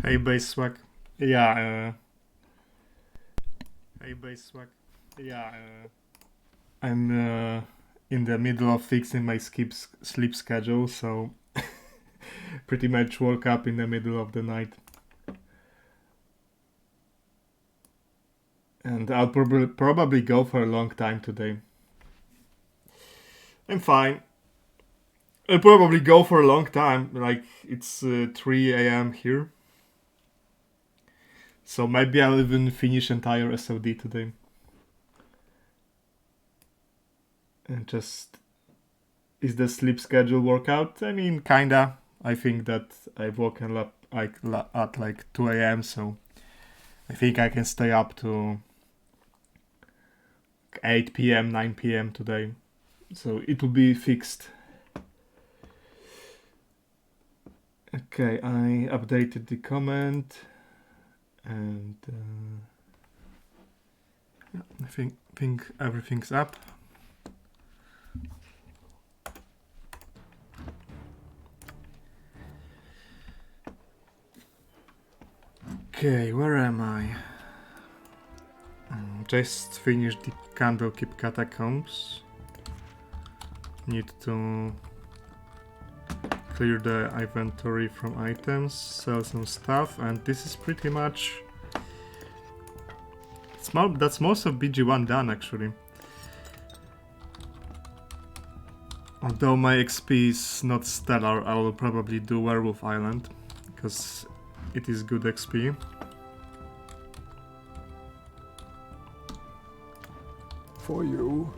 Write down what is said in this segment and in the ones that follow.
Hey base swag. Yeah, hey base swag. Yeah, I'm in the middle of fixing my sleep schedule, so pretty much woke up in the middle of the night. And I'll probably go for a long time today. I'm fine. I'll probably go for a long time. Like it's 3 a.m. here. So maybe I'll even finish entire SOD today. And just is the sleep schedule workout? I mean, kinda. I think that I've woken up at like 2 a.m. So I think I can stay up to 8 p.m., 9 p.m. today. So it will be fixed. Okay, I updated the comment and I think everything's up. Okay, where am I? Just finished the Candlekeep Catacombs. Need to clear the inventory from items, sell some stuff, and this is pretty much... that's most of BG1 done, actually. Although my XP is not stellar, I will probably do Werewolf Island, because it is good XP. For you.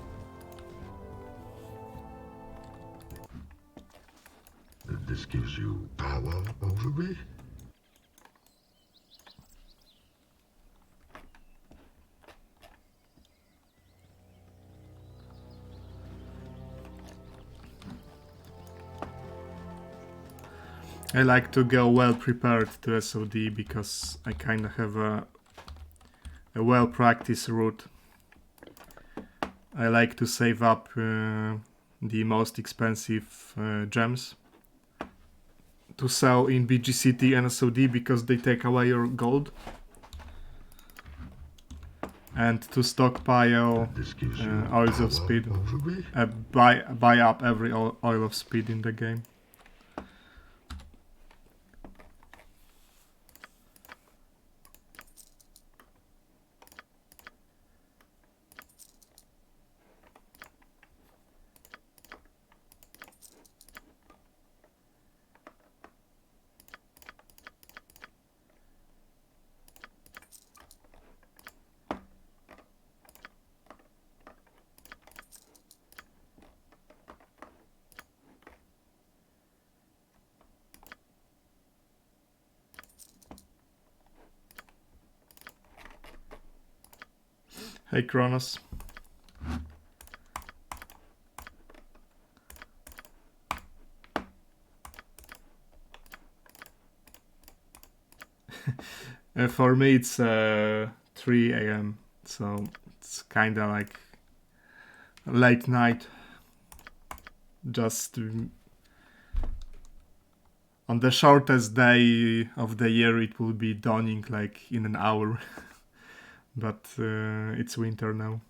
This gives you power over me? I like to go well prepared to SOD because I kind of have a well practiced route. I like to save up the most expensive gems to sell in BGCT and SOD because they take away your gold. And to stockpile oils of speed. Buy up every oil of speed in the game. Hey Kronos. For me it's 3 a.m. so it's kinda like late night. Just on the shortest day of the year it will be dawning like in an hour. But it's winter now.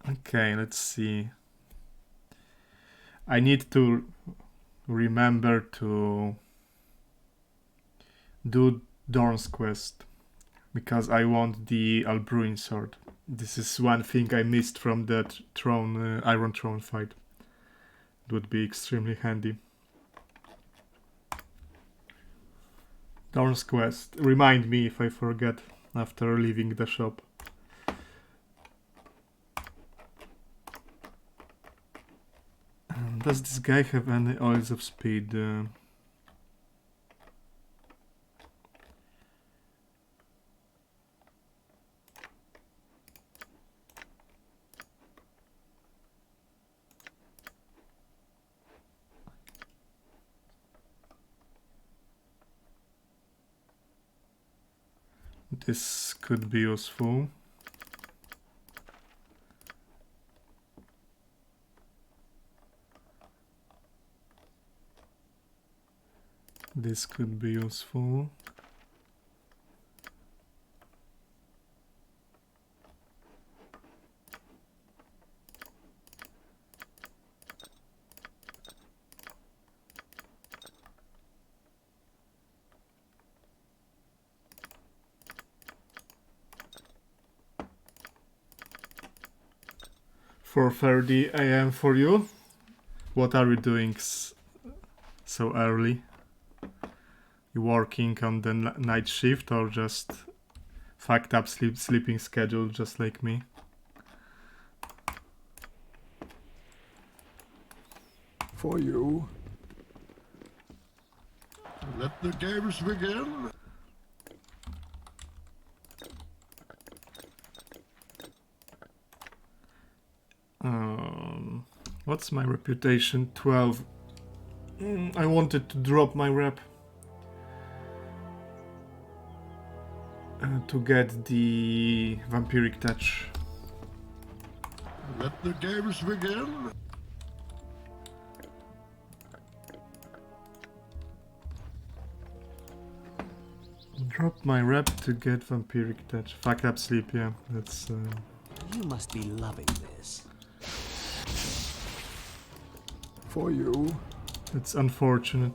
Okay, let's see. I need to remember to do Dorn's quest because I want the Albruin sword. This is one thing I missed from that Iron Throne fight. It would be extremely handy. Dorn's quest. Remind me if I forget after leaving the shop. Does this guy have any oils of speed? This could be useful. This could be useful. "4:30 a.m. for you. What are you doing so early? You working on the night shift or just fucked up sleeping schedule just like me?" For you. Let the games begin. What's my reputation? 12. I wanted to drop my rep to get the vampiric touch. Let the games begin. Drop my rep to get vampiric touch. Fucked up sleep, yeah. That's You must be loving this. For you. that's unfortunate.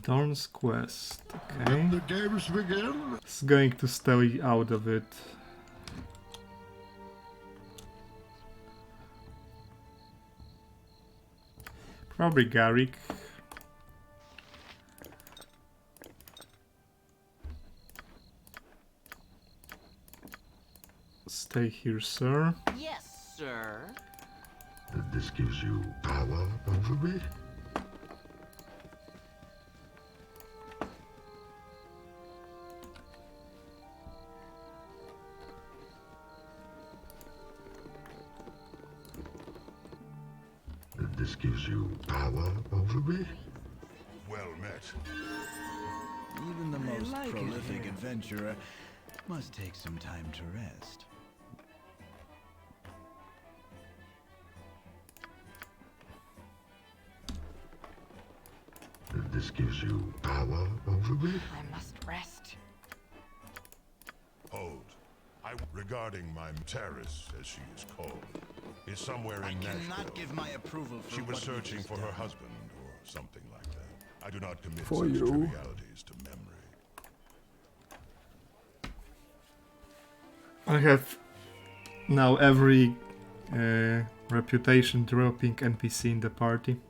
Dawn's Quest. Okay. Let the games begin. It's going to stay out of it. Probably Garrick. Stay here, sir. Yes, sir. This gives you power over me. This gives you power over me. Well met. Even the most like it prolific here. adventurer must take some time to rest. This gives you power over me. I must rest. Hold. Regarding my terrace, as she is called, is somewhere I in Nashville. cannot give my approval for She was what you searching just for her done. husband or something like that. I do not commit For such you. trivialities to memory. I have now every reputation dropping NPC in the party.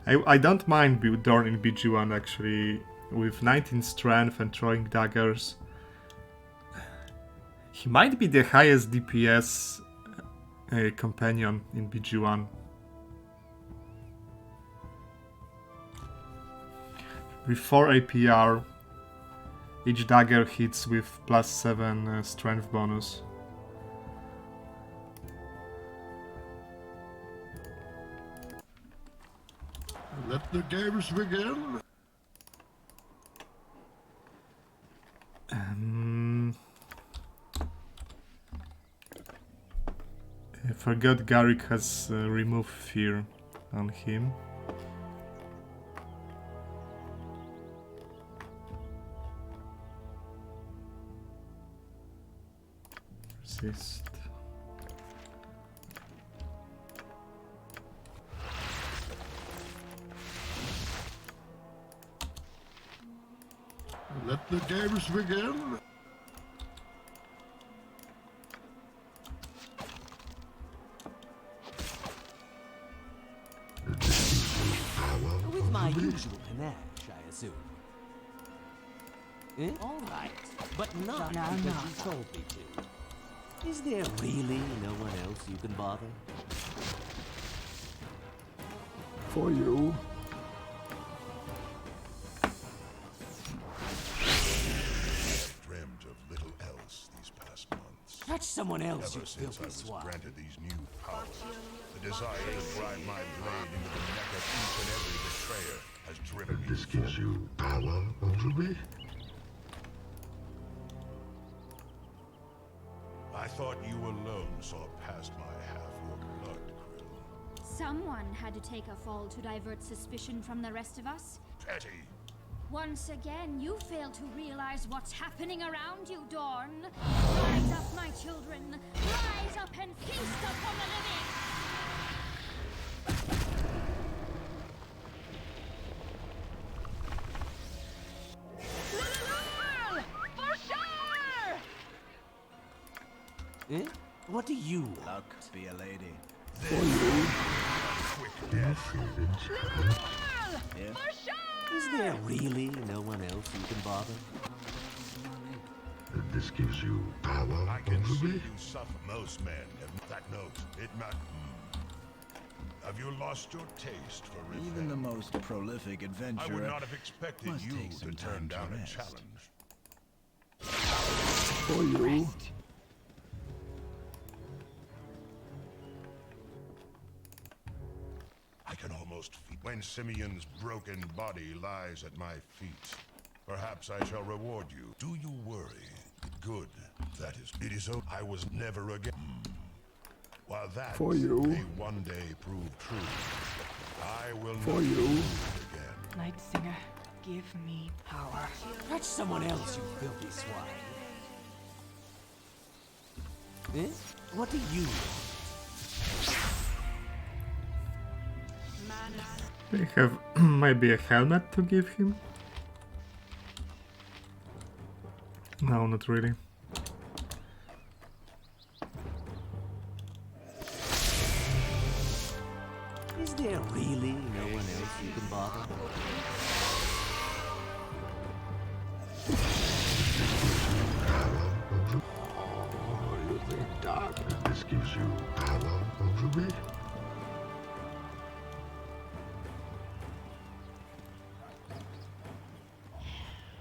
I don't mind Dorn in BG1 actually. With 19 strength and throwing daggers. He might be the highest DPS companion in BG1. With 4 APR, each dagger hits with +7 strength bonus. Let the games begin. I forgot Garrick has removed fear on him. Resist. Let the games begin. With my usual panache, I assume. All right, but not No, because no. you told me to. Is there really no one else you can bother? For you. Dreamed of little else these past months. Touch someone else, you Ever since I filthy was swine. granted these new powers, the desire to drive my blade into the neck of each and every betrayer has driven me This gives forward. you power over me? I thought you alone saw past my half your blood, Krill. Someone had to take a fall to divert suspicion from the rest of us. Petty. Once again, you fail to realize what's happening around you, Dorn. Rise up, my children. Rise up and feast upon the living. For sure! Eh? What do you want? Luck be a lady. For you. Quick death. If For sure! Is there really no one else you can bother? And this gives you power I can over see me? you suffer. Most men have that note. It matters. Have you lost your taste for revenge? even the most prolific I would adventurer not have expected must you take to some turn time to down a rest. challenge. For you. I can almost feel when Simeon's broken body lies at my feet. Perhaps I shall reward you. Do you worry? Good. That is. It is. I was never again. While that For you. may one day prove true, I will For not you. do it again. Night Singer, give me power. Catch someone else, you filthy swine. Eh? What do you want? They have maybe a helmet to give him? No, not really. Is there really no one else you can bother? Oh, you think dark? And this gives you power over me?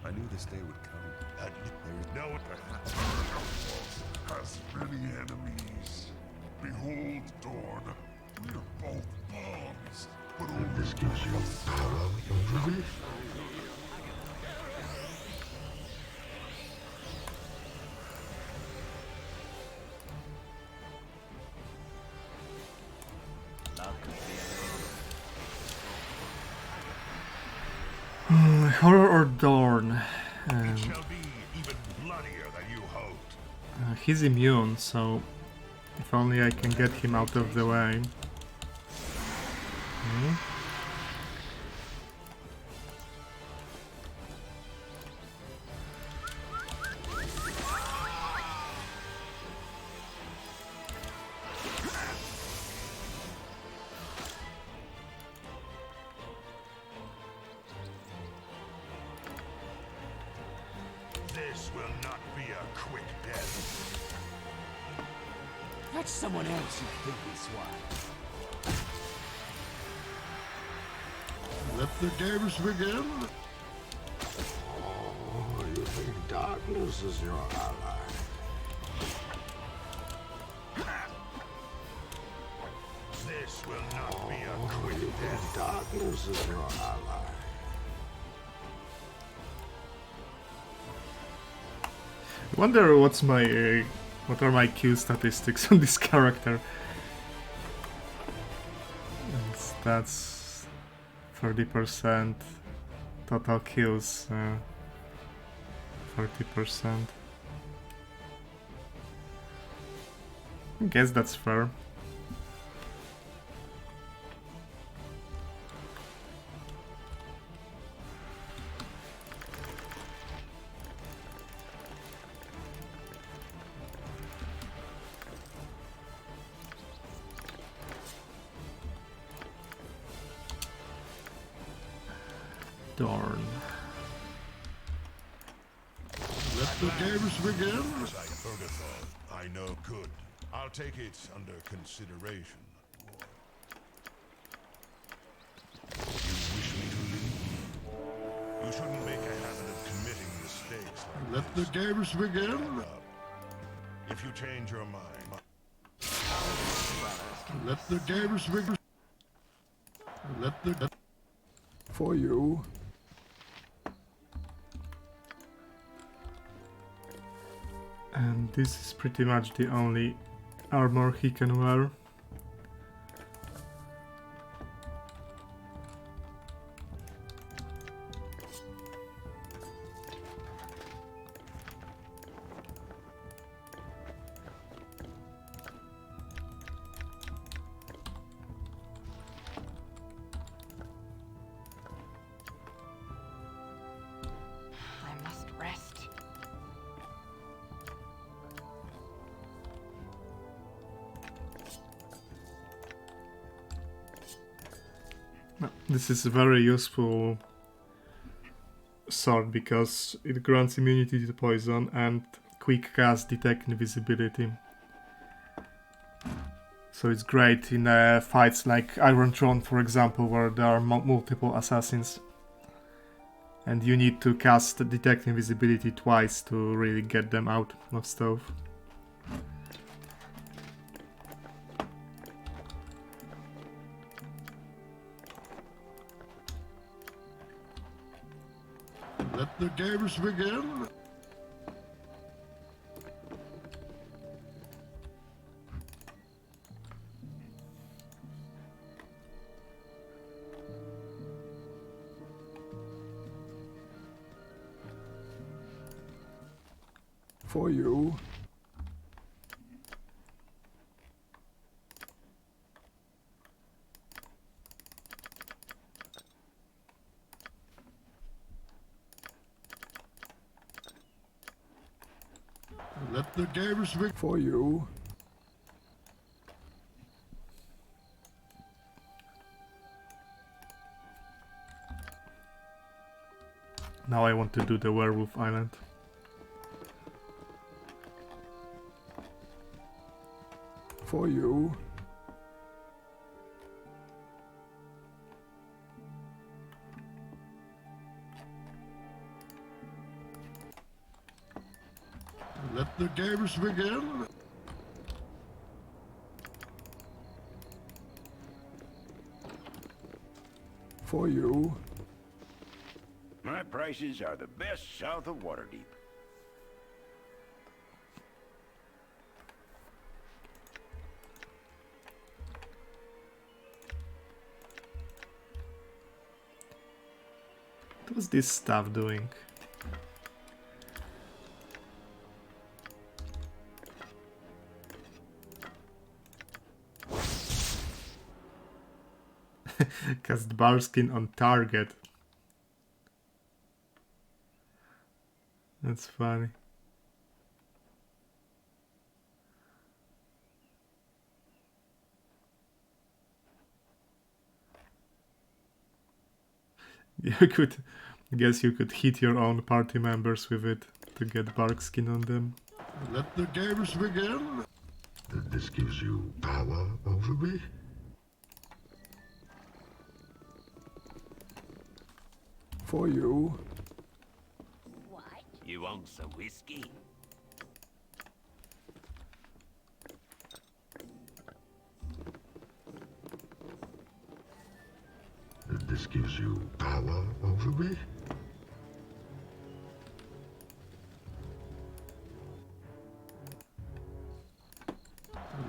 I knew this day would come. No one Has many enemies. Behold, Dorn. We are both bombs, but And this gives you power over me? luck be a lady. Horror or Dorn? shall be even bloodier than you hoped. He's immune, so if only I can get him out of the way. Hmm. This will not be a quick death. Catch someone else, you filthy swine. Let the games begin? Oh, you think darkness is your ally? This will not be a Oh, quick you death. think darkness is your ally? I wonder what's my what are my kill statistics on this character. That's 30% total kills, 30%. I guess that's fair. Darn. Let the games begin? As I Bergathon, I know good. I'll take it under consideration. You wish me to leave? You shouldn't make a habit of committing mistakes like Let the this. games begin? If you change your mind, Let the games begin? Let the... For you. And this is pretty much the only armor he can wear. I must rest. This is a very useful sword because it grants immunity to poison and quick cast detect invisibility. So it's great in fights like Iron Throne, for example, where there are multiple assassins. And you need to cast detect invisibility twice to really get them out of stealth. Let the games begin. For you. Let the games begin. For you. Now I want to do the Werewolf Island. For you. Let the games begin. For you. My prices are the best south of Waterdeep. What's this stuff doing? Cast Barskin on target. That's funny. You could, I guess you could hit your own party members with it to get bark skin on them. Let the games begin. This gives you power over me. For you. What? You want some whiskey? This gives you power over me.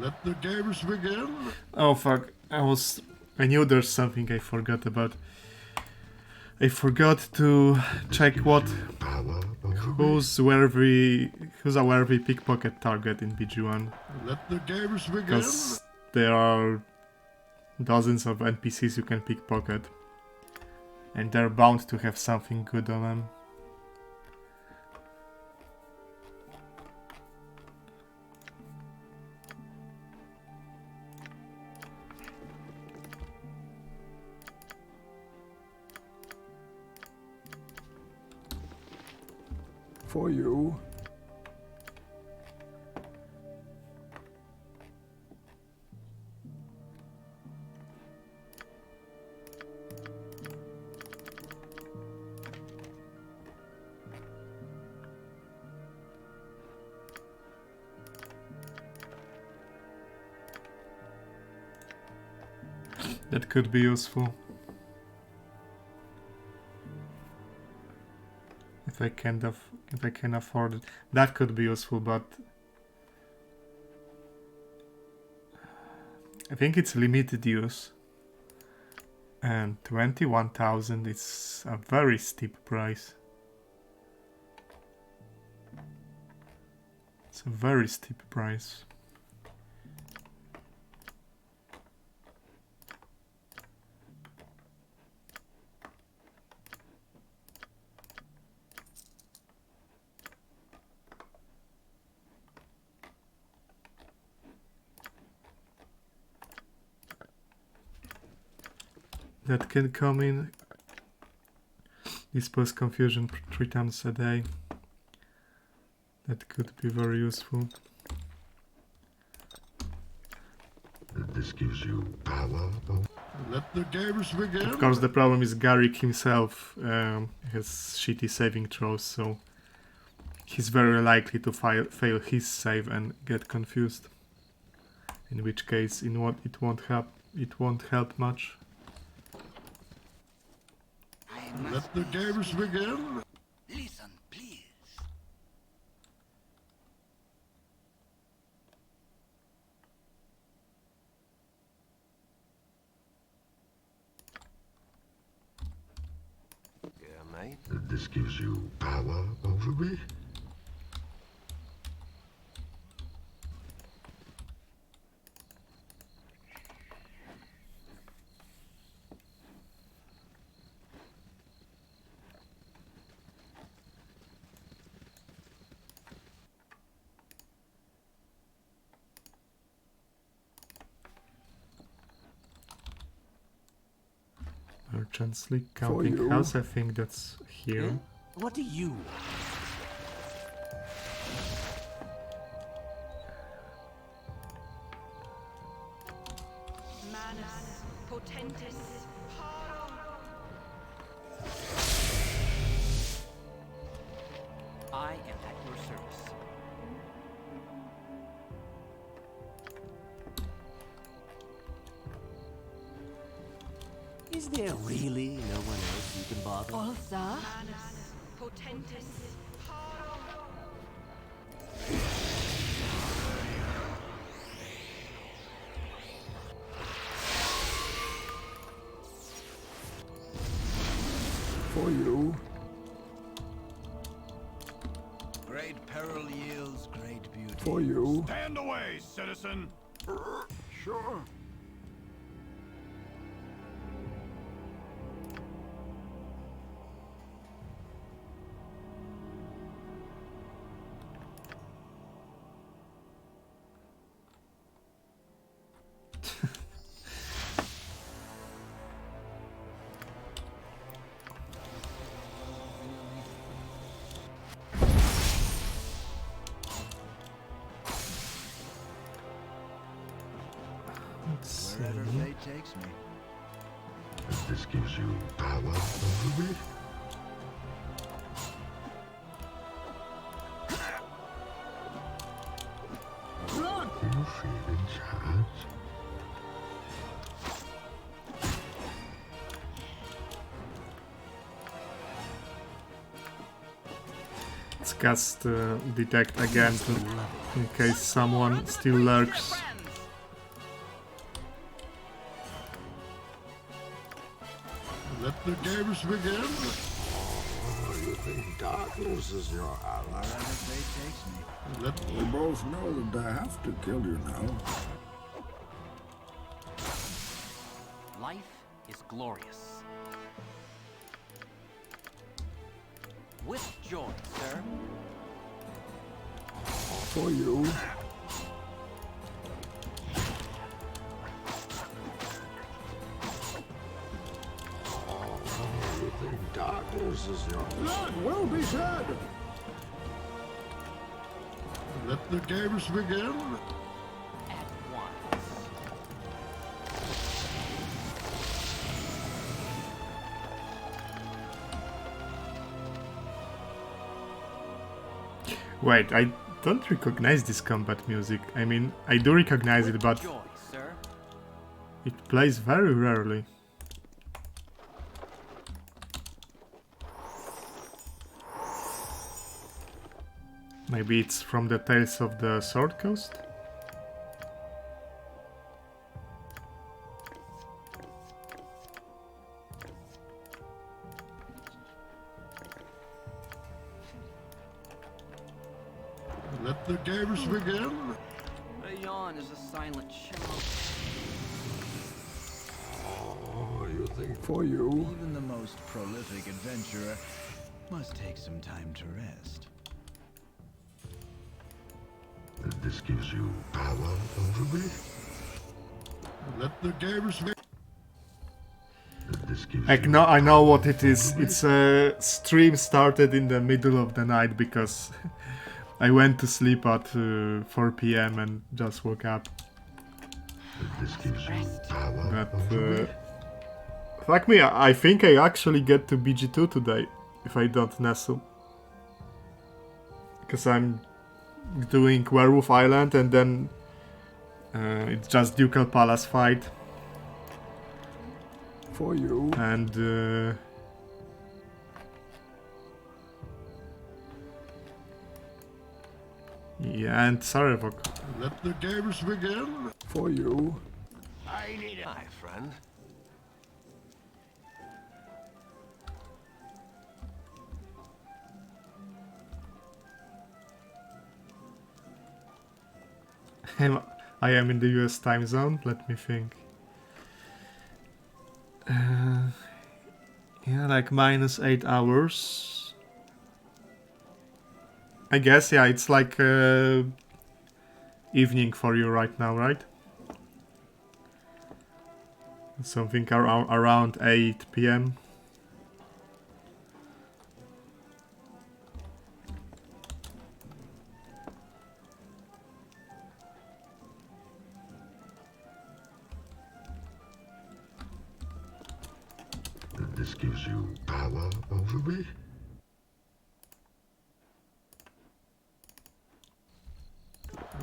Let the games begin. Oh fuck, I knew there's something I forgot about. I forgot to check what who's a worthy pickpocket target in BG1. Let the games begin. Because there are dozens of NPCs you can pickpocket. And they're bound to have something good on them. For you. That could be useful. if I can afford it. That could be useful, but I think it's limited use. And 21,000 is a very steep price. It's a very steep price. That can come in. Dispose confusion 3 times a day. That could be very useful. This gives you power. Let the games begin. Of course, the problem is Garrick himself has shitty saving throws, so he's very likely to fail his save and get confused. In which case, it won't help much. Let the games begin. Listen, please. Yeah, mate. This gives you power over me. Merchant's League Camping House, I think that's here. Yeah? What do you want? Manus potentis haro. I am at your service. Is there really no one else you can bother? Ulsa. Manus potentis haro. For you. Great peril yields great beauty. For you. Stand away, citizen. Sure. Wherever fate takes me. This gives you power over me. You feel in charge. Let's cast Detect again in case someone still lurks. Let the games begin. You think darkness is your ally? Wherever fate takes me. Let We both know that I have to kill you now. Life is glorious. With joy, sir. For you. You think darkness is your That will be said. Let the games begin. At once. Wait, I don't recognize this combat music. I mean, I do recognize it, but Joy, sir. it plays very rarely. Maybe it's from the Tales of the Sword Coast? Let the games begin. A yawn is a silent shout. Oh, you think for you? Even the most prolific adventurer must take some time to rest. This gives you power over me? Let the games begin. This gives Like, you no, I know what power it is. over me? It's a stream started in the middle of the night because I went to sleep at 4 p.m. and just woke up. This gives you power But over me? fuck me, I think I actually get to BG2 today if I don't Nestle. Because I'm doing Werewolf Island and then it's just Ducal Palace fight. For you. And yeah, and Sarevok. Let the games begin. For you. I need a... Hi, friend. I am in the US time zone, let me think. Yeah, like -8 hours. I guess, yeah, it's like evening for you right now, right? Something around 8 p.m. This gives you power over me?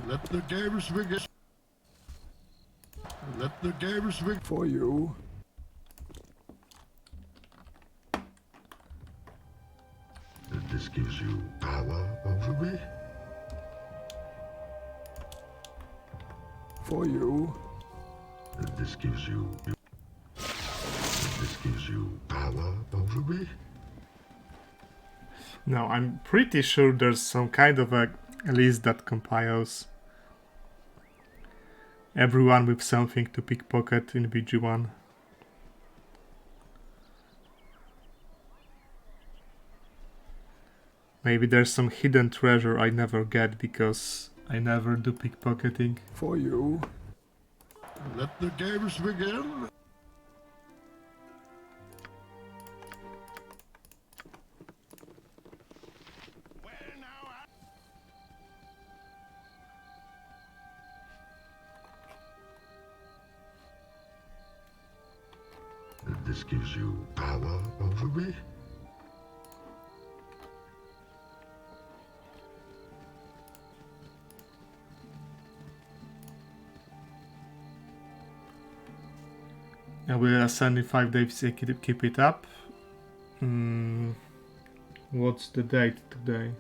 Let the games begin. Let the games begin. For you. This gives you power over me? For you. This gives you... This gives you power over me? No, I'm pretty sure there's some kind of a list that compiles everyone with something to pickpocket in BG1. Maybe there's some hidden treasure I never get because I never do pickpocketing. For you. Let the games begin. This gives you power over me? I will ascend in 5 days, keep it up. What's the date today?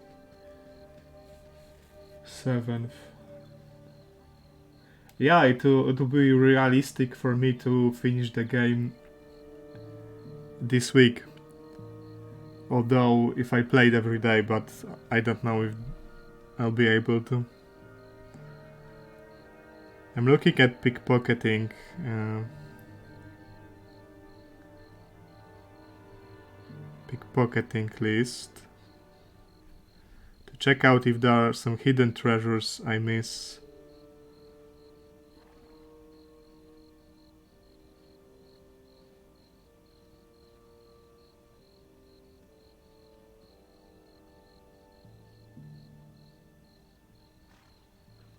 7th. Yeah, it will be realistic for me to finish the game this week. Although, if I played every day, but I don't know if I'll be able to. I'm looking at pickpocketing. Pickpocketing list. To check out if there are some hidden treasures I miss.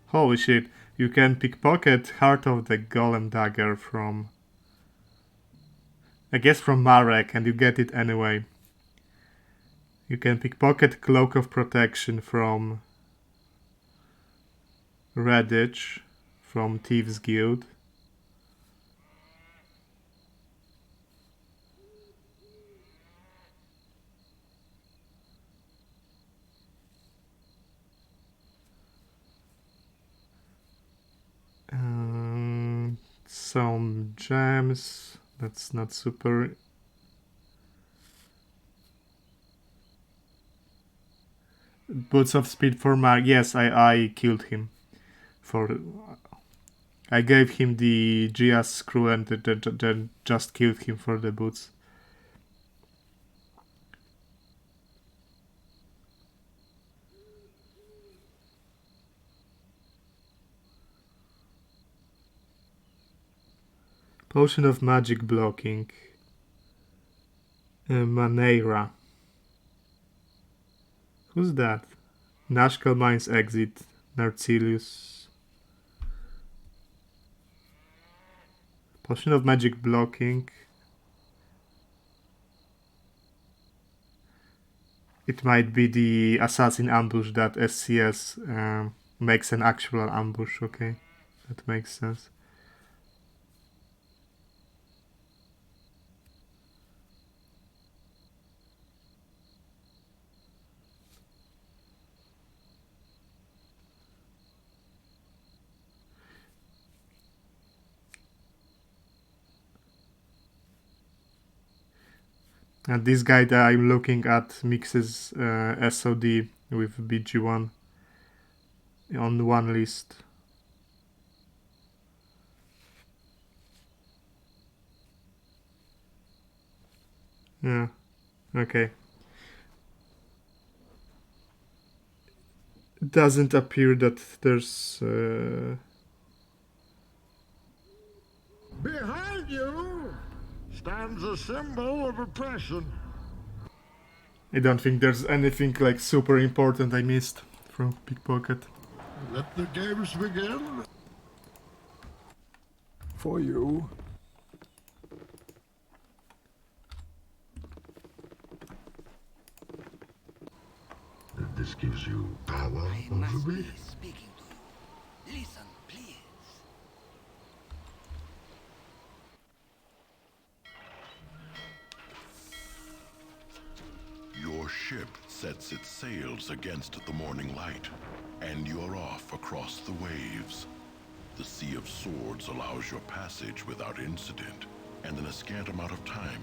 Holy shit, you can pickpocket Heart of the Golem Dagger from... I guess from Marek, and you get it anyway. You can pickpocket Cloak of Protection from Redditch, from Thieves Guild. Some gems. That's not super. Boots of speed for Mark. Yes, I killed him. I gave him the Gia's screw and then just killed him for the boots. Potion of magic blocking. Maneira. Who's that? Nashkel Mines exit. Narcilius. Potion of magic blocking. It might be the assassin ambush that SCS makes an actual ambush. Okay, that makes sense. And this guy that I'm looking at mixes SOD with BG1 on one list. Yeah, okay. It doesn't appear that there's... Behind you stands a symbol of oppression. I don't think there's anything like super important I missed from Pickpocket. Let the games begin. For you. This gives you power over me? Speaking to you. Listen, please. Your ship sets its sails against the morning light, and you're off across the waves. The Sea of Swords allows your passage without incident, and in a scant amount of time,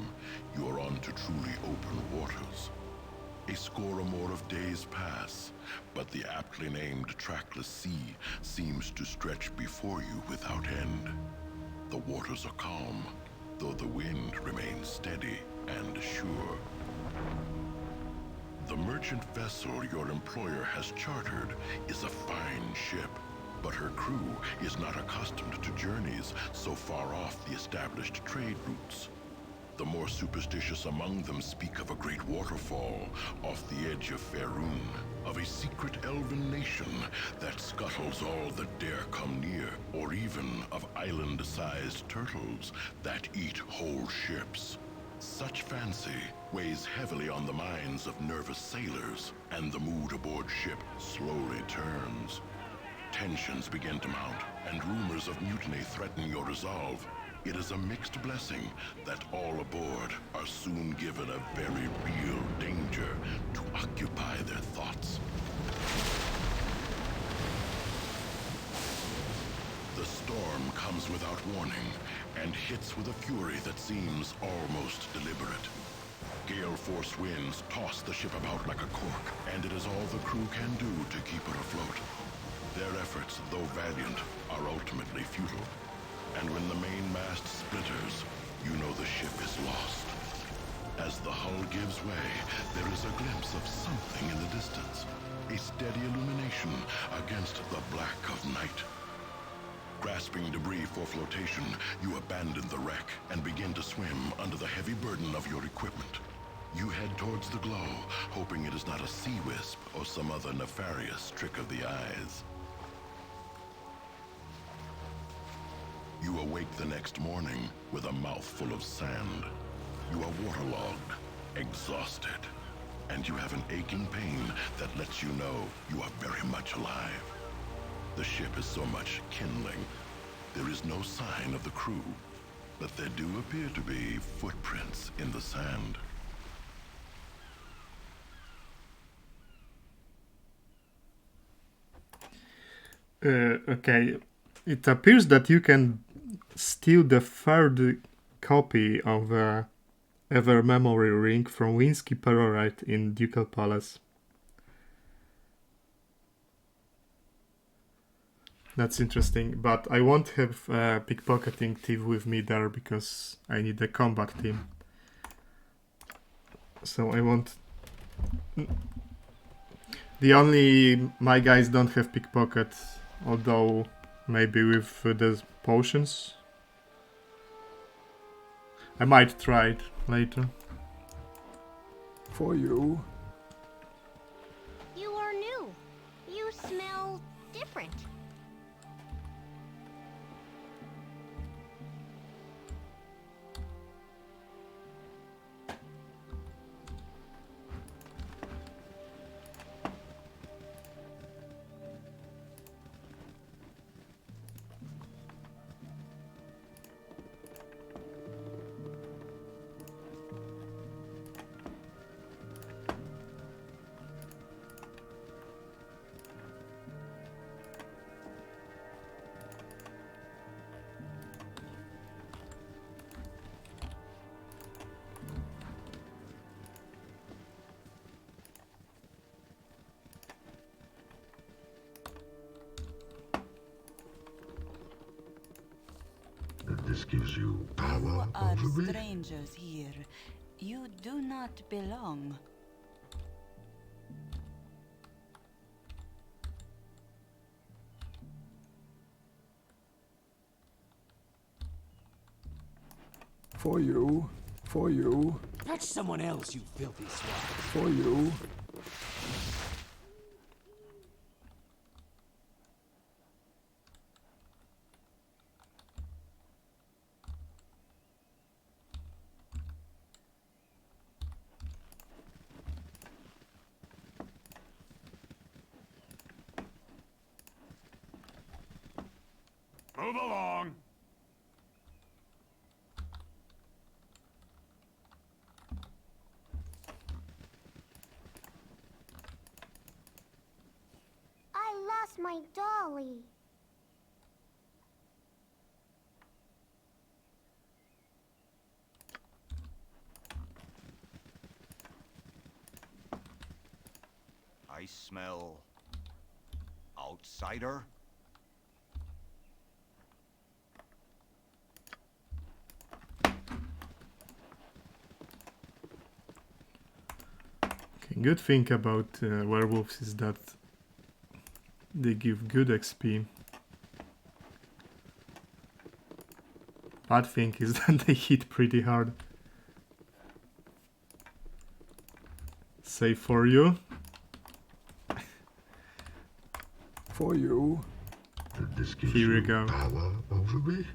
you're on to truly open waters. A score or more of days pass, but the aptly named trackless sea seems to stretch before you without end. The waters are calm, though the wind remains steady and sure. The merchant vessel your employer has chartered is a fine ship, but her crew is not accustomed to journeys so far off the established trade routes. The more superstitious among them speak of a great waterfall off the edge of Faerun, of a secret elven nation that scuttles all that dare come near, or even of island-sized turtles that eat whole ships. Such fancy weighs heavily on the minds of nervous sailors, and the mood aboard ship slowly turns. Tensions begin to mount, and rumors of mutiny threaten your resolve. It is a mixed blessing that all aboard are soon given a very real danger to occupy their thoughts. The storm comes without warning and hits with a fury that seems almost deliberate. Gale force winds toss the ship about like a cork, and it is all the crew can do to keep her afloat. Their efforts, though valiant, are ultimately futile. And when the main mast splitters, you know the ship is lost. As the hull gives way, there is a glimpse of something in the distance. A steady illumination against the black of night. Grasping debris for flotation, you abandon the wreck and begin to swim under the heavy burden of your equipment. You head towards the glow, hoping it is not a sea wisp or some other nefarious trick of the eyes. You awake the next morning with a mouthful of sand. You are waterlogged, exhausted, and you have an aching pain that lets you know you are very much alive. The ship is so much kindling. There is no sign of the crew, but there do appear to be footprints in the sand. Okay, it appears that you can steal the third copy of the Ever Memory Ring from Winsky Perorite in Ducal Palace. That's interesting, but I won't have a pickpocketing team with me there because I need a combat team. So I want... My guys don't have pickpocket, although maybe with the potions. I might try it later. For you. You are new. You smell different. This gives you power You are over me? strangers here. You do not belong. For you. For you. Catch someone else, you filthy swine. For you. Move along. I lost my dolly. I smell... outsider? Okay, good thing about werewolves is that they give good XP. Bad thing is that they hit pretty hard. Save for you. For you. This gives Here we you go. power over me?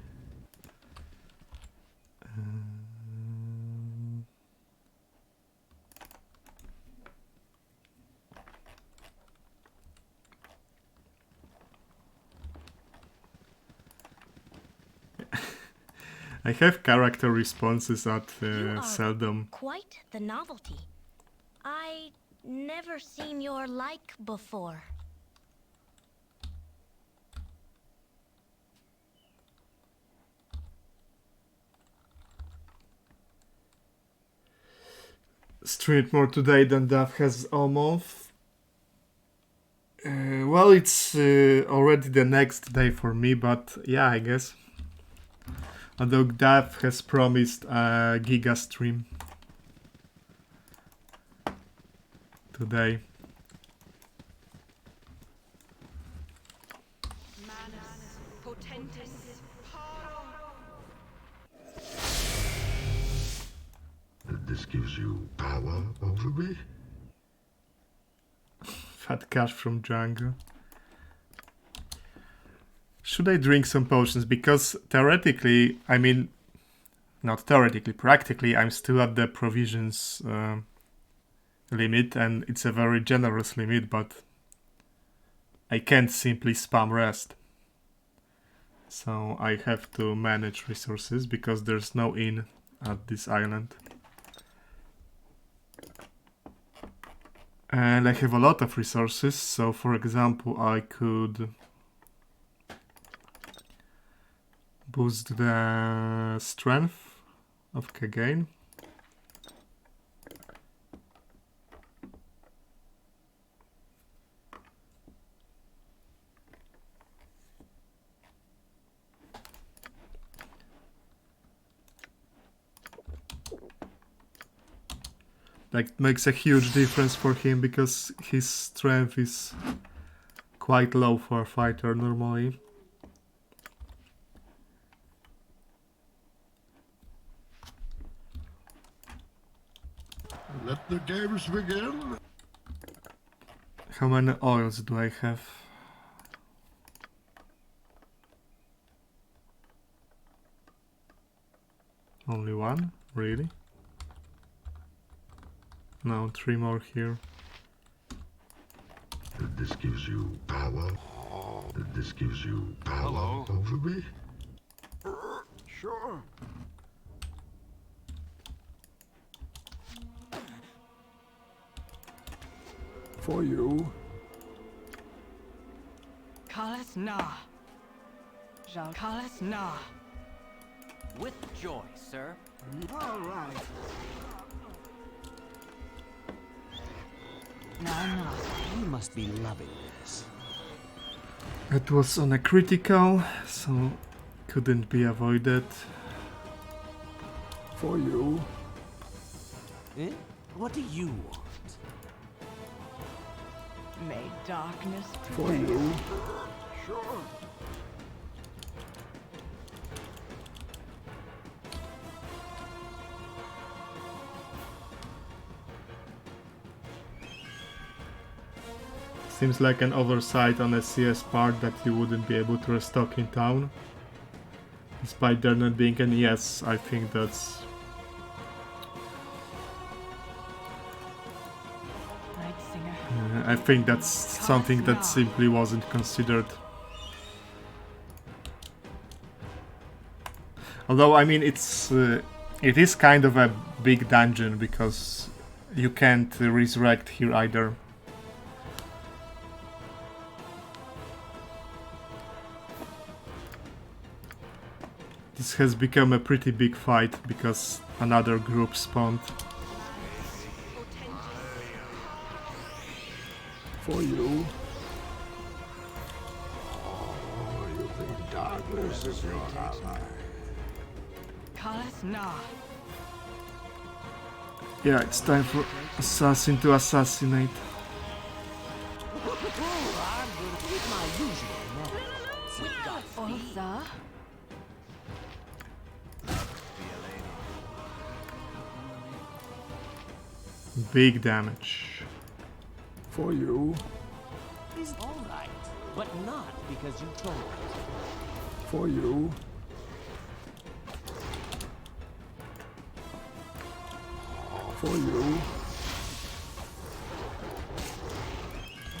I have character responses at You are seldom. quite the novelty. I never seen your like before. Streamed more today than Dav has all month. Well, it's already the next day for me, but yeah, I guess. Although Dav has promised a Giga stream today. Manus, potentis, paro. This gives you power over me? Fat cash from jungle. Should I drink some potions? Because theoretically, I mean, not theoretically, practically, I'm still at the provisions limit, and it's a very generous limit, but I can't simply spam rest. So I have to manage resources because there's no inn at this island. And I have a lot of resources, so for example, I could boost the strength of Kagain. Like, makes a huge difference for him because his strength is quite low for a fighter normally. Let the games begin. How many oils do I have? Only one? Really? No, 3 more here. This gives you power. This gives you power over me. Sure. For you. Kalas Na. Jean Kalas Na. With joy, sir. All right. Now, you must be loving this. It was on a critical, so couldn't be avoided. For you. Eh? What do you want? May darkness For prevail. you. Sure. Seems like an oversight on SCS part that you wouldn't be able to restock in town. Despite there not being any ES, I think that's... Night Singer. I think that's something that simply wasn't considered. Although, I mean, it is kind of a big dungeon because you can't resurrect here either. This has become a pretty big fight because another group spawned. For you. Oh, you think darkness is your ally? Kalas Na. Yeah, it's time for Assassin to assassinate. Orza. Big damage. For you. Is all right, but not because you told me. For you. For you.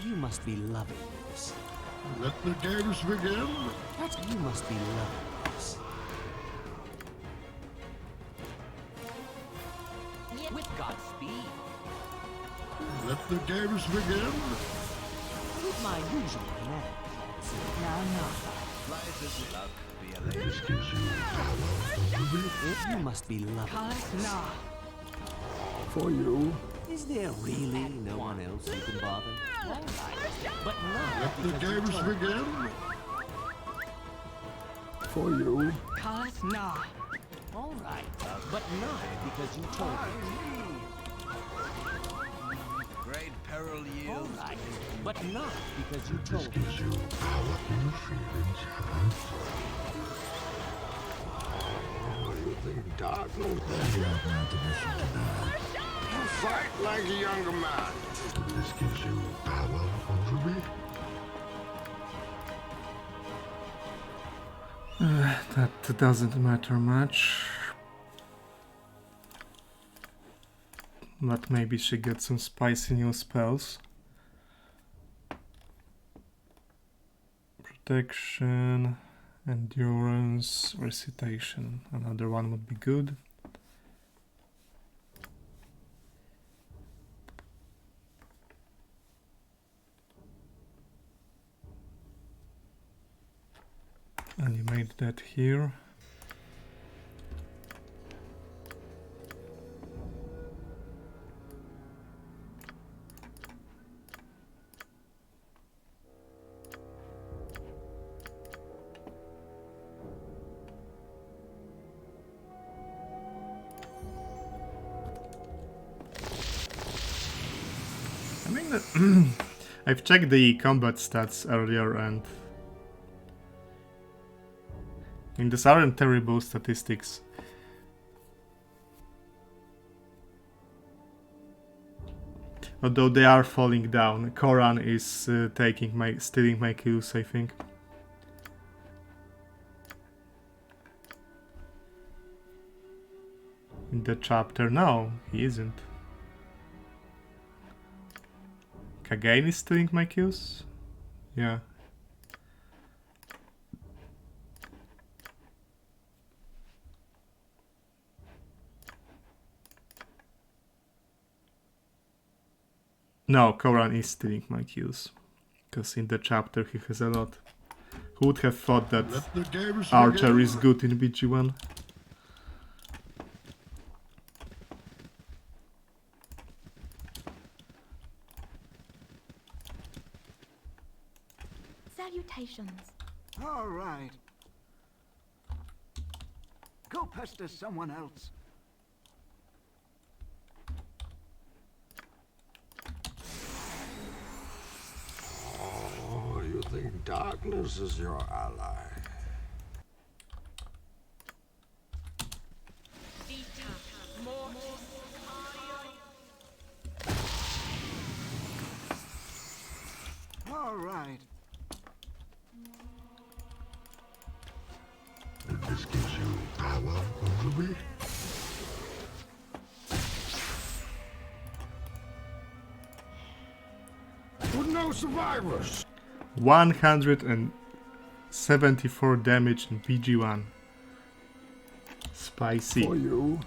You must be loving this. Let the games begin. You must be loving this. With Godspeed. Let the games begin. With my usual manners. Now. Life is luck, be a lady. This gives you power over me. You must be loving Kalas this. Na. For you. Is there really no one else you can bother? All right, but not Let the because you games told me. begin. For you. Kalas Na. All right, but not because you told me. Great peril All yields. right, but not because you This told me. gives you power in your feelings, huh? Oh, you think darkness is your ally? Fight like a younger man. This gives you power over me. That doesn't matter much. But maybe she gets some spicy new spells. Protection, endurance, recitation. Another one would be good. Animate that here. mean, I've checked the combat stats earlier and these aren't terrible statistics. Although they are falling down. Koran is stealing my kills, I think. In the chapter, no, he isn't. Kagain is stealing my kills? Yeah. No, Koran is stealing my kills. Because in the chapter he has a lot. Who would have thought that Archer is good in BG1? Salutations. All right. Go pester someone else. Oh, you think darkness is your ally? All right. This gives you power over me? With no survivors! 174 damage in PG1. Spicy. For you.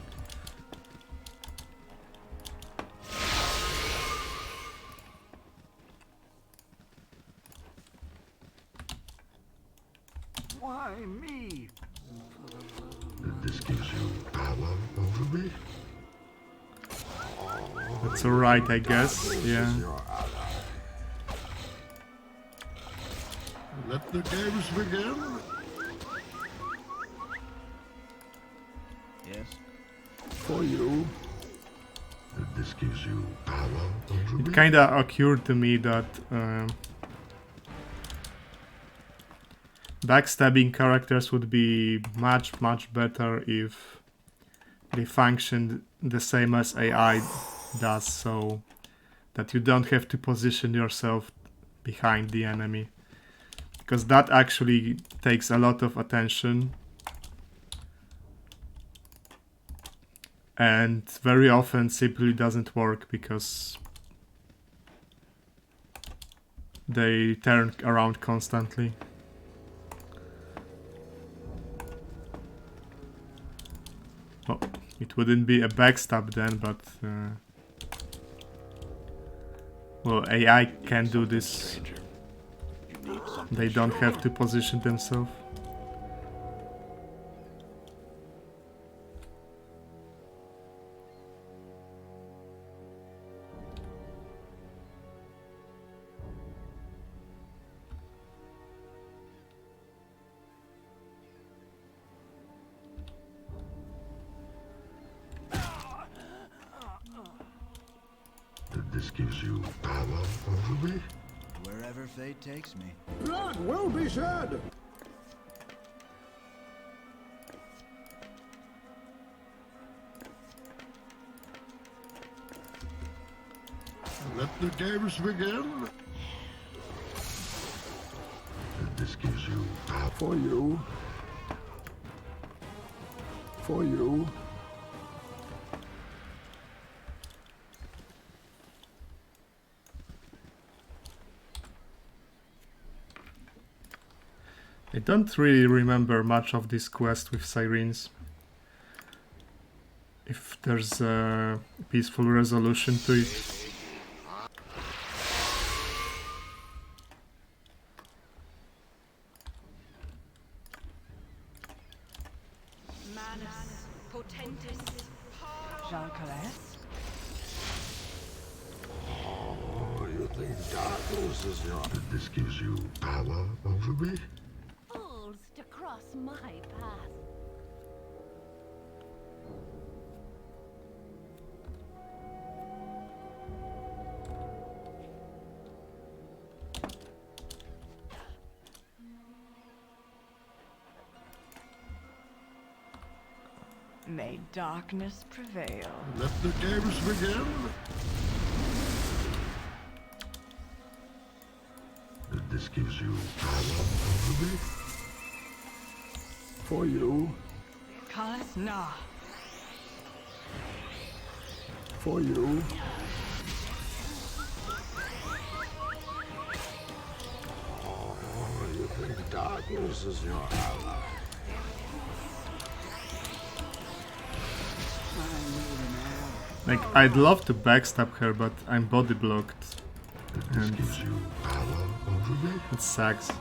Why me? This gives you power over me? That's alright, I guess. Yeah. Let the games begin. Yes. For you. This gives you power over me? It kinda occurred to me that backstabbing characters would be much better if they functioned the same as AI does, so that you don't have to position yourself behind the enemy. Because that actually takes a lot of attention. And very often simply doesn't work because they turn around constantly. Well, it wouldn't be a backstab then, but well, AI can do this. They don't have to position themselves. This gives you power over me? Wherever fate takes me. Blood will be shed! Let the games begin. This gives you power for you. For you. I don't really remember much of this quest with sirens. If there's a peaceful resolution to it. Manus potentis. Jean Calais? Oh, you think darkness is your... This gives you power over me? Fools to cross my path. May darkness prevail. Let the games begin. This gives you power over me? For you. Kalas Na. For you. Oh, you think darkness is your ally? Like, I'd love to backstab her, but I'm body blocked. This gives you power over me? It sucks. Oh,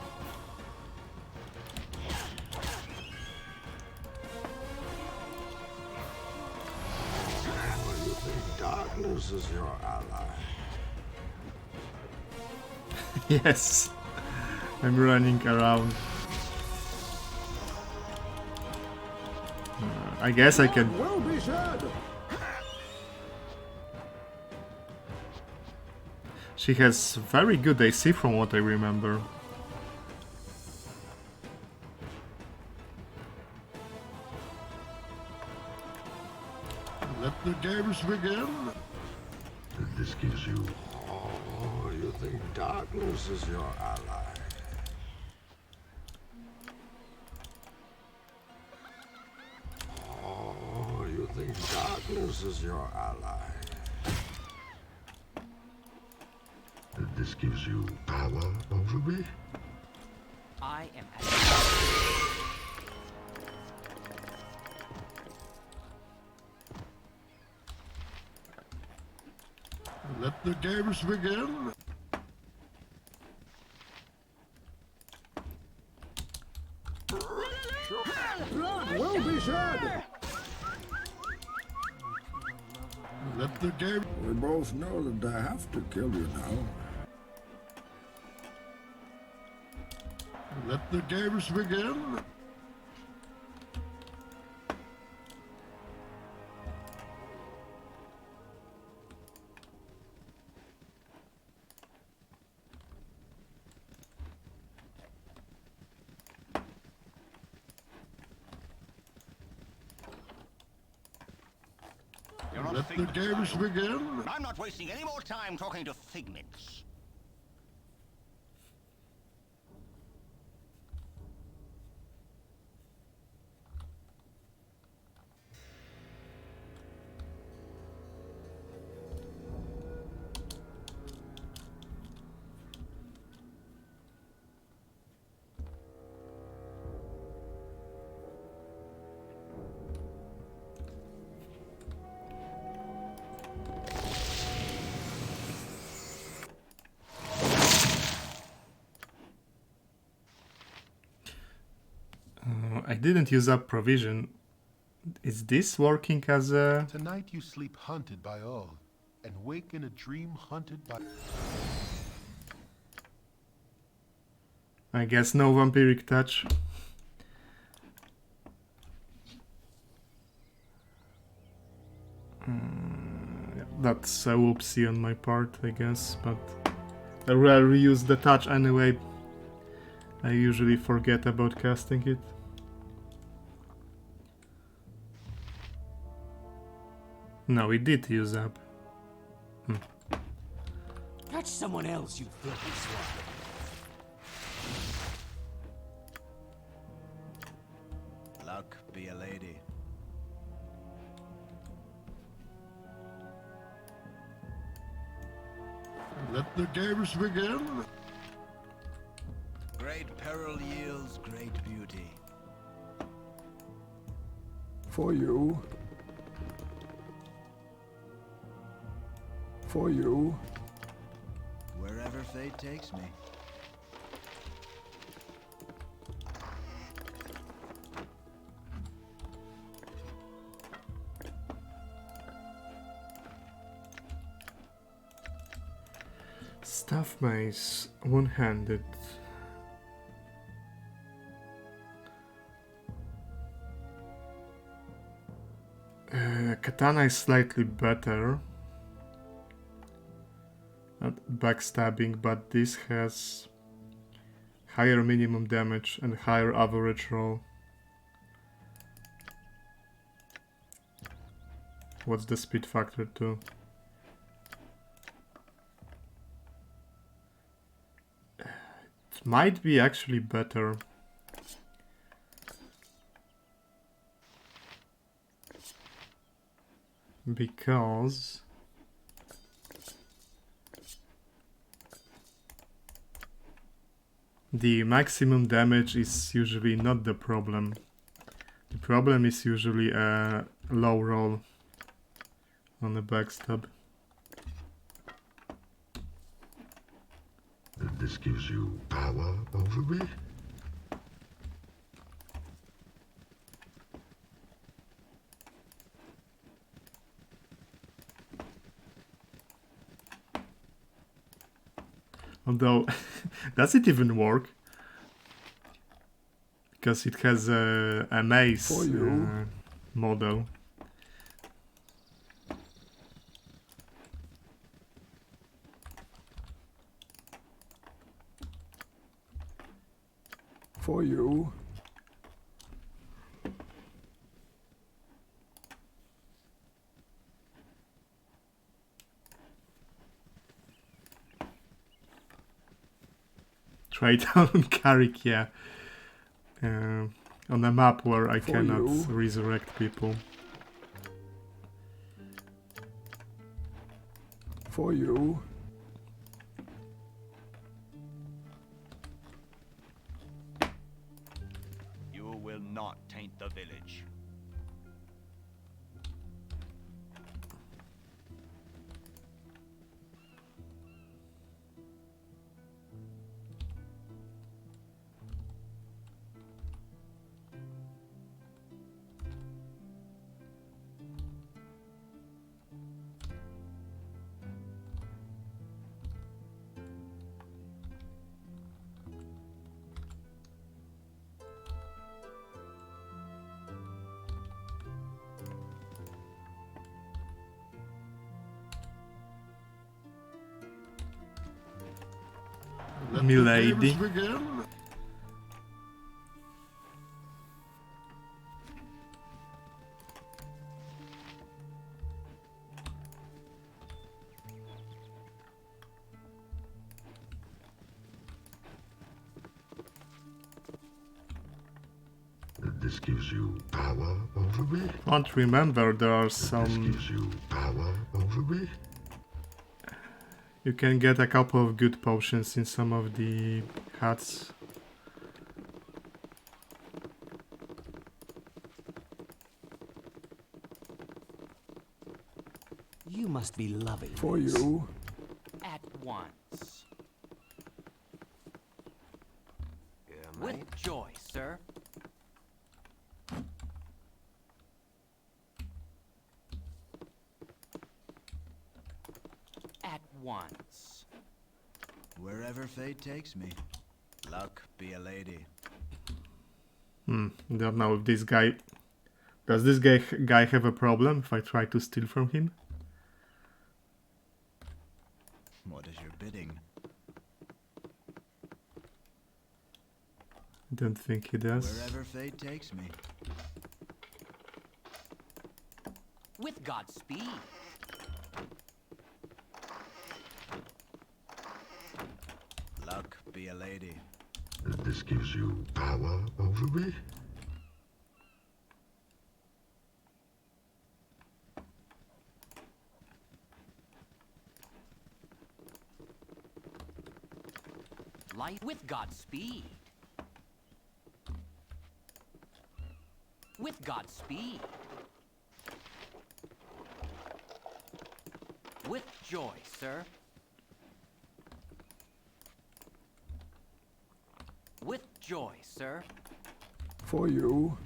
you think darkness is your ally? Yes. I'm running around. I guess I can... Well be said. She has very good AC from what I remember. Let the games begin. This gives you... Oh, you think darkness is your ally? Oh, you think darkness is your ally? This gives you power over me? I am at Let the games begin. Well be said. Let the game... We both know that I have to kill you now. Let the games begin. You're not Let the figments, games are you? begin. I'm not wasting any more time talking to figments. I didn't use up provision. Is this working as a... Tonight you sleep hunted by all, and wake in a dream hunted by... I guess no vampiric touch. Yeah, that's a whoopsie on my part, I guess, but I rarely use the touch anyway. I usually forget about casting it. No, it did use up. Catch someone else, you filthy swine. Luck be a lady. Let the games begin. Great peril yields great beauty. For you. For you. Wherever fate takes me. Staff mace, one-handed. Katana is slightly better at backstabbing, but this has higher minimum damage and higher average roll. What's the speed factor too? It might be actually better. Because the maximum damage is usually not the problem. The problem is usually a low roll on the backstab. This gives you power over me? Although, does it even work? Because it has a mace model. For you. Try down on Carrick, yeah. On a map where I cannot resurrect people. For you. You will not taint the village. Milady. This gives you power over me? Can't remember, there are some... This gives you power over me? You can get a couple of good potions in some of the hats. You must be loving For this. you. At once. Yeah, With joy, sir. At once. Wherever fate takes me. Luck be a lady. Don't know if this guy... Does this guy have a problem if I try to steal from him? What is your bidding? Don't think he does. Wherever fate takes me. With Godspeed. Luck be a lady. This gives you power over me? Light with Godspeed. With Godspeed. With joy, sir. With joy, sir. For you.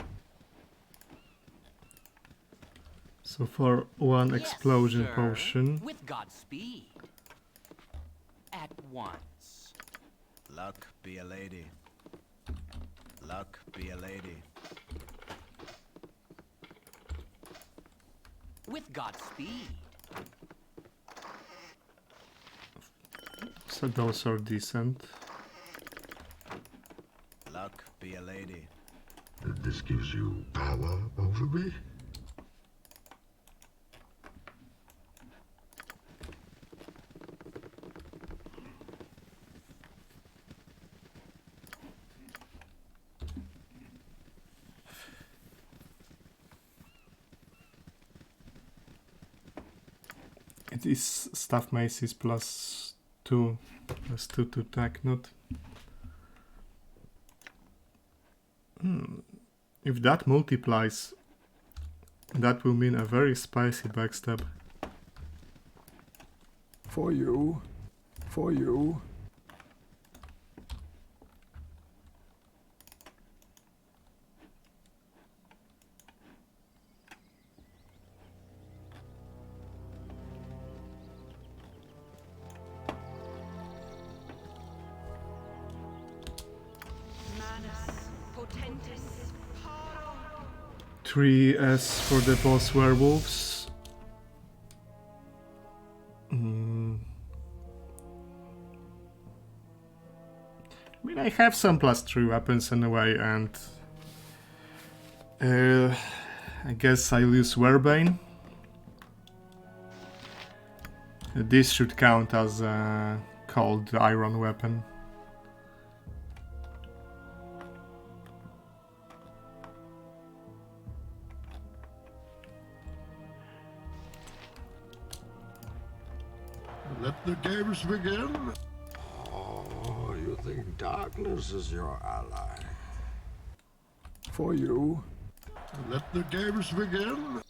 So for one Yes, explosion sir. potion. With Godspeed. At once. Luck be a lady. Luck be a lady. With Godspeed. So those are decent. Luck be a lady. This gives you power over me? It is staff maces plus 2 to attack, not... If that multiplies, that will mean a very spicy backstab. For you. For you. Manus potentis paro. 3S for the boss werewolves. I mean, I have some +3 weapons in a way, and I guess I'll use Werebane. This should count as a cold iron weapon. Let the games begin. Oh, you think darkness is your ally? For you. Let the games begin.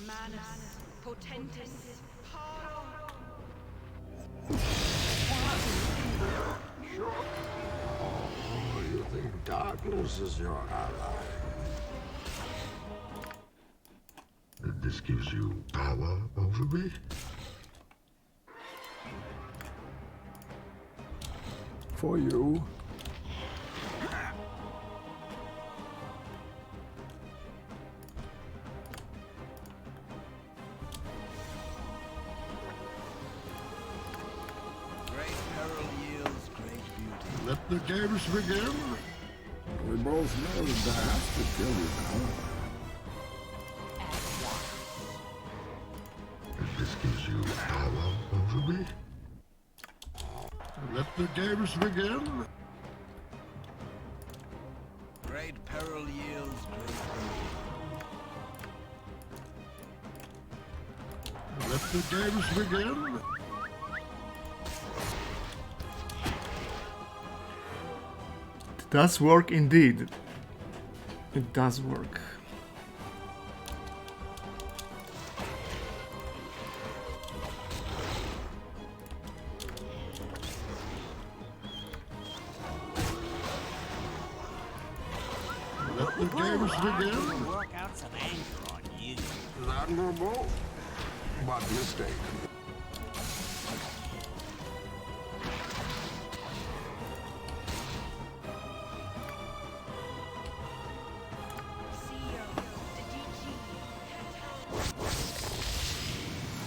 Manus potentis paro. Oh, you think darkness is your ally? This gives you power over me? For you. Great peril yields great beauty. Let the games begin. We both know that I have to kill you now. This gives you power over me? Let the games begin. Great peril yields great beauty. Let the games begin. It does work indeed. It does work. Let the games begin. Work out some anger on you. Admirable, but mistaken.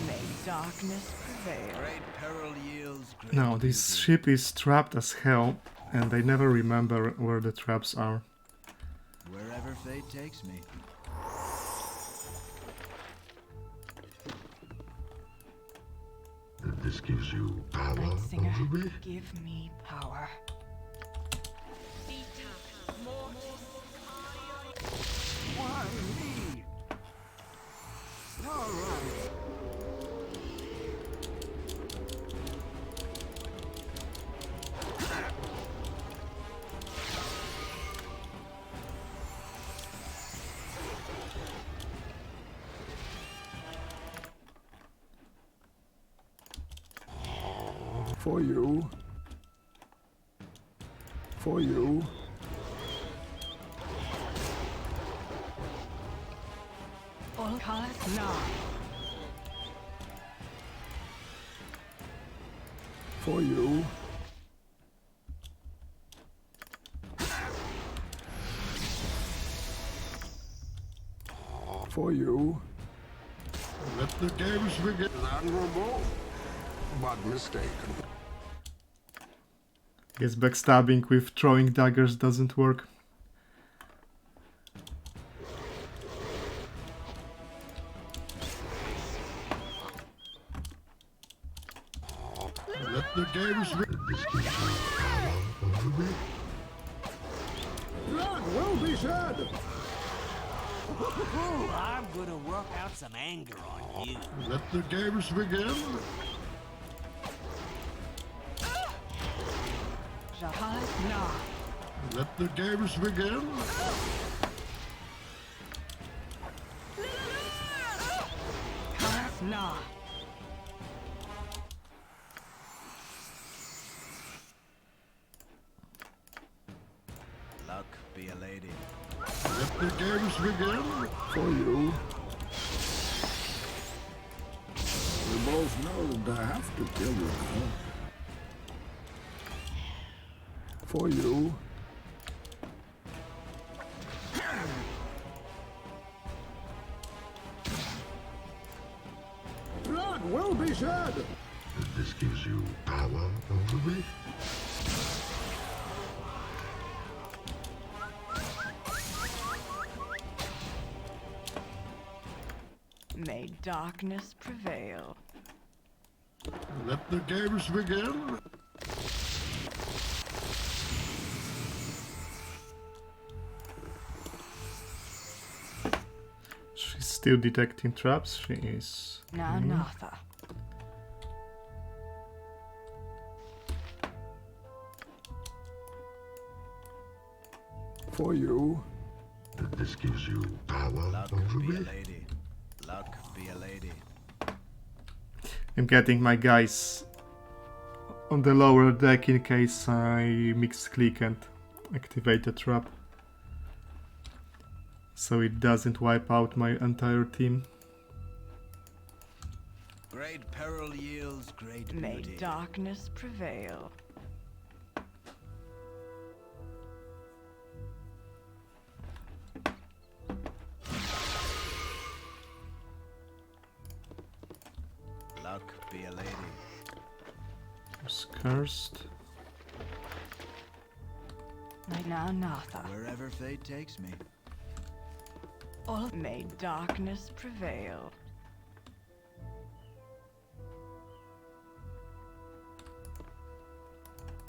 May darkness prevail. Great peril yields great Now, this ship is trapped as hell, and I never remember where the traps are. Wherever fate takes me. This gives you power Singer, over me? give me power. Why me? All right. For you. For you. All colors now. For you. For you. Let the games begin. Admirable, but mistaken. Guess backstabbing with throwing daggers doesn't work. Let the games begin. This gives you power over me? Blood will be shed. Ooh, I'm gonna work out some anger on you. Let the games begin. Nah. Let the games begin. Nah. Luck be a lady. Let the games begin. For you. We both know that I have to kill you now. For you. Blood will be shed. This gives you power over me? May darkness prevail. Let the games begin. She's still detecting traps. She is. Now, Natha. For you. This gives you power Luck over be me? a lady. Luck be a lady. I'm getting my guys on the lower deck in case I mix click and activate the trap. So it doesn't wipe out my entire team. Great peril yields great May beauty. darkness prevail. Luck be a lady. It's cursed. Now, Natha. Wherever fate takes me. All may darkness prevail.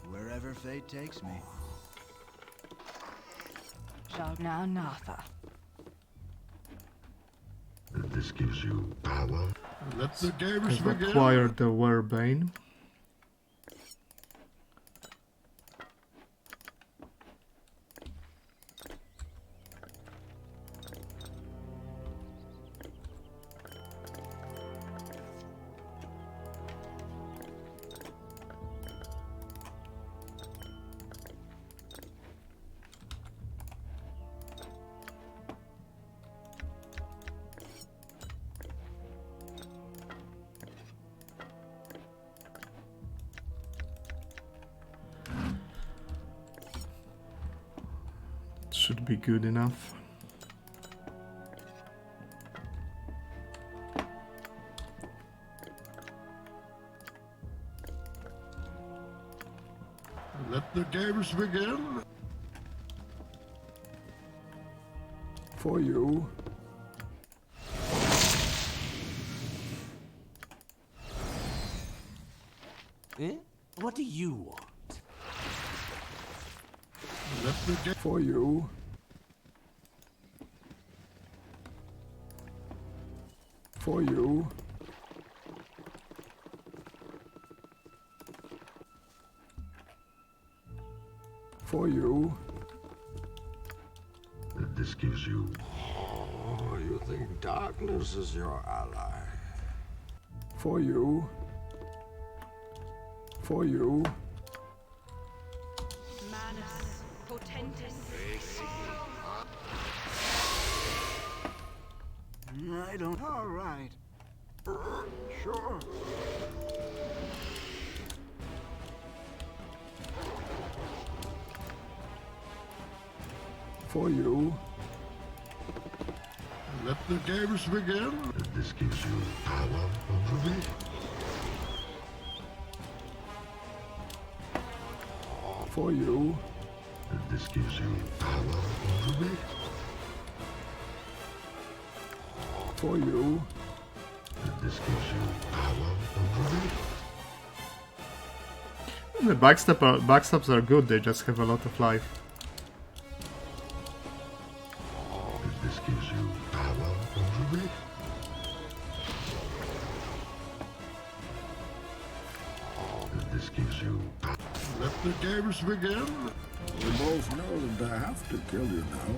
Wherever fate takes me. Now, Natha. This gives you power. Let the games I've begin. acquired the Werebane. Should be good enough. Let the games begin. For you. Eh? What do you want? Let the games. For you. For you. For you. This gives you... Oh, you think darkness is your ally? For you. For you. Manus potentis. I don't. All right. Sure. For you. Let the games begin. This gives you power over me? For you. This gives you power over me? For you. This gives you power over me? The backstabs are good, they just have a lot of life. This This gives you power over me. This gives you power. Let the games begin. We both know that I have to kill you now.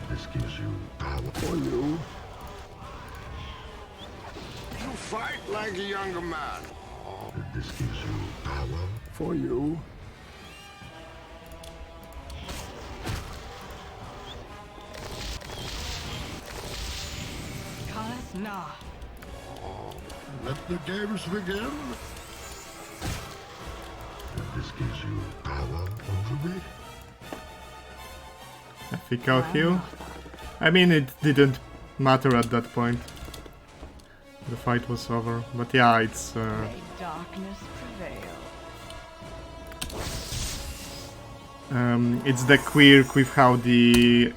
This gives you power. For you. You fight like a younger man. This gives you power. For you. Nah. Let the games begin. This gives you power over me. Ethical heal. I mean, it didn't matter at that point. The fight was over. But yeah, it's... May darkness prevail. it's the quirk with how the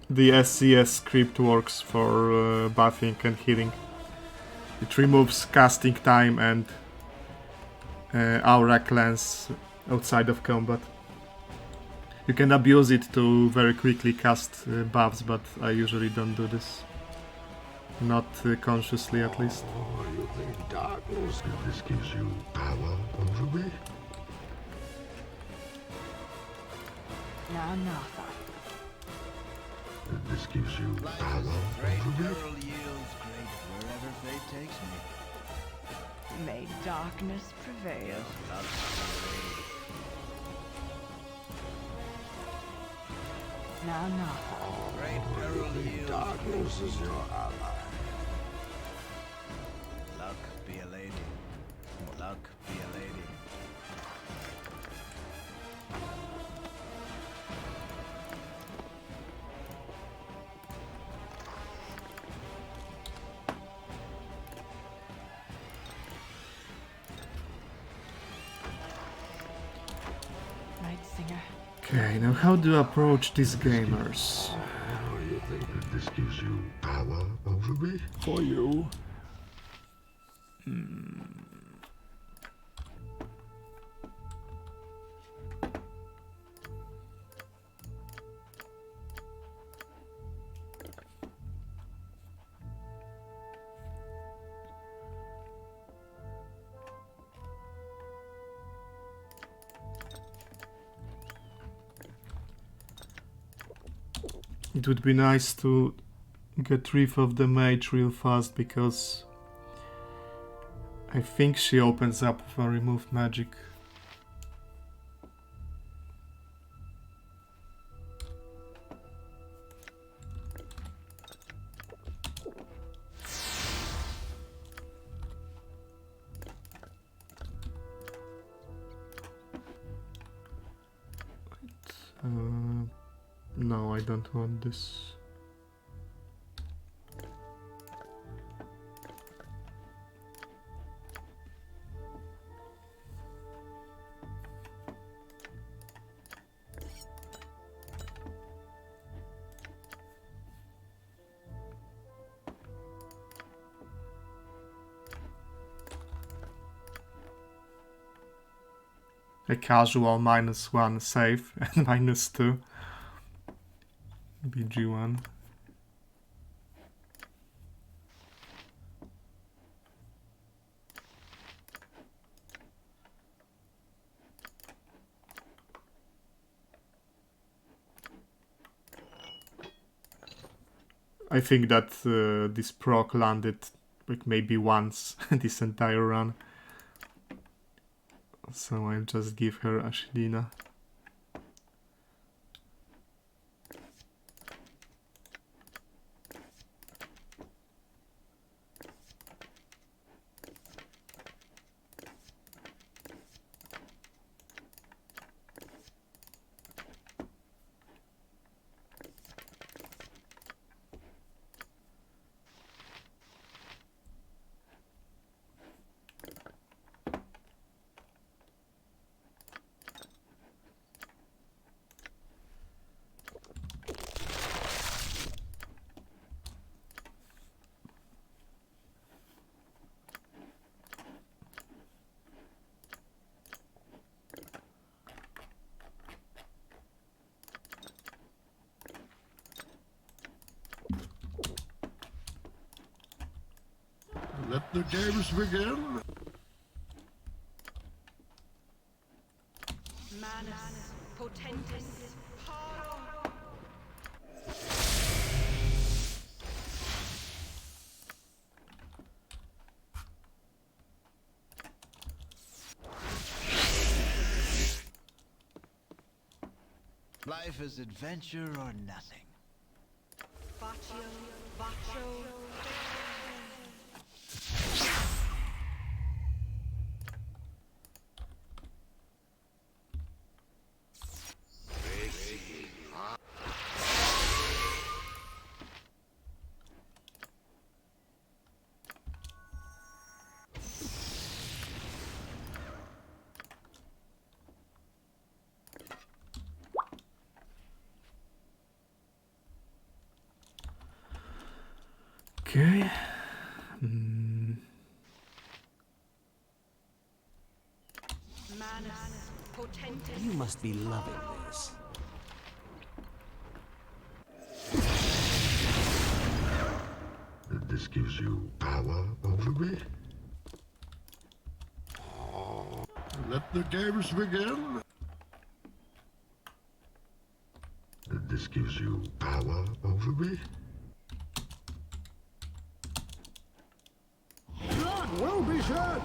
SCS script works for buffing and healing. It removes casting time and aura cleanse outside of combat. You can abuse it to very quickly cast buffs, but I usually don't do this. Not consciously, at least. Oh, you think darkness? This gives you power over me. Now, Natha. This gives you power Great over me. peril yields great wherever fate takes me. May darkness prevail. Now, Natha. Great peril yields Darkness is your ally. luck be a lady. Luck be a lady. Night Singer. Okay, now how do I approach these gamers? Oh, you think that this gives you power over me? For you. It would be nice to get rid of the mage real fast, because I think she opens up with a removed magic. No, I don't want this. A casual -1 save and -2 BG1. I think that this proc landed like maybe once this entire run. So I'll just give her Ashlina. Let the games begin. Manus potentis paro. Life is adventure or nothing. Baccio, baccio. Okay. Manus potentis. You must be loving this. This gives you power over me? Let the games begin. This gives you power over me? Blood will be shed!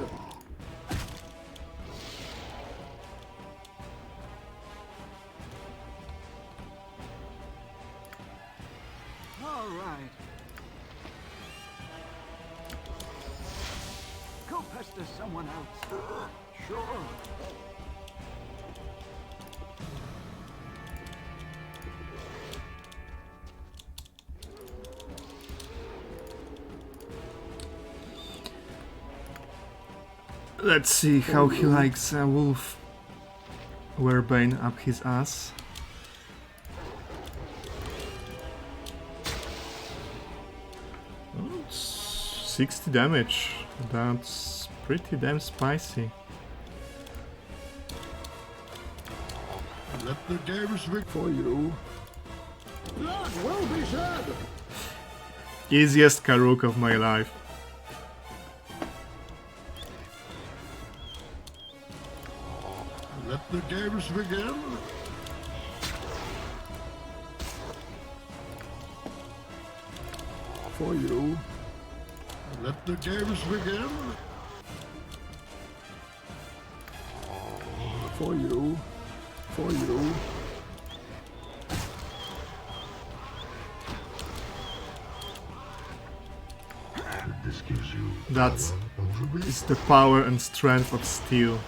All right. Go pester someone else. Sure. Let's see how he likes a wolf. Werebane up his ass. Oh, it's 60 damage. That's pretty damn spicy. Let the games begin. For you. Blood will be shed! Easiest Karuk of my life. Let the games begin. For you. Let the games begin. For you. For you. This gives you That's power over me? is the power and strength of steel.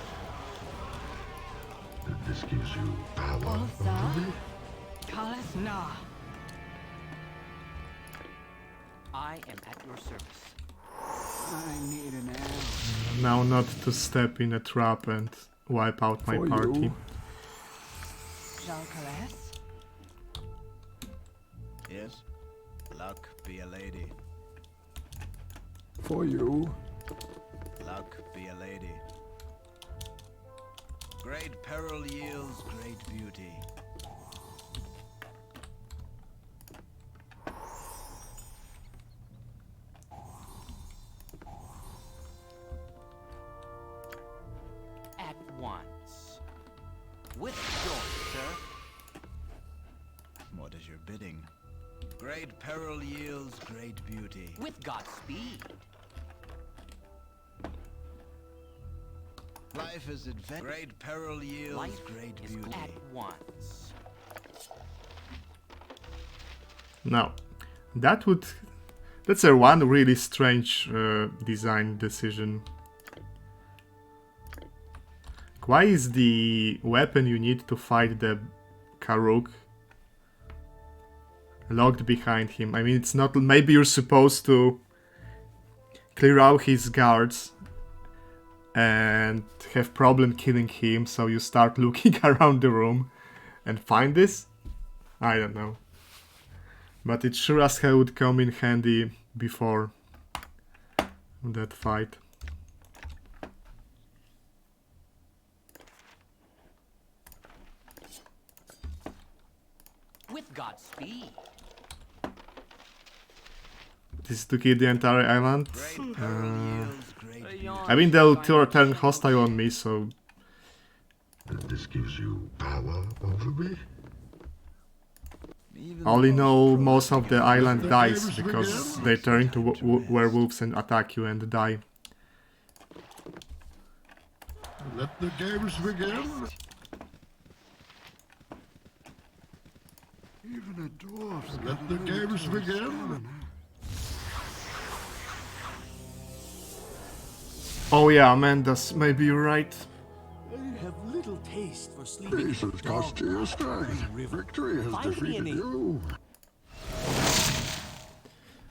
This gives you power Bolsa. over me? Kalis na. I am at your service. I need an arrow. Now not to step in a trap and wipe out my For party. you. Jalcares. Yes? Luck be a lady. For you. Luck be a lady. Great peril yields great beauty. At once. With joy, sir. What is your bidding? Great peril yields great beauty. With Godspeed. Life is adventure. Great peril yields Life great is beauty. at once. Now, that's a one really strange design decision. Why is the weapon you need to fight the Karuk locked behind him? I mean, it's not. Maybe you're supposed to clear out his guards and have problem killing him, so you start looking around the room and find this? I don't know. But it sure as hell would come in handy before that fight. With Godspeed. This is to kill the entire island. I mean, they'll turn hostile on me, so... This gives you power over me? All in all, most of the island dies, because they turn into werewolves and attack you and die. Let the games begin. Even a dwarf's Let the games begin. Oh yeah, Amanda's, maybe you're right. I have little taste for sleeping. Peace has cost you your strength. Victory has defeated you.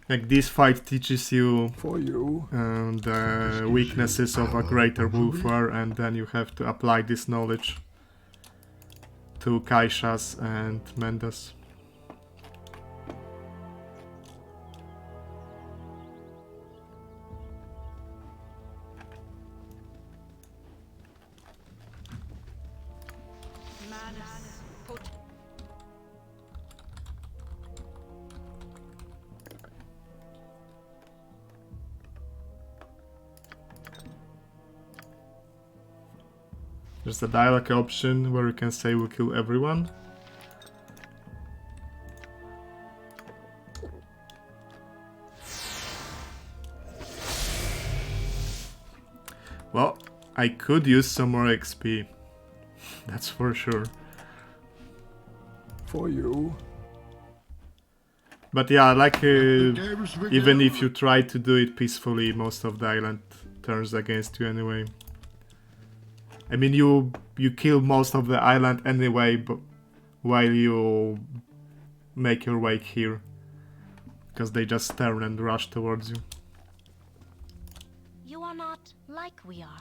Like, this fight teaches you, For you. The weaknesses of a greater wolfer, and then you have to apply this knowledge to Kaishas and Mendes. There's a dialogue option where you can say we'll kill everyone. Well, I could use some more XP. That's for sure. For you. But yeah, like, even if you try to do it peacefully, most of the island turns against you anyway. I mean, you kill most of the island anyway, but while you make your way here, because they just turn and rush towards you. You are not like we are.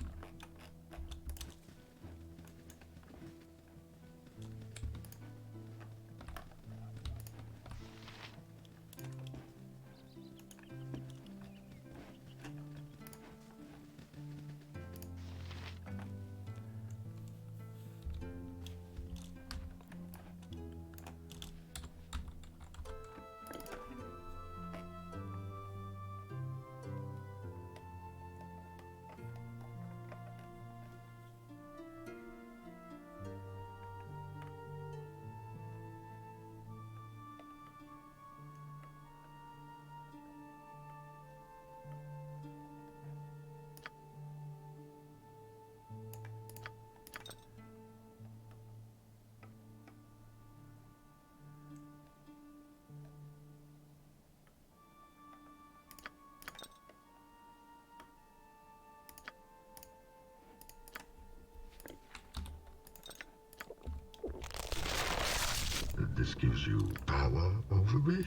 This gives you power over me?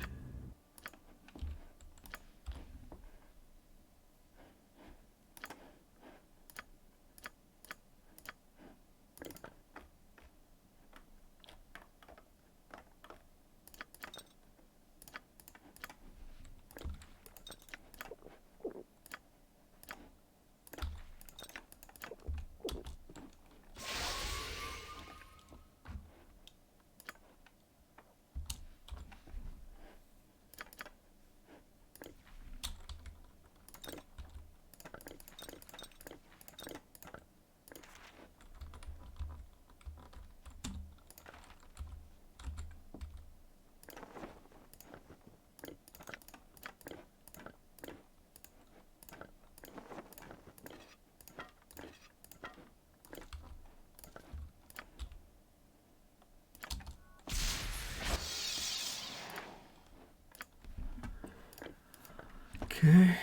Okay.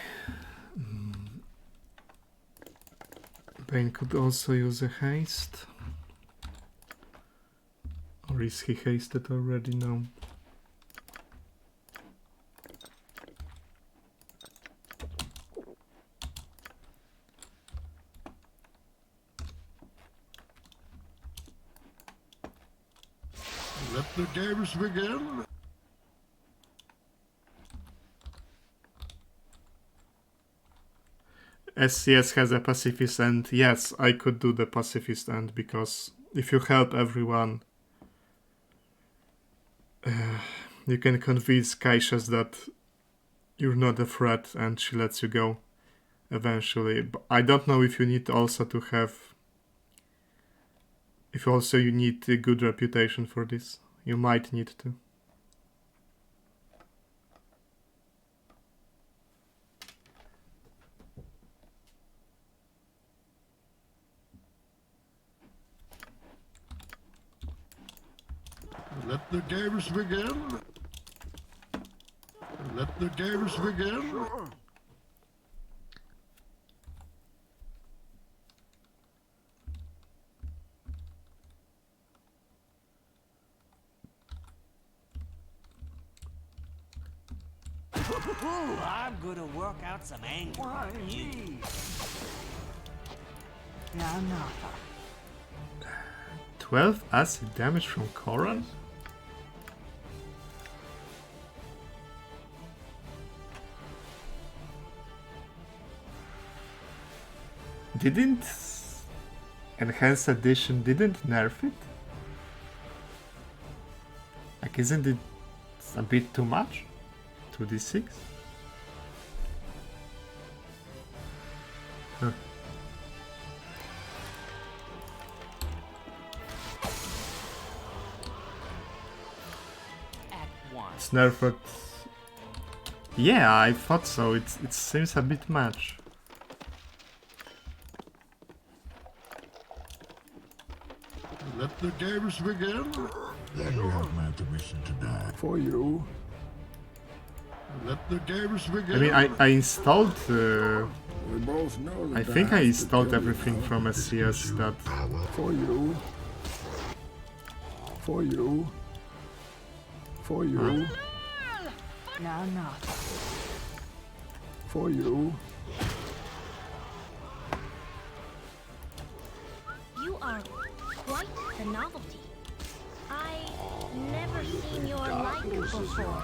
Bane could also use a haste. Or is he hasted already? No. Let the games begin. SCS has a pacifist end. Yes, I could do the pacifist end, because if you help everyone, you can convince Kaishas that you're not a threat and she lets you go eventually. But I don't know if you need also to have... If also you need a good reputation for this. You might need to. Let the games begin. Let the games begin. Ooh, I'm gonna work out some anger. Why me? Now, now. 12 acid damage from Koran? Didn't Enhanced Edition didn't nerf it? Like, isn't it a bit too much? 2d6? Huh. It's nerfed. Yeah, I thought so. It seems a bit much. Let the games begin. Then you have my permission to die. For you. Let the games begin. I mean, I installed... We both know that I think I installed everything from SCS that... For you. For you. For you. Now, now. For you. You are quite the novelty. I never seen your like before.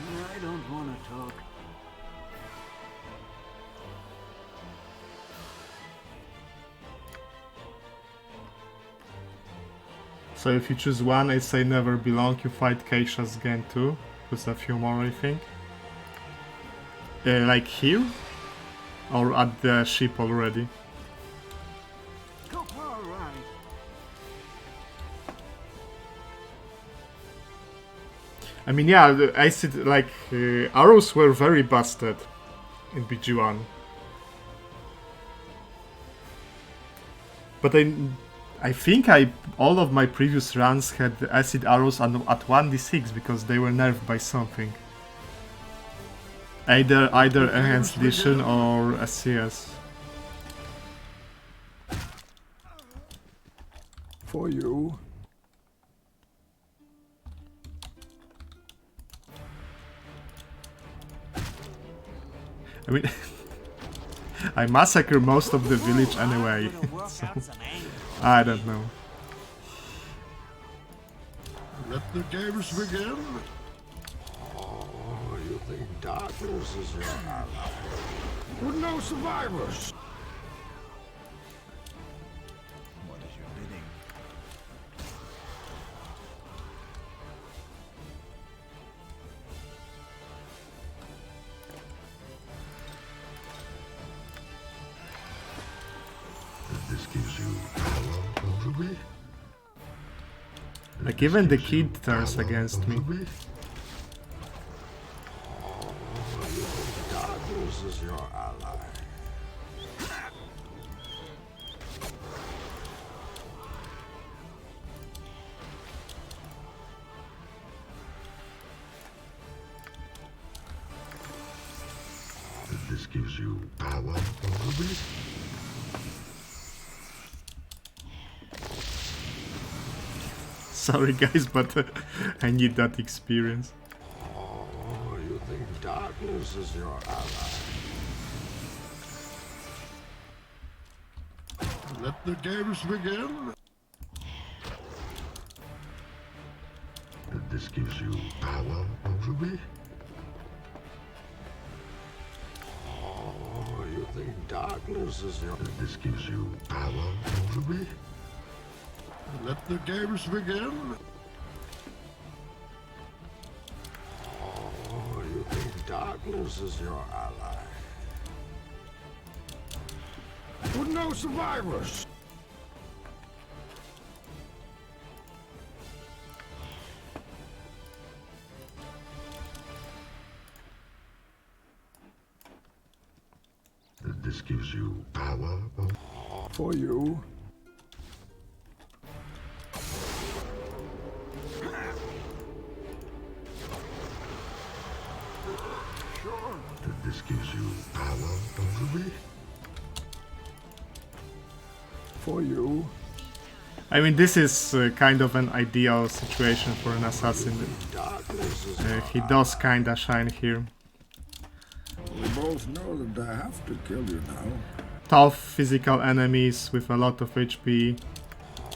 I don't want to talk. So if you choose one, I say never belong, you fight Keisha's again too. Plus a few more, I think. Like here? Or at the ship already? I mean, yeah, the acid, like, arrows were very busted in BG1. But I think all of my previous runs had acid arrows at 1d6 because they were nerfed by something. Either Enhanced Edition or SCS. For you. I mean, I massacre most of the village anyway, so I don't know. Let the games begin. Oh, you think darkness is your ally? With no survivors. What is your bidding? This gives you power over me. Like, even the kid turns against me. Darkness is your ally. This gives you power over me. Sorry guys, but I need that experience. Oh, you think darkness is your ally? Let the games begin. This gives you power over me. Oh, you think darkness is your... This gives you power over me. Let the games begin. darkness is your ally. With no survivors. This gives you power. For you. Sure. This gives you power over me. For you. I mean, this is kind of an ideal situation for an assassin. He does kinda shine here. We both know that I have to kill you now. Tough physical enemies with a lot of HP.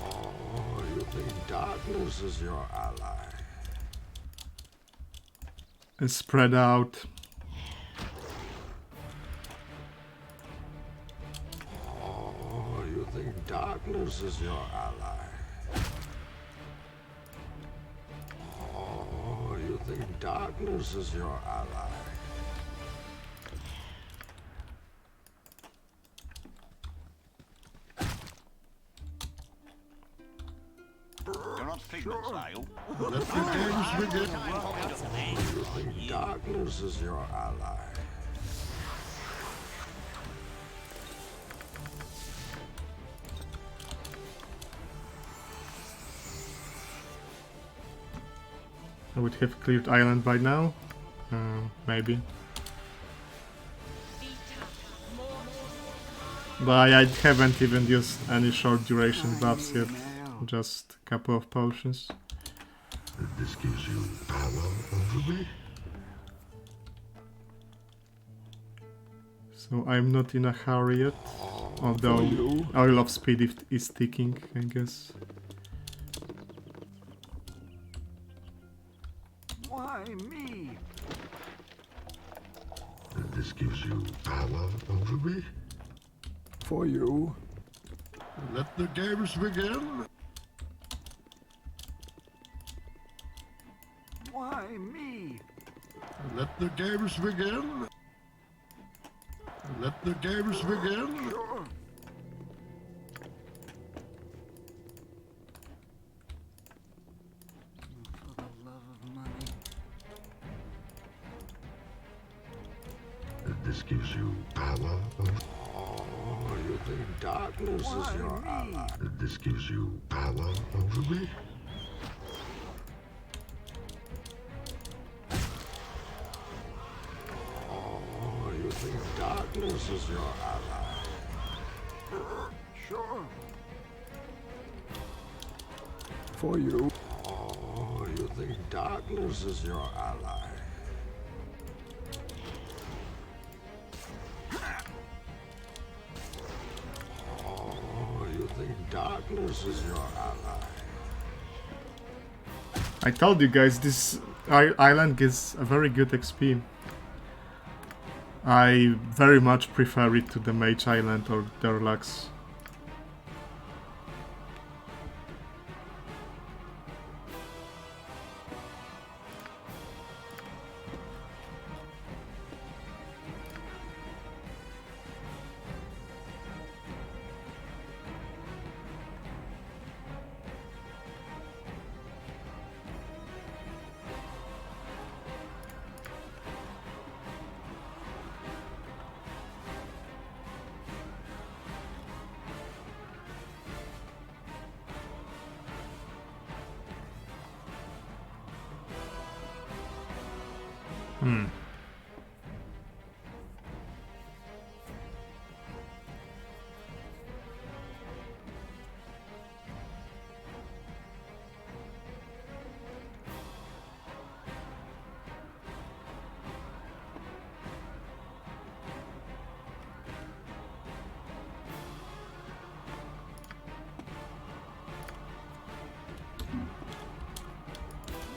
Oh, you think darkness is your ally? And spread out. Oh, you think darkness is your ally? Oh, you think darkness is your ally? You're not figments, are you? Let the games begin. You think darkness is your ally? I would have cleared island by now. Maybe. But I haven't even used any short duration buffs yet. Just a couple of potions. This gives you power over me. So I'm not in a hurry yet. Although Oil of Speed is ticking, I guess. Why me? This gives you power over me. For you. Let the games begin. Why me? Let the games begin. Let the games begin. Sure. For the love of money. This gives you power over me. Oh, you think darkness is your ally? This gives you power over me. Oh, you think darkness is your ally? Sure. For you. Oh, you think darkness is your ally? Darkness is your ally. I told you guys, this island gives a very good XP. I very much prefer it to the Mage Island or Derlax.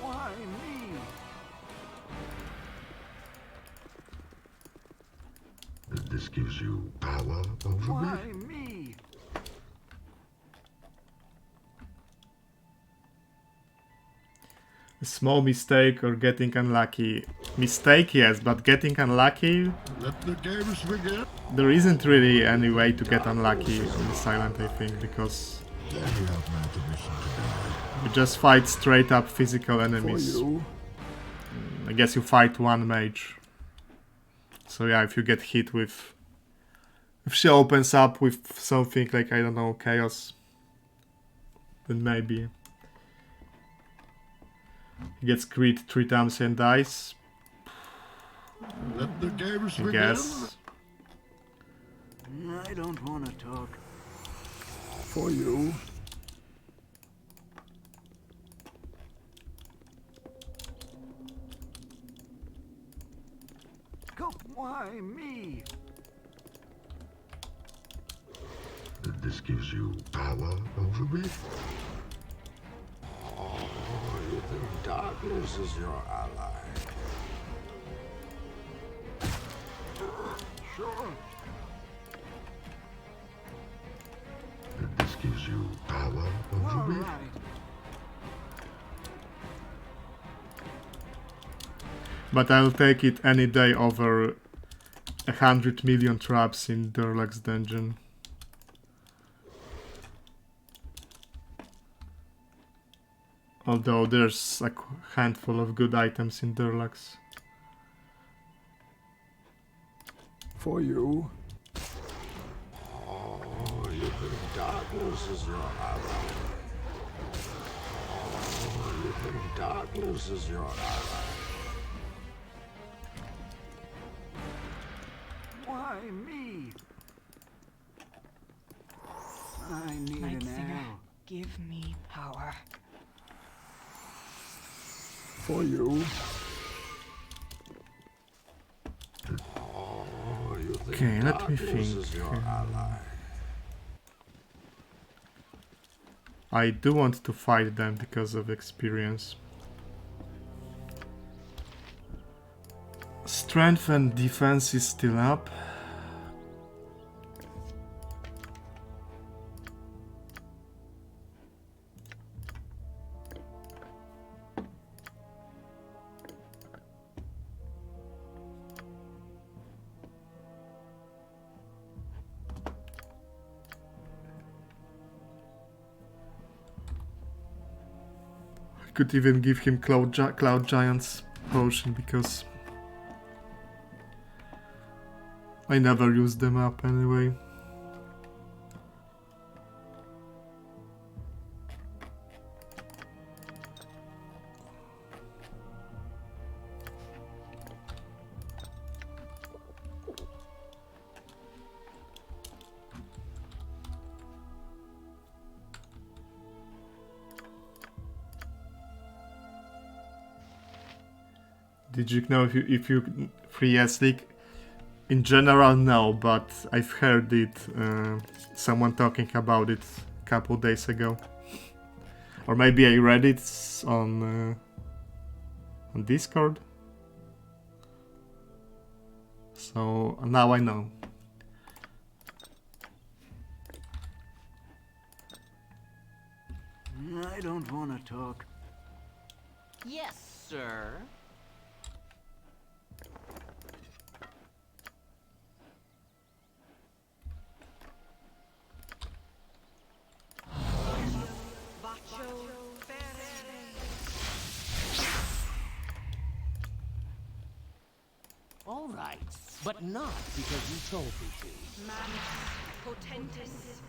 Why me? This gives you power over Why me. me? A small mistake or getting unlucky. Mistake, yes, but getting unlucky... Let the games begin. There isn't really any way to get unlucky on the silent, I think, because... You just fight straight up physical enemies. I guess you fight one mage. So yeah, if you get hit with... If she opens up with something like, I don't know, chaos, then maybe... He gets crit 3 times and dies. Let the games I begin. guess. I don't want to talk. For you. Go, why me? This gives you power over me? You think darkness is your ally? Sure. This gives you power over me? But I'll take it any day over 100 million traps in Durlag's dungeon. Although there's a handful of good items in Durlag's. For you. Oh, you think darkness is your ally? Oh, you think darkness is your ally? Why me? I need Night an Singer, arrow. give me power. For you. Oh, you think Okay, let me darkness think. is your ally? I do want to fight them because of experience. Strength and defense is still up. I could even give him Cloud Giant's potion because I never use them up anyway. Did you know if you free League? In general, no, but I've heard it. Someone talking about it a couple days ago, or maybe I read it on Discord. So now I know. I don't want to talk. Yes, sir. All right, but not because you told me to. Potentis.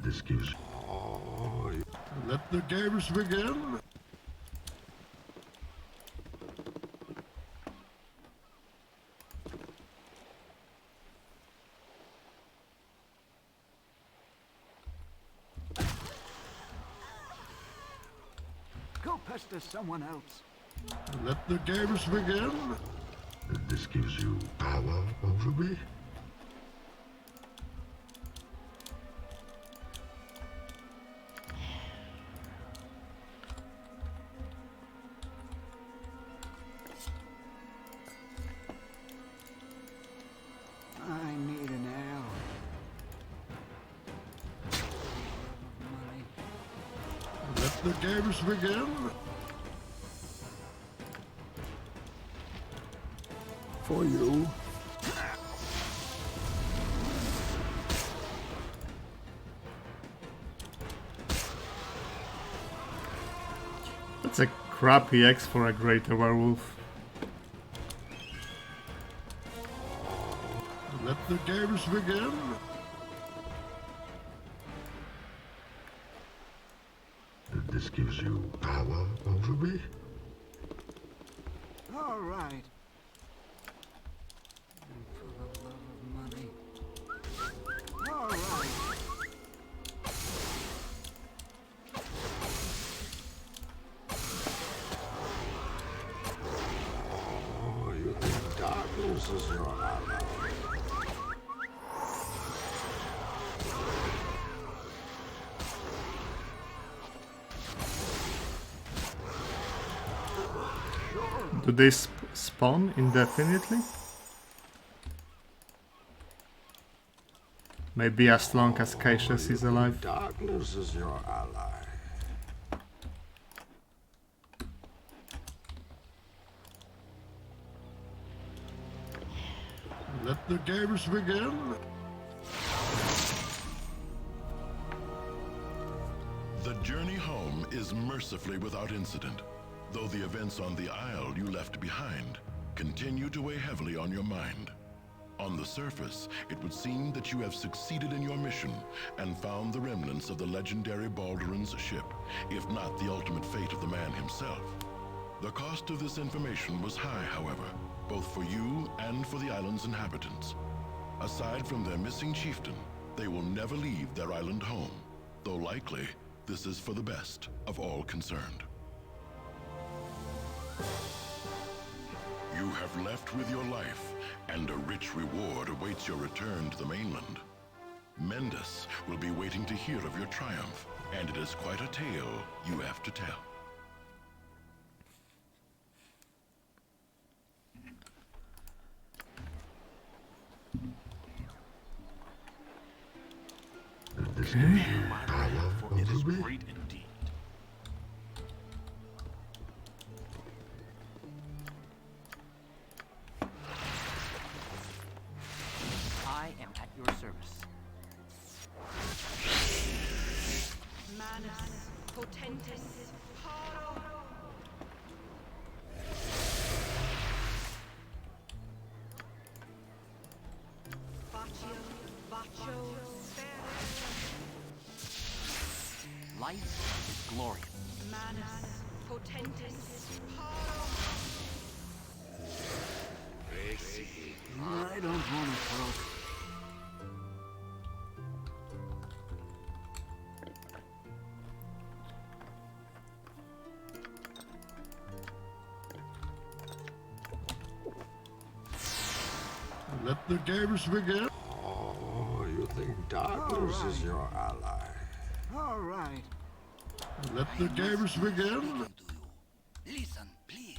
This gives... Oh, let the games begin. Go pester someone else. Let the games begin. This gives you power over me? I need an arrow. Let the games begin. For you. That's a crappy X for a greater werewolf. Let the games begin. This gives you power over me? All right. For the love of money. All right. Oh, you think darkness is your ally? Do they spawn indefinitely? Maybe as long as Cassius is alive. Darkness is your ally. Let the games begin. The journey home is mercifully without incident, though the events on the Isle you left behind continue to weigh heavily on your mind. On the surface, it would seem that you have succeeded in your mission and found the remnants of the legendary Balduran's ship, if not the ultimate fate of the man himself. The cost of this information was high, however, both for you and for the island's inhabitants. Aside from their missing chieftain, they will never leave their island home, though likely this is for the best of all concerned. You have left with your life, and a rich reward awaits your return to the mainland. Mendus will be waiting to hear of your triumph, and it is quite a tale you have to tell. Okay. Power It is over me? great indeed. I am at your service. Manus potentis paro. Bacio Life is glorious. Manus potentis paro. I don't want to talk. Let the games begin. Oh, you think darkness is your ally? All right. Let the games begin. Listen, please.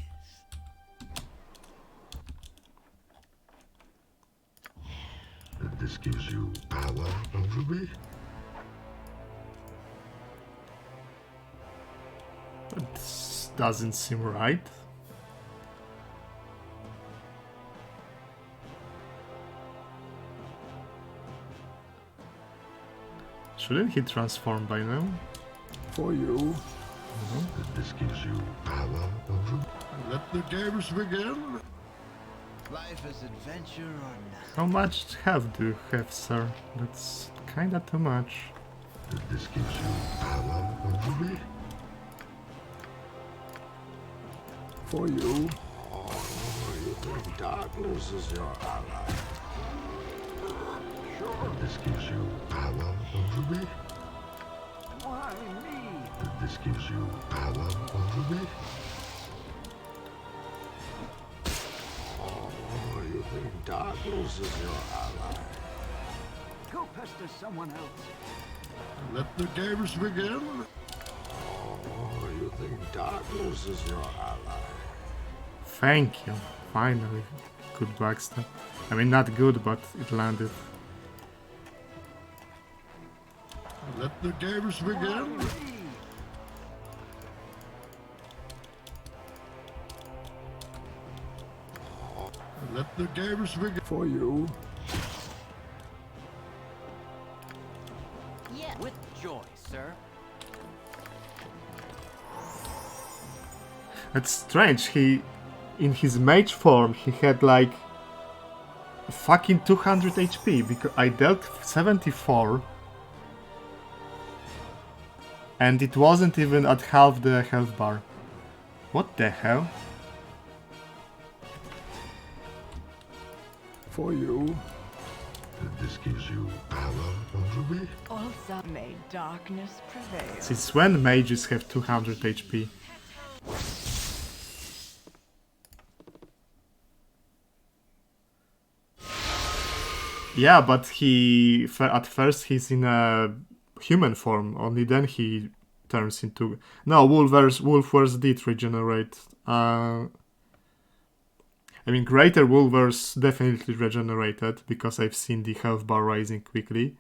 This gives you power over me? That doesn't seem right. Shouldn't he transform by now? For you. This gives you power over me? Let the games begin. Life is adventure or nothing. How much health do you have, sir? That's kinda too much. This gives you power over me? For you. Oh, you think darkness is your ally? This gives you power over me? Why me? This gives you power over me? Oh, you think darkness is your ally? Go pester someone else. Let the games begin. Oh, you think darkness is your ally? Thank you. Finally. Good backstab. I mean, not good, but it landed. Let the games begin. Let the games begin. For you. Yeah. With joy, sir. It's strange, in his mage form, he had like fucking 200 HP, because I dealt 74 and it wasn't even at half the health bar. What the hell? For you. This gives you power over me? Also may darkness prevail. Since when mages have 200 HP? Yeah, but at first he's in a human form, only then he turns into... No, Wolfers did regenerate. I mean, Greater Wolvers definitely regenerated, because I've seen the health bar rising quickly.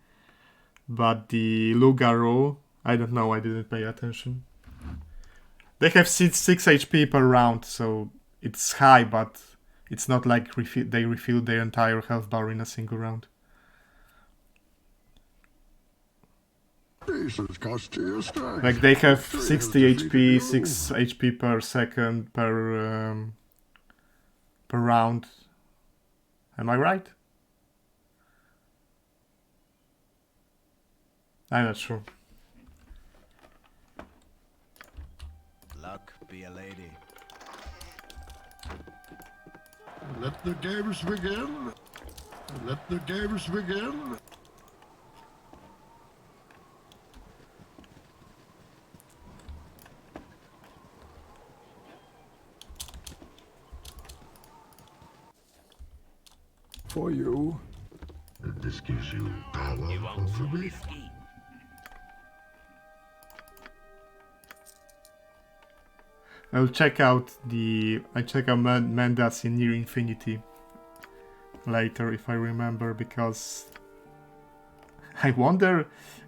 But the Lugaru, I don't know, I didn't pay attention. They have 6 HP per round, so it's high, but it's not like they refill their entire health bar in a single round. Like they have 60 HP, 6 HP per second per round. Am I right? I'm not sure. Luck be a lady. Let the games begin. Let the games begin. For you. This gives you power over me? I'll check out Mendas in Near Infinity later if I remember, because I wonder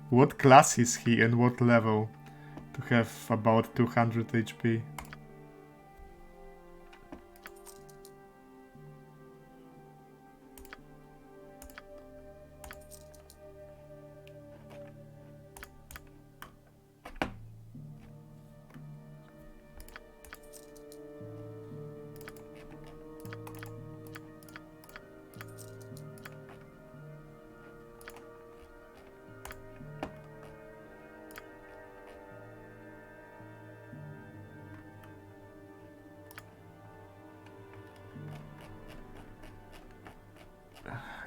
what class is he and what level to have about 200 HP.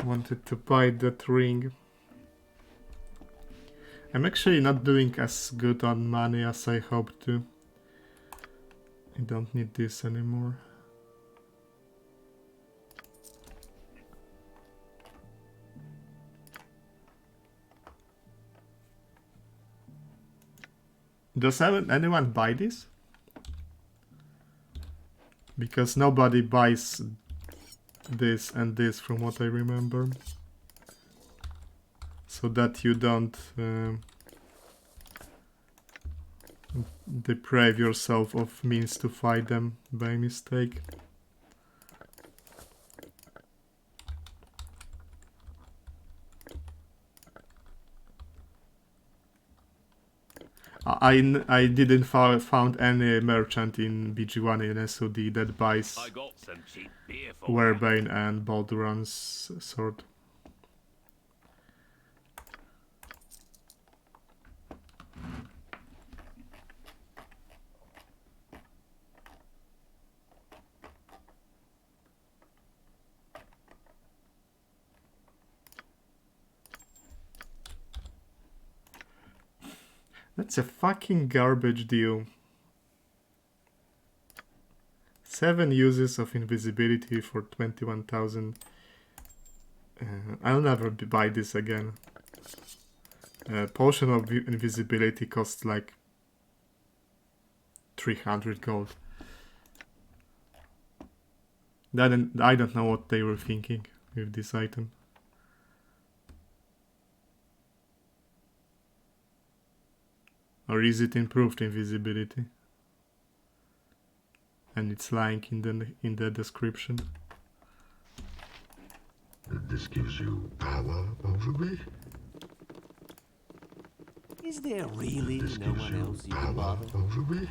Wanted to buy that ring. I'm actually not doing as good on money as I hoped to. I don't need this anymore. Does anyone buy this? Because nobody buys this and this from what I remember, so that you don't deprive yourself of means to fight them by mistake. I didn't found any merchant in BG1 in SOD that buys Werebane and Balduran's sword. That's a fucking garbage deal. 7 uses of invisibility for 21,000. I'll never buy this again. Potion of invisibility costs like 300 gold. I don't know what they were thinking with this item. Or is it improved invisibility? And it's lying in the description. This gives you power over me? Is there really This no gives one you else you can power bother? over me?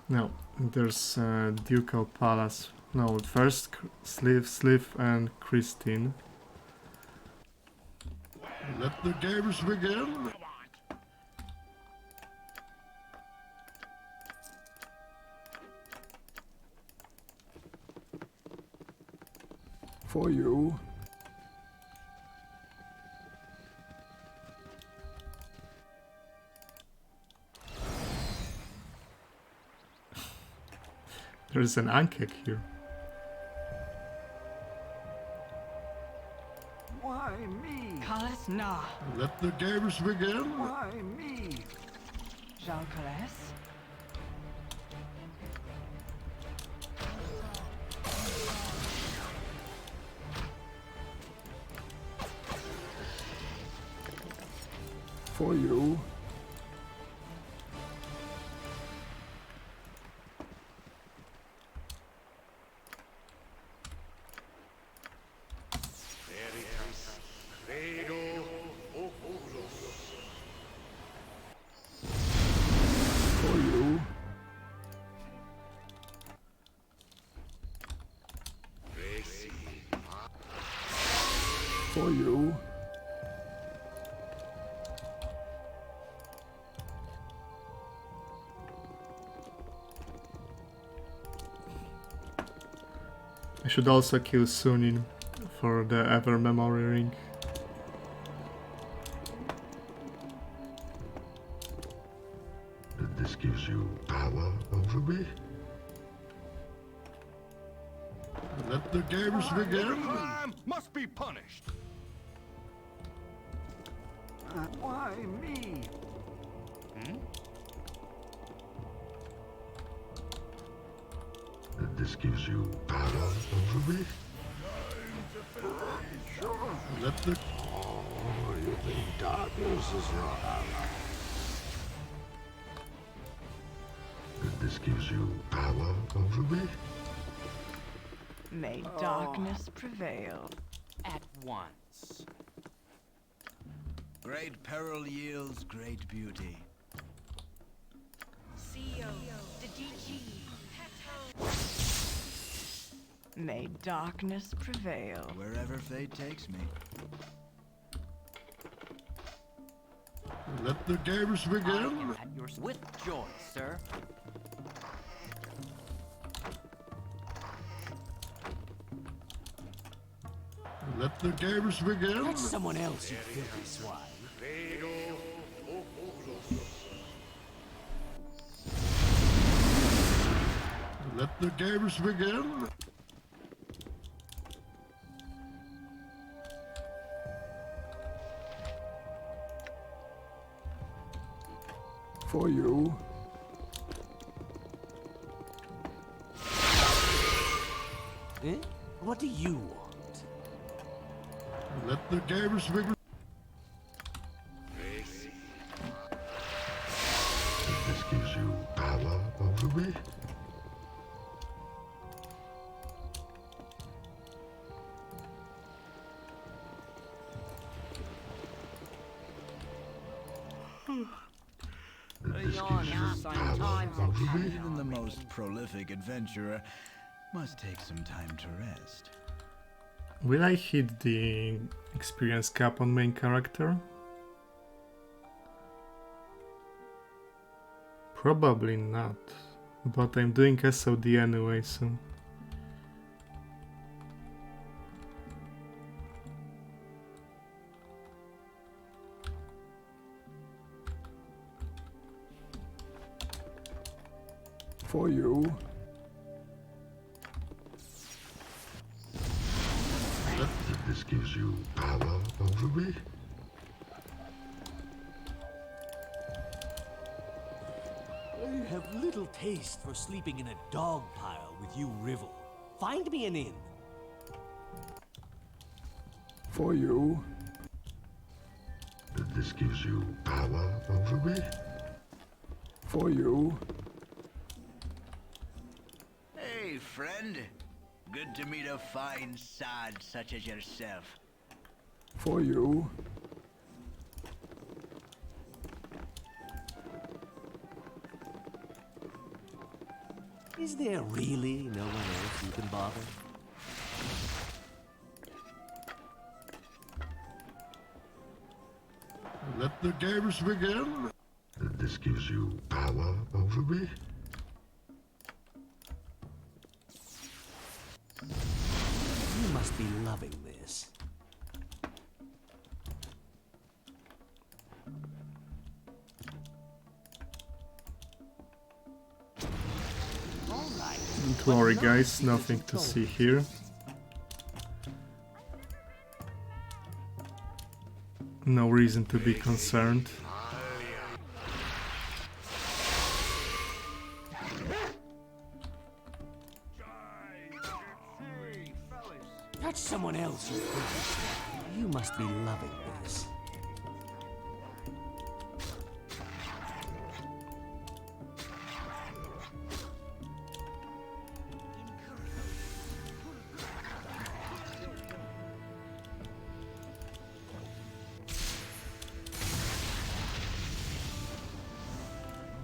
No, there's Ducal Palace. No, first Sliv and Christine. Let the games begin. For you. There's an Ankek here. Why me? Kalas na. Let the games begin. Why me? Jean Kalas? For you. For you. For you. I should also kill Sunin for the Ever Memory Ring. This gives you power over me? Let the games begin. Crime must be punished. Why me? This gives you power over me? Let the... Oh, you think darkness is your ally? This gives you power over me? May darkness prevail. At once. Great peril yields great beauty. May darkness prevail. Wherever fate takes me. Let the games begin. At your with joy, sir. Let the games begin. Catch someone else, you filthy swine. Let the games begin. For you. Eh? What do you want? Let the games begin. This gives you power over me? Even the most prolific adventurer must take some time to rest. Will I hit the experience cap on main character? Probably not, but I'm doing SOD anyway, so... For you. This gives you power over me? I have little taste for sleeping in a dog pile with you, Rivel. Find me an inn. For you. This gives you power over me? For you. Hey, friend. Good to meet a fine sod such as yourself. For you. Is there really no one else you can bother? Let the games begin. This gives you power over me? You must be loving this. Don't worry guys, nothing to see here. No reason to be concerned. That's someone else, you must be loving this.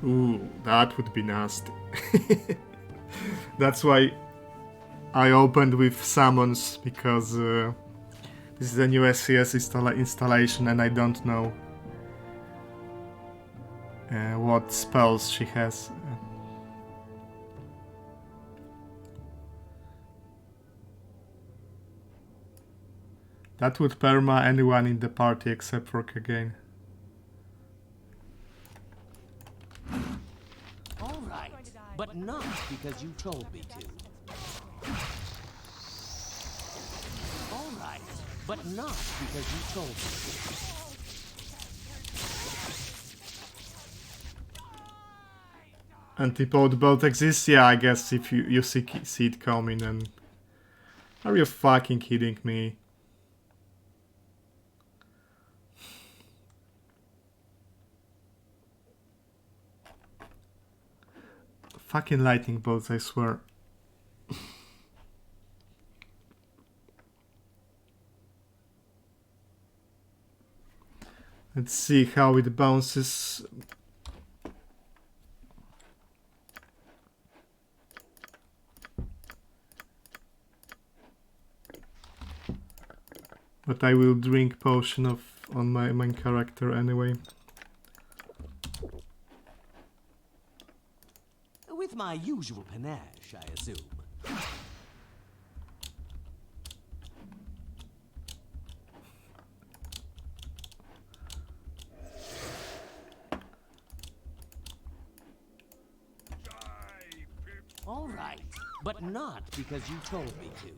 Ooh, that would be nasty. That's why I opened with summons, because this is a new SCS installation and I don't know what spells she has. That would perma anyone in the party except for Kagain. All right, but not because you told me to. All right, but not because you told me to. Antipode both exists? Yeah, I guess if you see it coming. And are you fucking kidding me? Fucking lightning bolts, I swear. Let's see how it bounces. But I will drink potion on my main character anyway. With my usual panache, I assume. All right, but not because you told me to.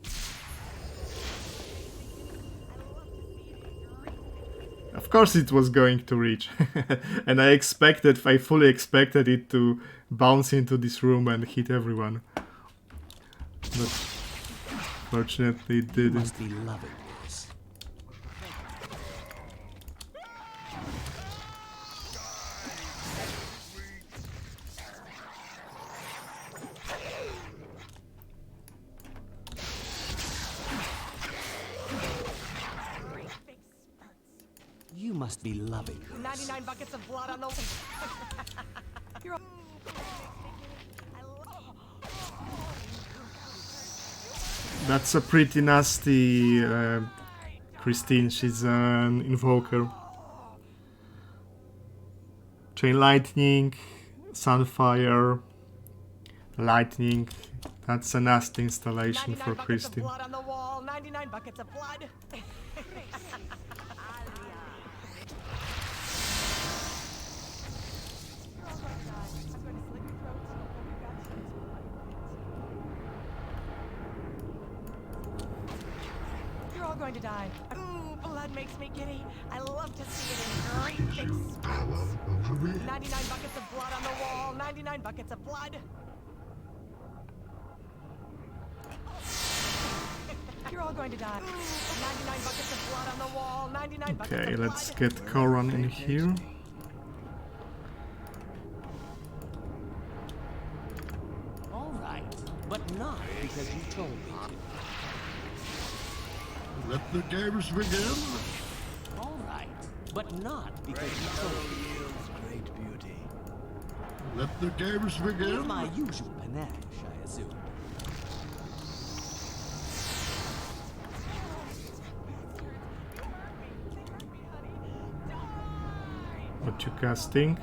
Of course it was going to reach. And I fully expected it to bounce into this room and hit everyone. But fortunately it didn't. You must be loving this. You must be loving this. 99 buckets of blood on the... You're... That's a pretty nasty Christine. She's an invoker. Chain lightning, sunfire, lightning. That's a nasty installation for Christine. 99 buckets of blood on the wall, 99 buckets of blood. going to die. Ooh, blood makes me giddy. I love to see it in great Gives big you power over me. 99 buckets of blood on the wall. 99 buckets of blood. You're all going to die. 99 buckets of blood on the wall. 99 buckets Okay, of blood. let's get Koran in here. All right, but not because you told me to. Let the games begin. All right, but not because you told me yields great beauty. Let the games to. With begin. my usual panache, I assume. What you casting?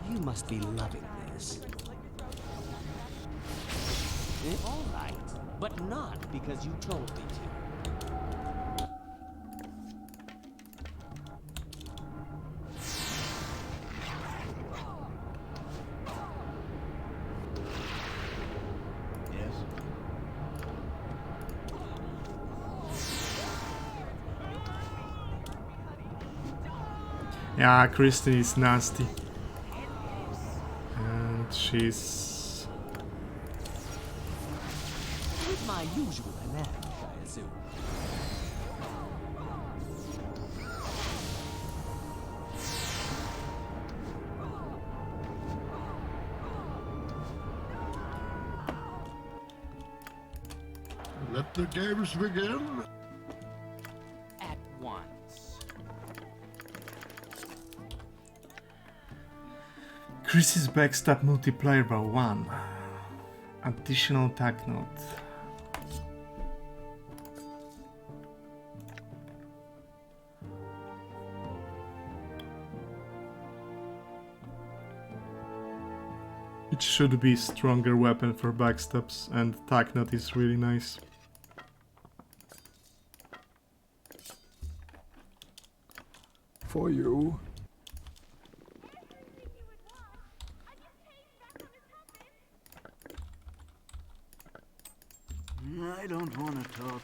You must be loving this. All right, but not because you told me to. Yes? Yeah, Kristen is nasty. And she's... With my usual panache, I assume. Let the games begin. At once. Chris's backstab multiplier by 1. Additional attack note. It should be stronger weapon for backstabs, and attack note is really nice. For you. I don't want to talk.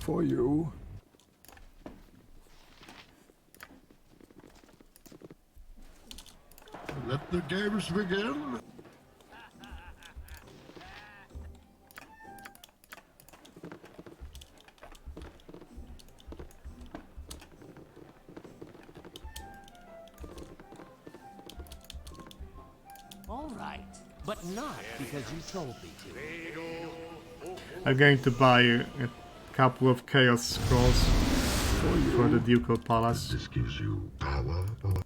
For you. Let the games begin. All right, but not because you told me to. I'm going to buy a couple of Chaos Scrolls for the Ducal Palace. This gives you power over...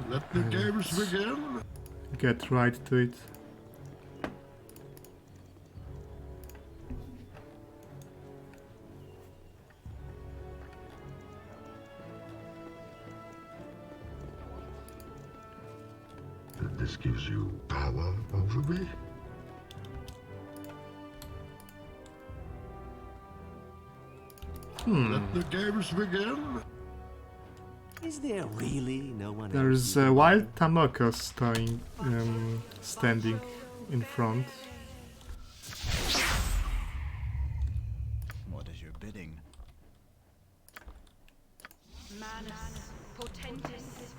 Let the games begin. Get right to it. This gives you power over me. Let the games begin. Is there really no one There's else? a wild Tamoko standing in front. What is your bidding? Manus, potentis,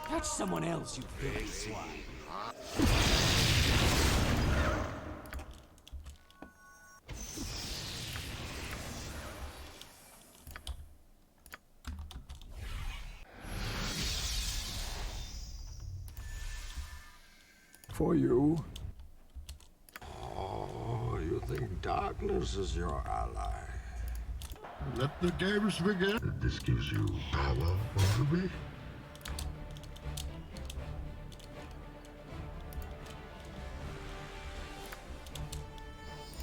Catch someone else, you filthy swine. For you. Oh, you think darkness is your ally? Let the games begin. This gives you power over me.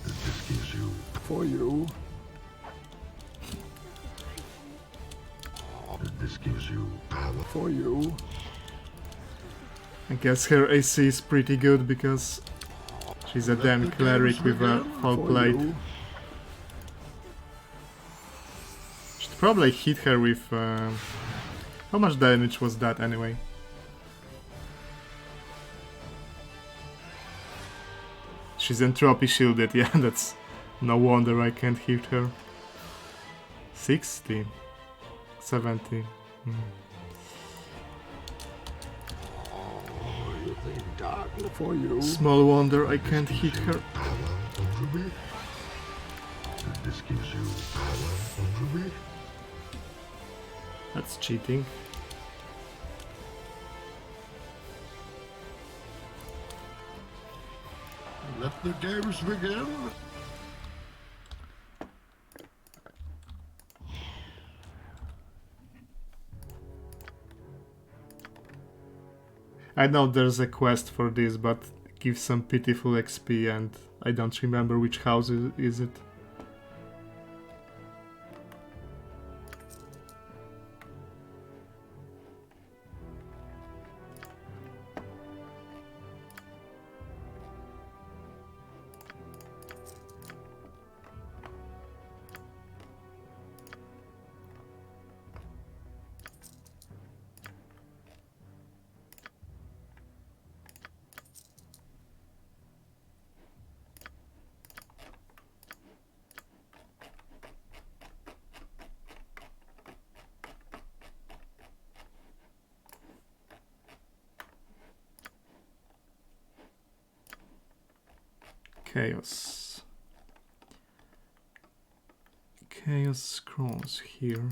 This gives you... For you. for you. I guess her AC is pretty good because she's a damn cleric with a full plate. Should probably hit her with... how much damage was that anyway? She's entropy shielded, yeah, that's no wonder I can't hit her. 60, 70. You think darkness for you. Small wonder I can't hit her. This gives you power over me. That's cheating. Let the games begin. I know there's a quest for this, but it gives some pitiful XP and I don't remember which house is it. Chaos. Chaos scrolls here.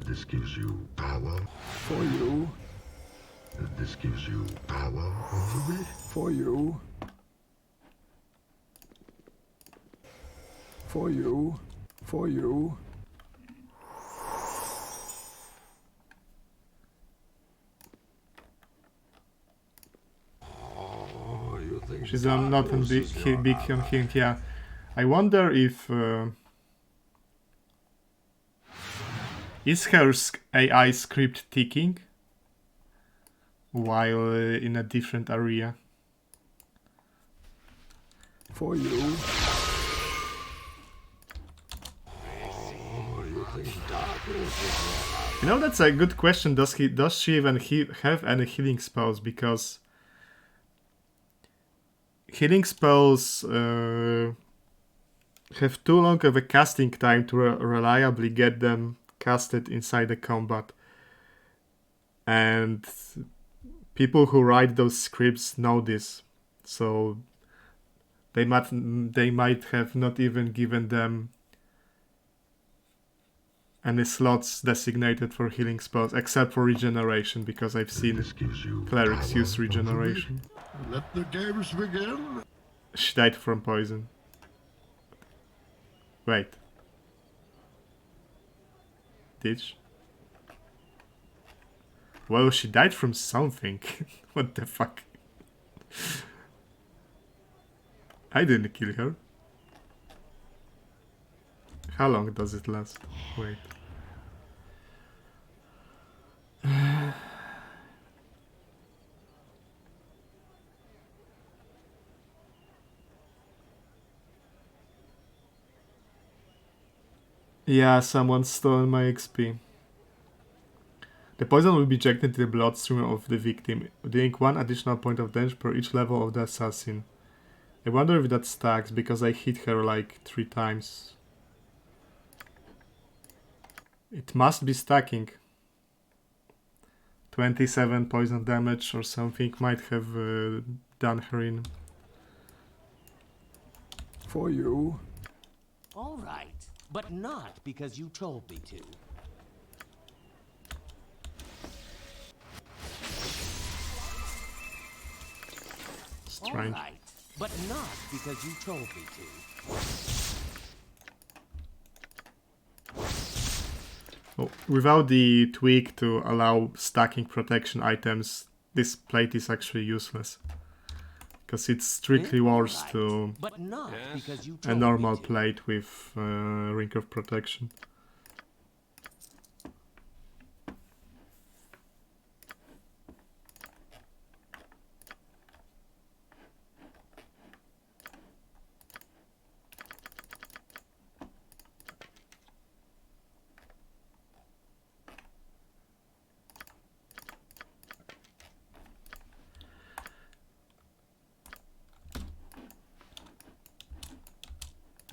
This gives you power for you. This gives you power over me. For you. For you. For you. Oh, you think She's not a big on hint, yeah. I wonder if... is her AI script ticking while in a different area? For you. You know, that's a good question. Does she even have any healing spells? Because healing spells have too long of a casting time to reliably get them casted inside the combat. And people who write those scripts know this. So they might have not even given them any slots designated for healing spells, except for regeneration, because I've seen clerics use regeneration. Let the games begin. She died from poison. Wait. Did she? Well, she died from something. What the fuck? I didn't kill her. How long does it last? Wait. Yeah, someone stole my XP. The poison will be injected into the bloodstream of the victim, dealing 1 additional point of damage per each level of the assassin. I wonder if that stacks, because I hit her like 3 times. It must be stacking. 27 poison damage or something might have done her in. For you. All right, but not because you told me to. Strange. All right, but not because you told me to. Oh, without the tweak to allow stacking protection items, this plate is actually useless. Because it's strictly worse to But not because you a told normal me to. plate with ring of protection.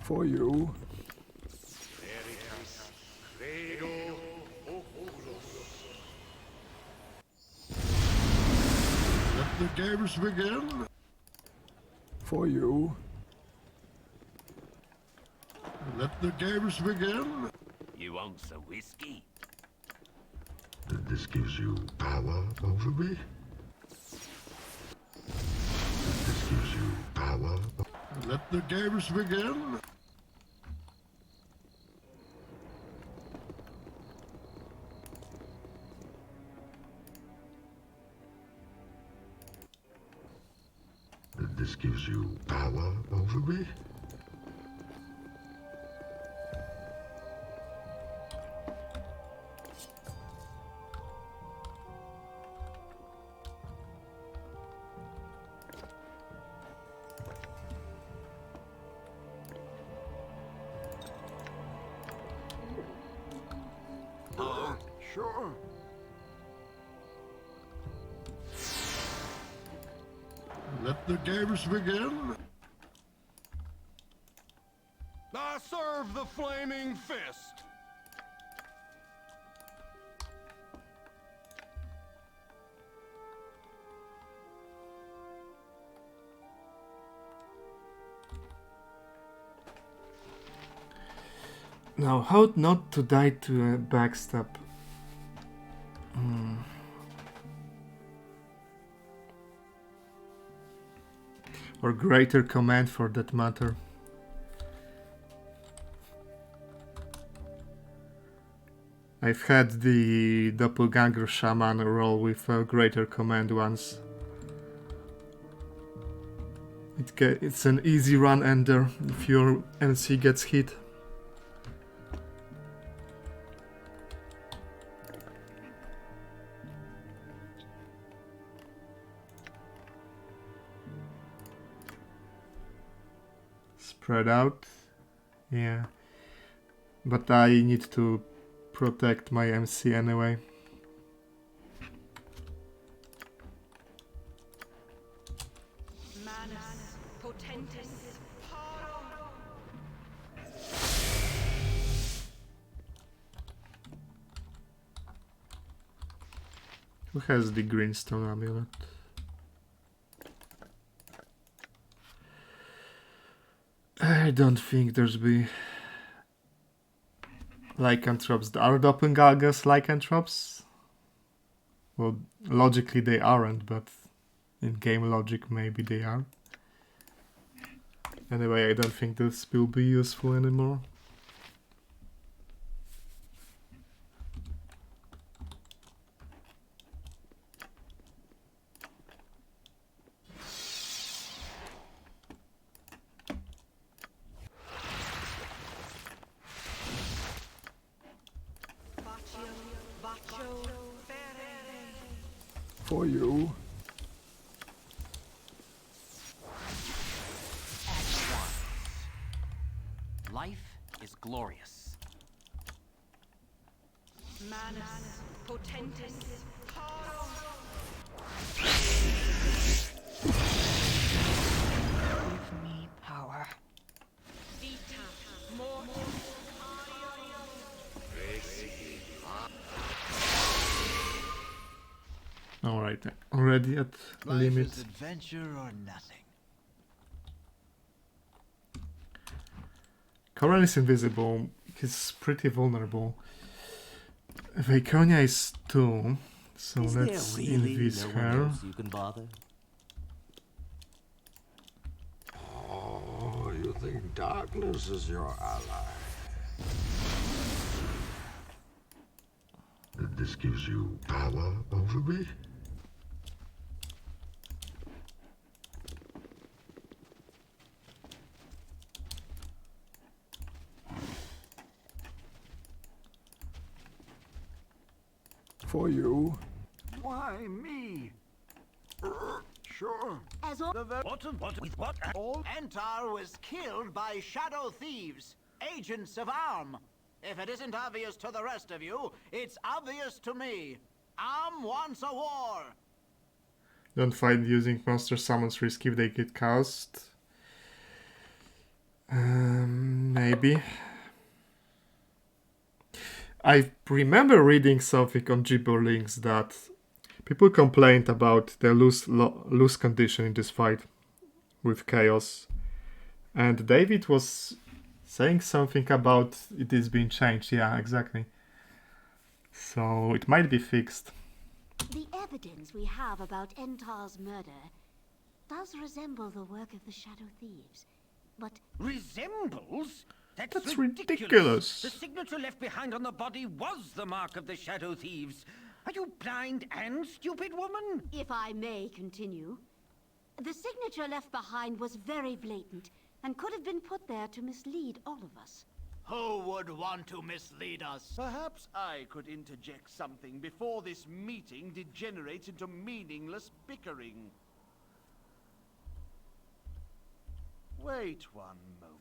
For you. Let the games begin. For you. Let the games begin. You want some whiskey? This gives you power over me? This gives you power. Let the games begin. This gives you power over me? Sure. Let the games begin. I serve the flaming fist. Now, how not to die to a backstab? Or greater command for that matter. I've had the doppelganger shaman roll with a greater command once. It's an easy run ender if your MC gets hit. Spread out. Yeah. But I need to protect my MC anyway. Who has the greenstone amulet? I don't think there's be lycanthropes. Are doppelgangers lycanthropes? Well, logically they aren't, but in game logic maybe they are. Anyway, I don't think this will be useful anymore. For you. Life is glorious. Manus potentis. Give me power. Vita mortis. Wait, already at Life limit. is adventure or nothing. Coral is invisible. He's pretty vulnerable. Vaconia is 2, so Is let's there really invis no one her. else you can bother? Oh, you think darkness is your ally? This gives you power over me? For you. Why me? Sure. As all What? All Antar was killed by shadow thieves, agents of Arm. If it isn't obvious to the rest of you, it's obvious to me. Arm wants a war. Don't find using monster summons risk if they get cast. Maybe. I remember reading something on Gibberlinks that people complained about the loose condition in this fight with Chaos. And David was saying something about it is being changed. Yeah, exactly. So it might be fixed. The evidence we have about Entar's murder does resemble the work of the Shadow Thieves, but... Resembles? That's ridiculous. The signature left behind on the body was the mark of the Shadow Thieves. Are you blind and stupid, woman? If I may continue, the signature left behind was very blatant and could have been put there to mislead all of us. Who would want to mislead us? Perhaps I could interject something before this meeting degenerates into meaningless bickering. Wait one moment.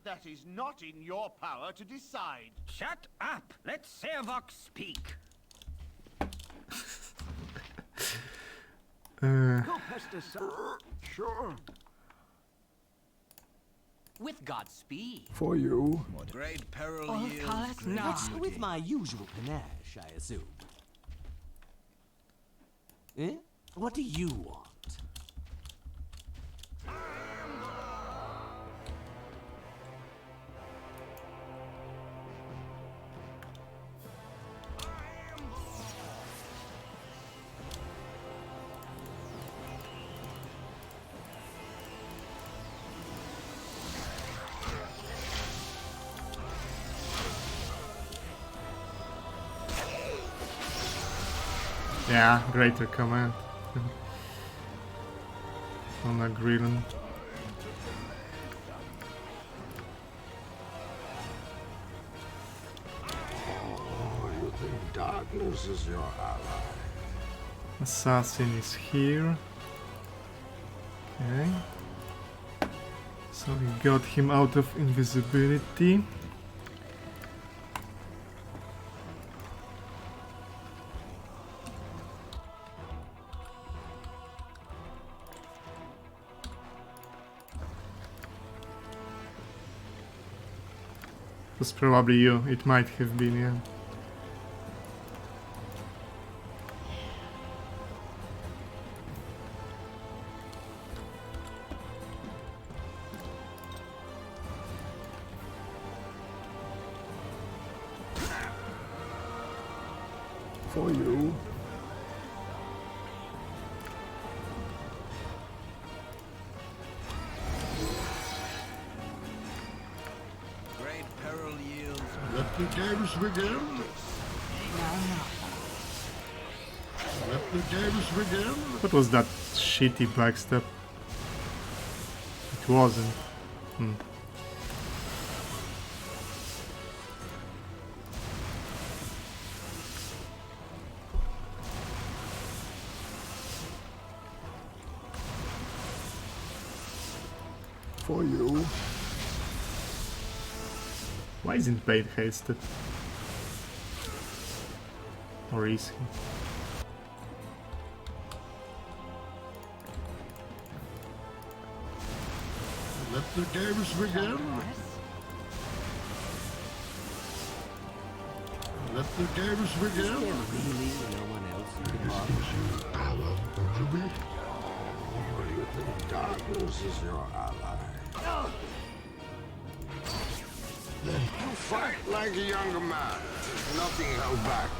That is not in your power to decide. Shut up! Let Servok speak. Go pester Sure. With Godspeed. For you. Great peril Of yields course great not. beauty. With my usual panache, I assume. Eh? What do you want? Yeah, greater command. On a Grillen. Oh, you think darkness is your ally? Assassin is here. Okay. So we got him out of invisibility. It was probably you. It might have been, yeah. For you. Great peril yields. Let the games begin. Let the games begin. What was that shitty backstep? It wasn't. For you. Why isn't Bait hasted? Or is he? Let the games begin. Let the games Is begin. there really no one else else you can This borrow. gives you power over me? Or you think darkness is your ally? Then you fight like a younger man. Nothing held back.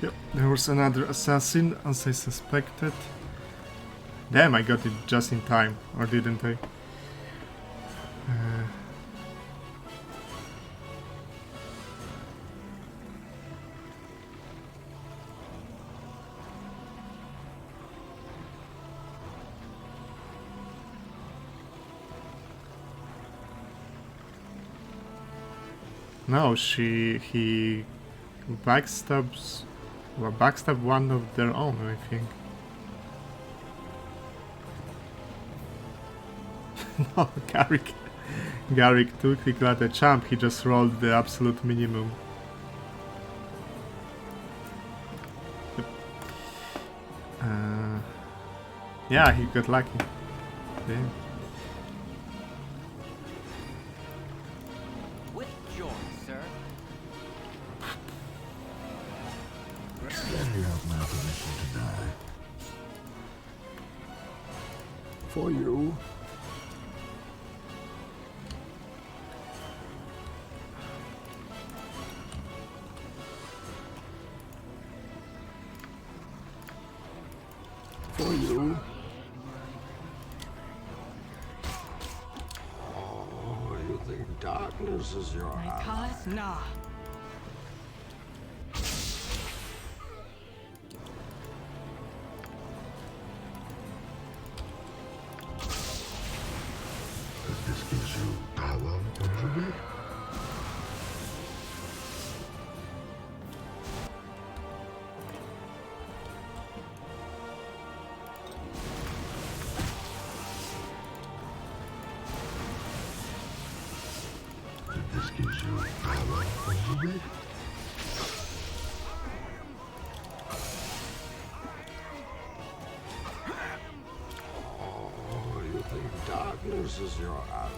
Yep, there was another assassin, as I suspected. Damn, I got it just in time, or didn't I? No, he backstabs, well, backstab one of their own, I think. No, Garrick took it like a champ, he just rolled the absolute minimum. Yeah, he got lucky. Damn. With joy, sir. Then you have my permission to die. For you. For you. Oh, you think darkness is your ally? Nah. This gives you power over me? This gives you power over me? Oh, you think darkness is your ally?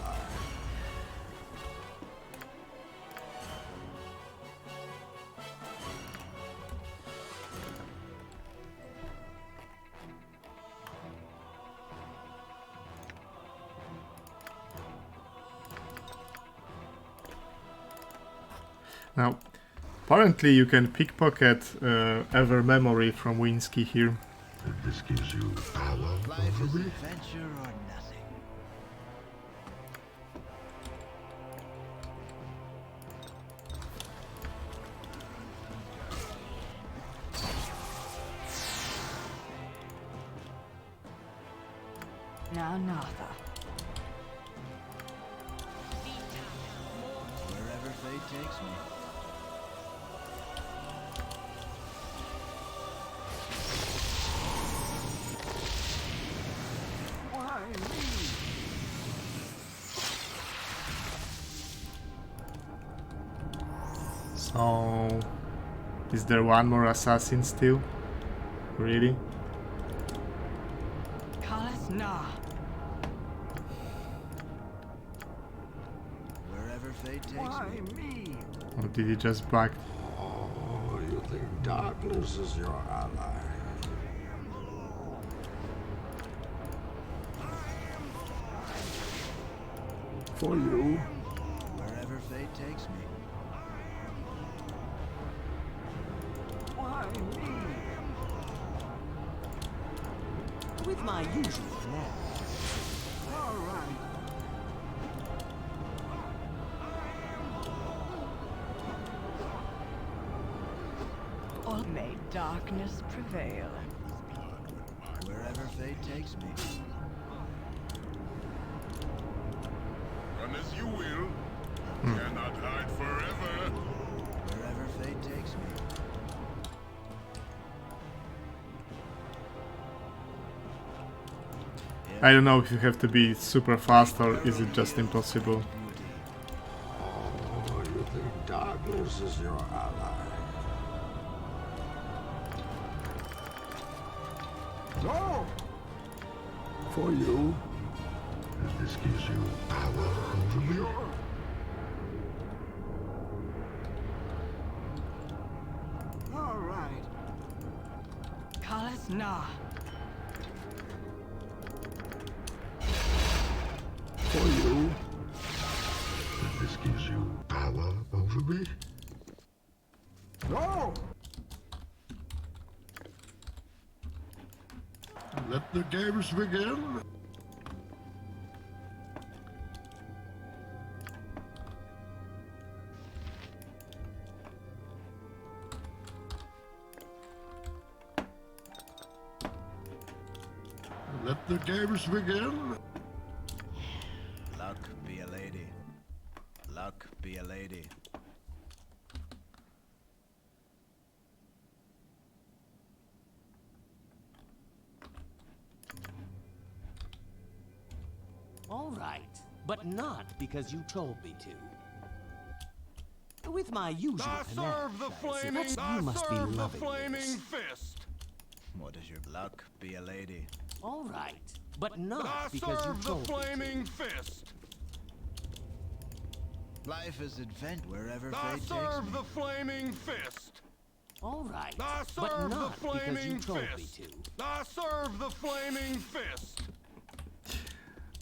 Now, apparently you can pickpocket Ever Memory from Winsky here. This gives you power Life is over me? adventure or nothing. Now, Nartha. Wherever fate takes me. Why me? So, is there one more assassin still? Really? Nah. Wherever fate takes me. Or did he just back? Oh, you think darkness is your ally? For you. Wherever fate takes me. Why me? With my usual command. All right. All may darkness prevail. Wherever fate takes me. Run as you will. Cannot hide forever. Wherever fate takes me. I don't know if you have to be super fast or is it just impossible. Oh, you think darkness is your ally? Go! For you. This gives you power over me? All right. Nah. For you. This gives you power over me. No! Let the games begin. Let the games begin. Luck be a lady. Luck be a lady. All right, but not because you told me to. With my usual panache, you must be loving this. Fist. What is your luck be a lady? All right, but not because you told me to. Fist. Life is advent wherever fate takes me. Serve the flaming fist. All right, I but serve the not because you flaming told me fist. to. I serve the flaming fist.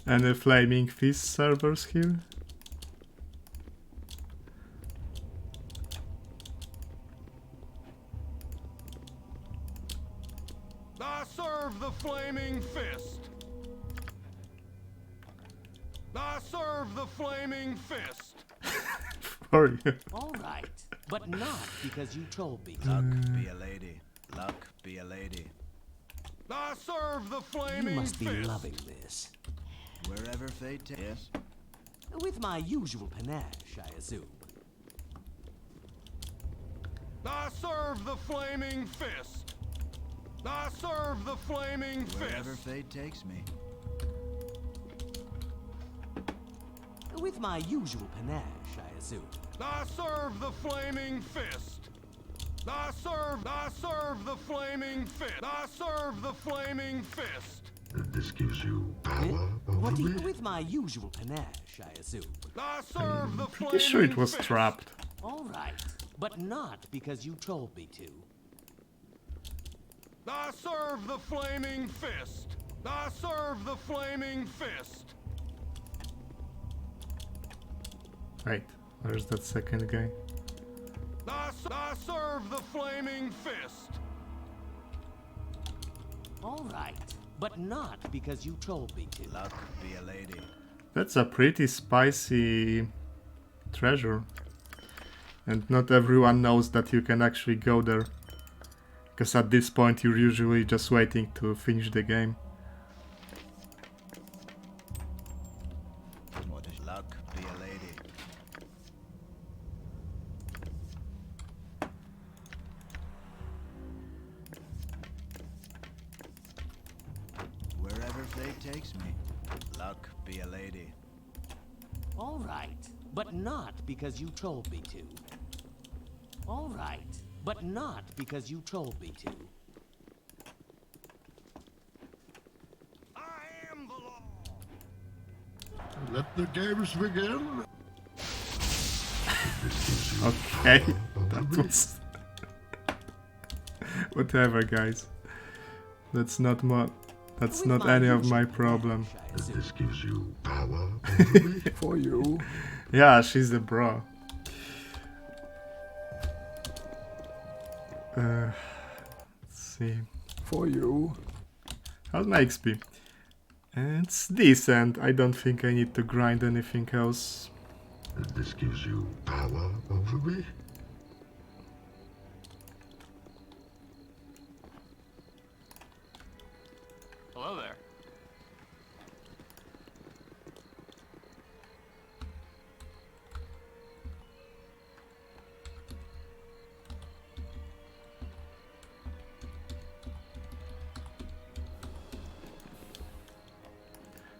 Any flaming fist servers here? I serve the flaming fist. I serve the flaming fist. For you. All right, but not because you told me to. Luck be a lady. Luck be a lady. I serve the flaming You must be fist. loving this. Wherever fate takes. Yes. With my usual panache, I assume. I serve the flaming fist. I serve the flaming Wherever fist. fate takes me. With my usual panache, I assume. I serve the flaming fist. I serve the flaming fist. I serve the flaming fist. This gives you power over What do you, me. with my usual panache, I assume. I serve the Pretty sure it was fist. trapped. All right, but not because you told me to. I serve the flaming fist. I serve the flaming fist. Wait, where's that second guy? I serve the flaming fist. All right, but not because you told me to. Luck be a lady. That's a pretty spicy treasure. And not everyone knows that you can actually go there. Because at this point you're usually just waiting to finish the game. What is luck be a lady? Wherever fate takes me. Luck be a lady. All right, but not because you told me to. All right, but not because you told me to. Let the games begin. Okay, that was... Whatever, guys. That's not any of my problem. This gives you power over me. For you. Yeah, she's the bro. Let's see. For you. How's my XP? It's decent. I don't think I need to grind anything else. This gives you power over me. Hello there.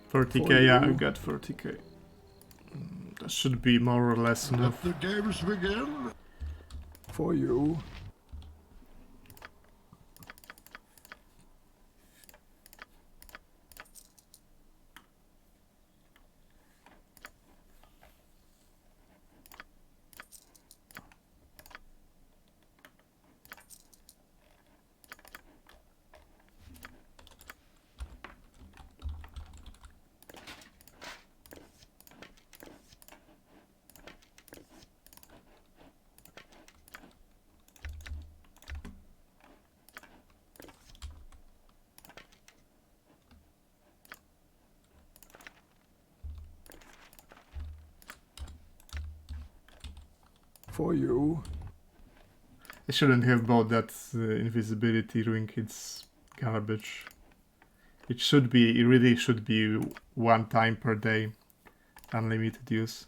For 40k, yeah, I got 40k. That should be more or less enough. Let the games begin. For you. For you. I shouldn't have bought that invisibility ring, it's garbage. It really should be 1 time per day, unlimited use.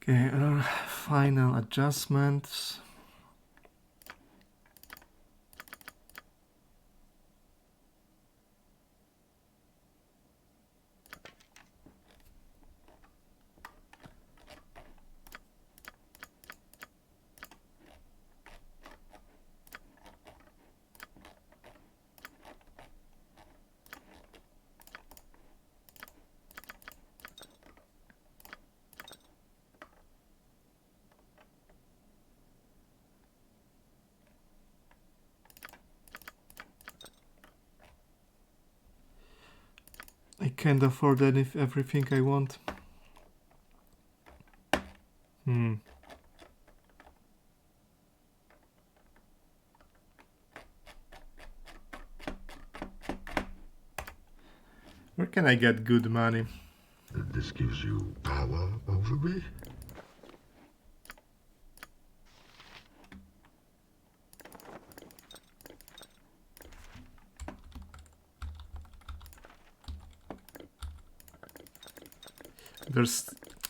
Okay, final adjustments. I can't afford everything I want. Where can I get good money? This gives you power over me?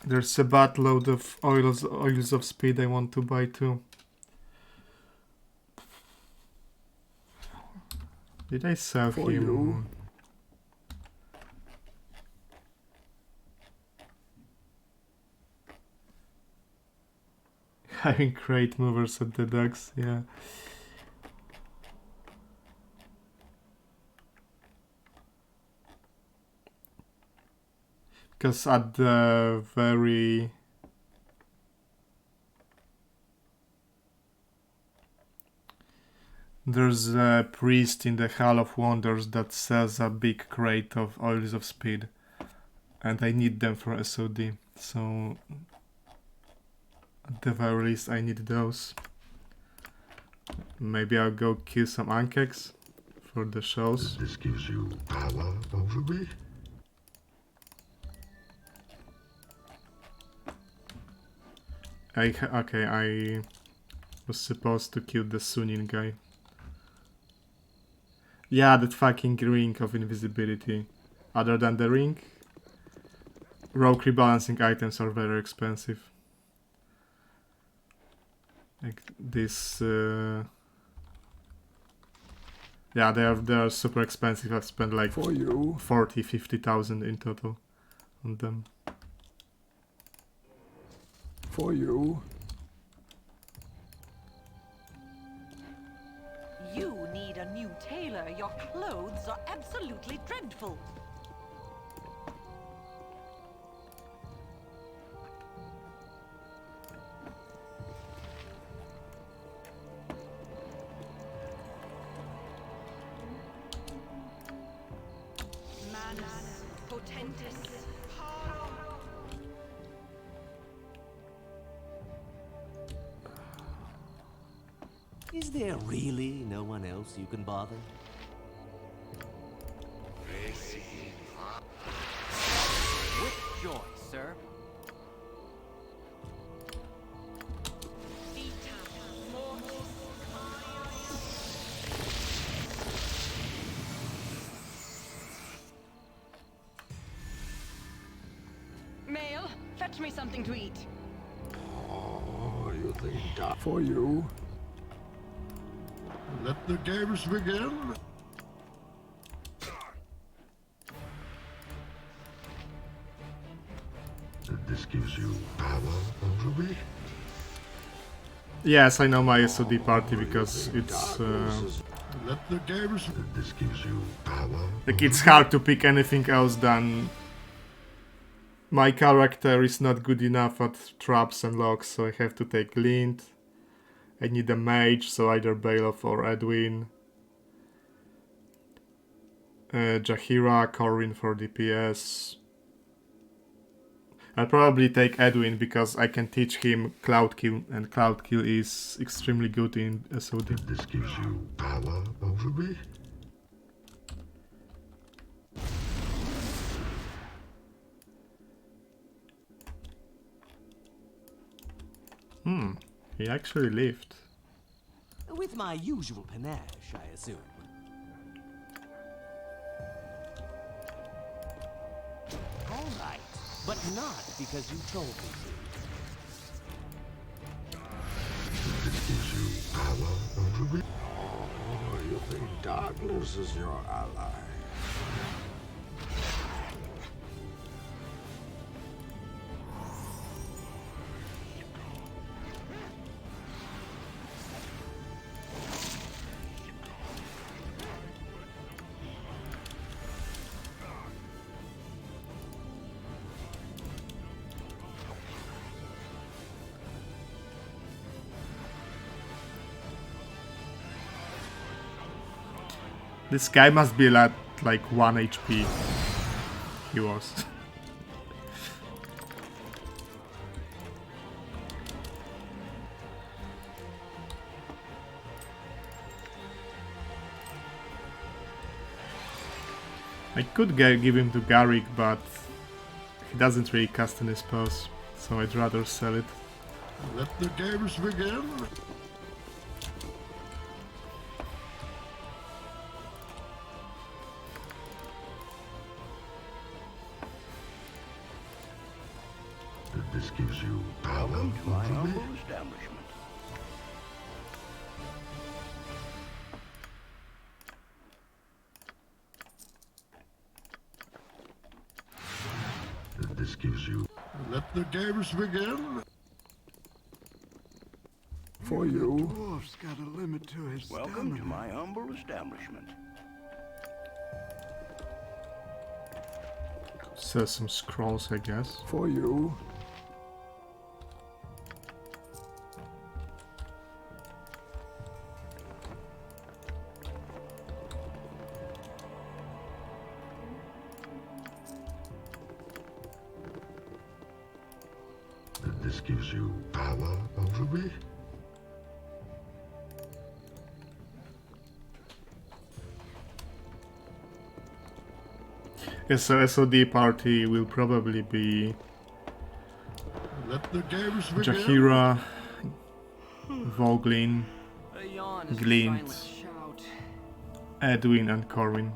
There's a buttload of oils of speed I want to buy too. Did I sell For him? you. Having crate movers at the docks, yeah. Because at the very... There's a priest in the Hall of Wonders that sells a big crate of oils of speed. And I need them for SOD, so... At the very least I need those. Maybe I'll go kill some Ankeks for the shows. This gives you power over me? Okay, I was supposed to kill the Sunin guy. Yeah, that fucking ring of invisibility. Other than the ring, rogue rebalancing items are very expensive. Like this... Yeah, they are super expensive. I've spent like 40,000-50,000 in total on them. For you. You need a new tailor. Your clothes are absolutely dreadful. Manus potentis. Is there really no one else you can bother? With joy, sir. Mail, fetch me something to eat. Oh, you think that for you? Let the games begin. This gives you power over me? Yes, I know my SOD party because it's... Let the games... This gives you power. Like, it's hard to pick anything else than... My character is not good enough at traps and locks, so I have to take Lint. I need a mage, so either Baloth or Edwin. Jahira, Corwin for DPS. I'll probably take Edwin because I can teach him Cloud Kill, and Cloud Kill is extremely good in SOD. This gives you power over me? He actually lived. With my usual panache, I assume. All right, but not because you told me to. This gives you power over me? Oh, you think darkness is your ally? This guy must be at like 1 HP. He was. I could give him to Garrick, but he doesn't really cast any spells, so I'd rather sell it. Let the games begin. This gives you power Welcome to my over me? humble establishment. This gives you Let the games begin. for you. Dwarf's got a limit to his Welcome to my humble establishment. Sell some scrolls, I guess. For you. This gives you power over me? Yes, so SOD party will probably be Let the games begin. Jahira, Voglin, A yawn is a Glint, silent shout. Edwin and Corwin.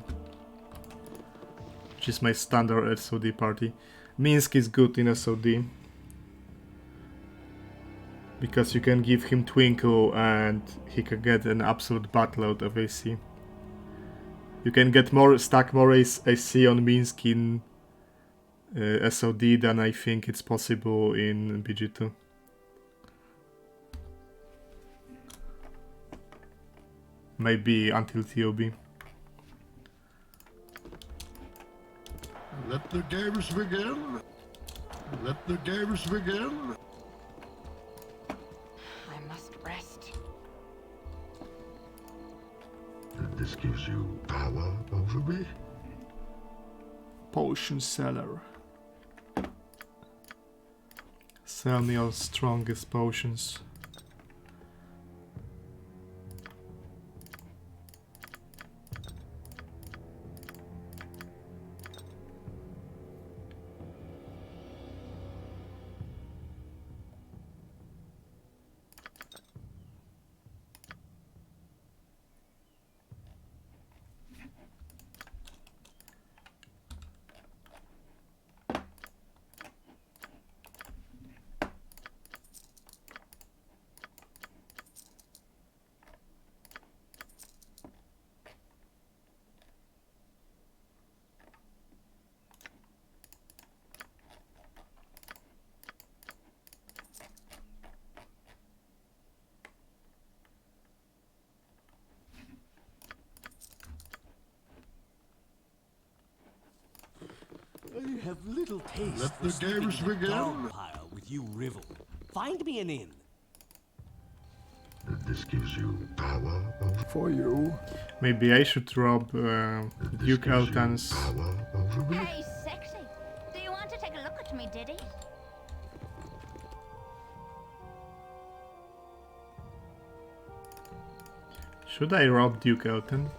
Which is my standard SOD party. Minsk is good in SOD. Because you can give him Twinkle and he can get an absolute buttload of AC. You can get stack more AC on Minsk in SOD than I think it's possible in BG2. Maybe until TOB. Let the games begin. Let the games begin. I must rest. This gives you power over me? Potion seller. Sell me your strongest potions. I have little taste Let for the sleeping games in a begin. dog pile with you, Rivel. Find me an inn. This gives you power over for you. Maybe I should rob Duke Elton's. Hey, sexy. Do you want to take a look at me, Diddy? Should I rob Duke Elton?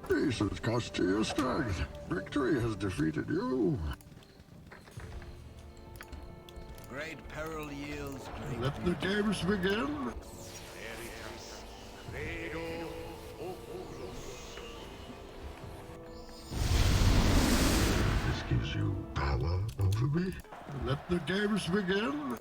Peace has cost you your strength. Victory has defeated you. Great peril yields great Let the games begin. This gives you power over me. Let the games begin.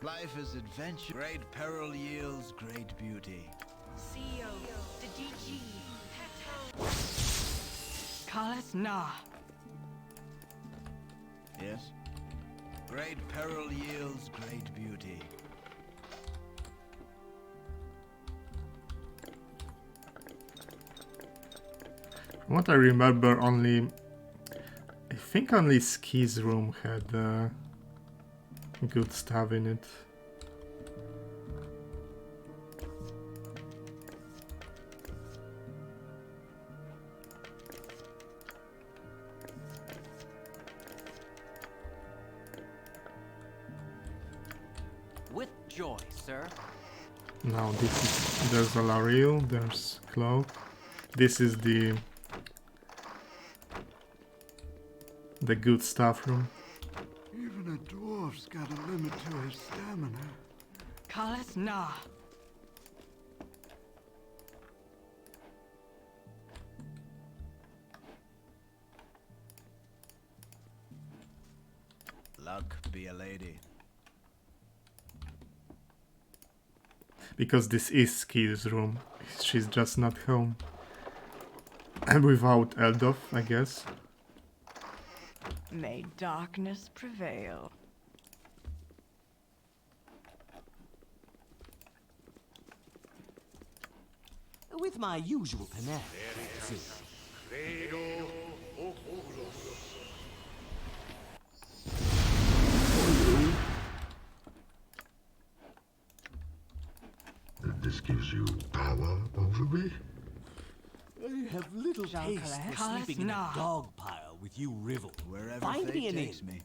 Life is adventure. Great peril yields great beauty. CEO, the DG, Carlos, nah. Yes? Great peril yields great beauty. From what I remember, I think only Ski's room had good stuff in it. With joy, sir. Now there's a Lariel, there's Cloak. This is the good stuff room. Even a dwarf's got a limit to his stamina. Carlos, nah. Luck be a lady. Because this is Ski's room. She's just not home. And without Eldof, I guess. May darkness prevail. With my usual panache. This gives you power over me. I have little taste for sleeping in a dog pile with you, Rivel. Wherever Find fate me an takes inn. me.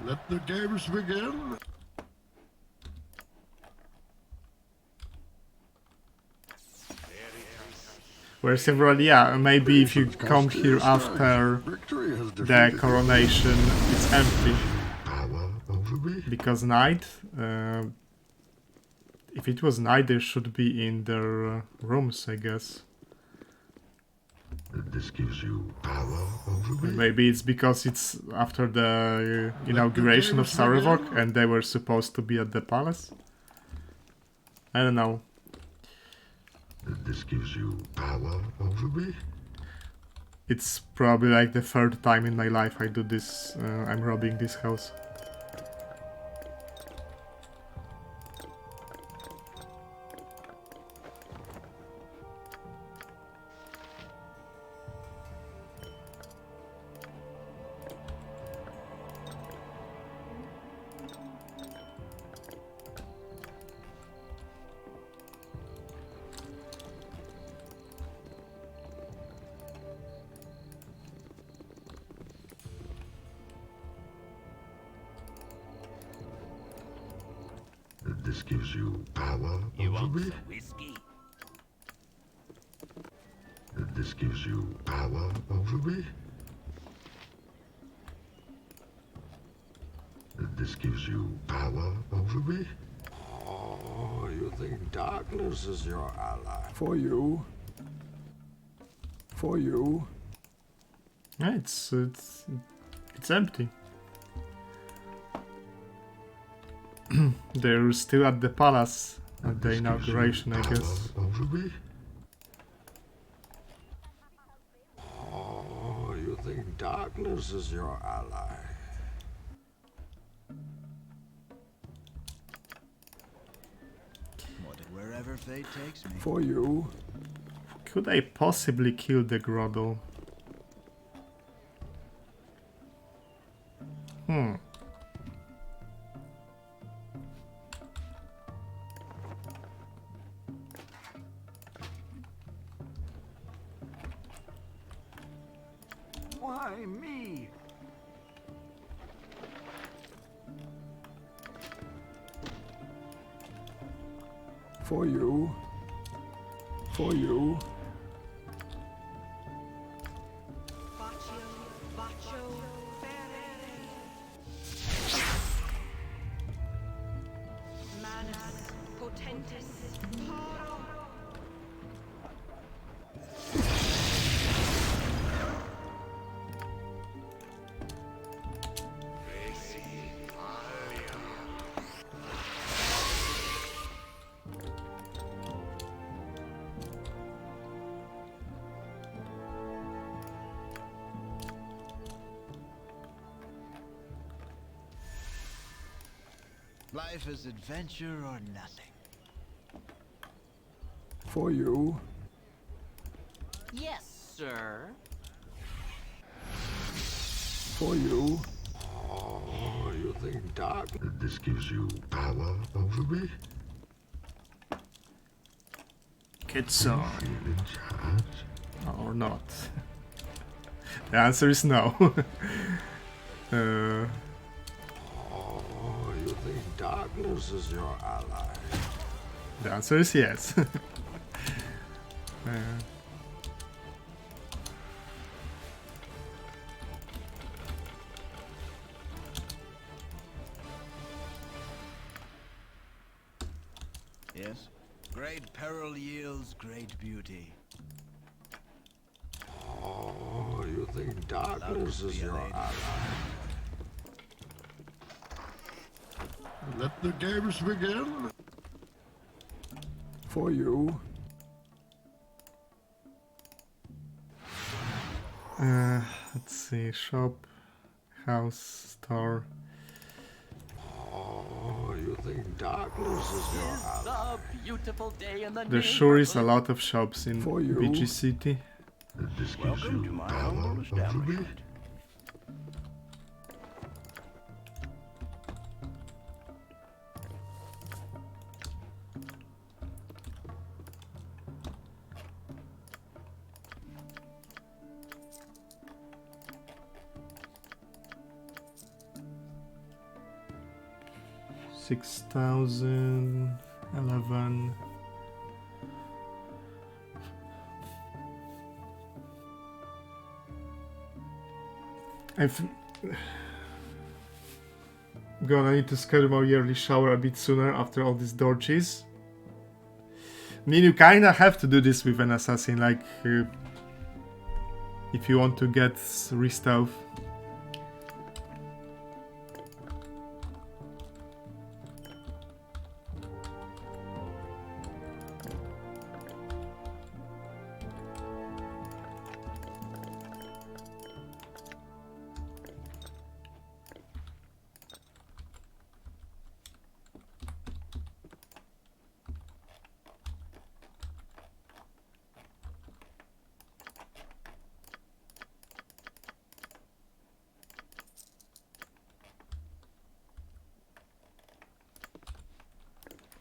Let the games begin. Whereas everyone, yeah, maybe if you come here after the coronation, it's empty. Because night, if it was night, they should be in their rooms, I guess. This gives you power over me. Maybe it's because it's after the inauguration of Sarevok and they were supposed to be at the palace. I don't know. This gives you power over me. It's probably like the third time in my life I do this. I'm robbing this house. This gives you power over me. Whiskey. This gives you power over me. This gives you power over me. Oh, you think darkness is your ally? For you. For you. Yeah, it's empty. They're still at the palace at the inauguration, I guess. Oh, you think darkness is your ally? Wherever fate takes me. For you. Could I possibly kill the Grotto? Why me? For you. For you. Life is adventure or nothing. For you. Yes, sir. For you. Oh, you think dark? This gives you power over me? Kitso. Or not? The answer is no. You think darkness is your ally? The answer is yes. Yes? Great peril yields great beauty. Oh, you think darkness is your ally? Let the games begin. For you. Let's see, shop, house, store. Oh, you think darkness is your ally? A beautiful day in the There sure is a lot of shops in BG City. Welcome to my humble establishment. $6,000, 11. I'm gonna need to schedule my yearly shower a bit sooner after all these dorches. I mean, you kinda have to do this with an assassin, like if you want to get restuff.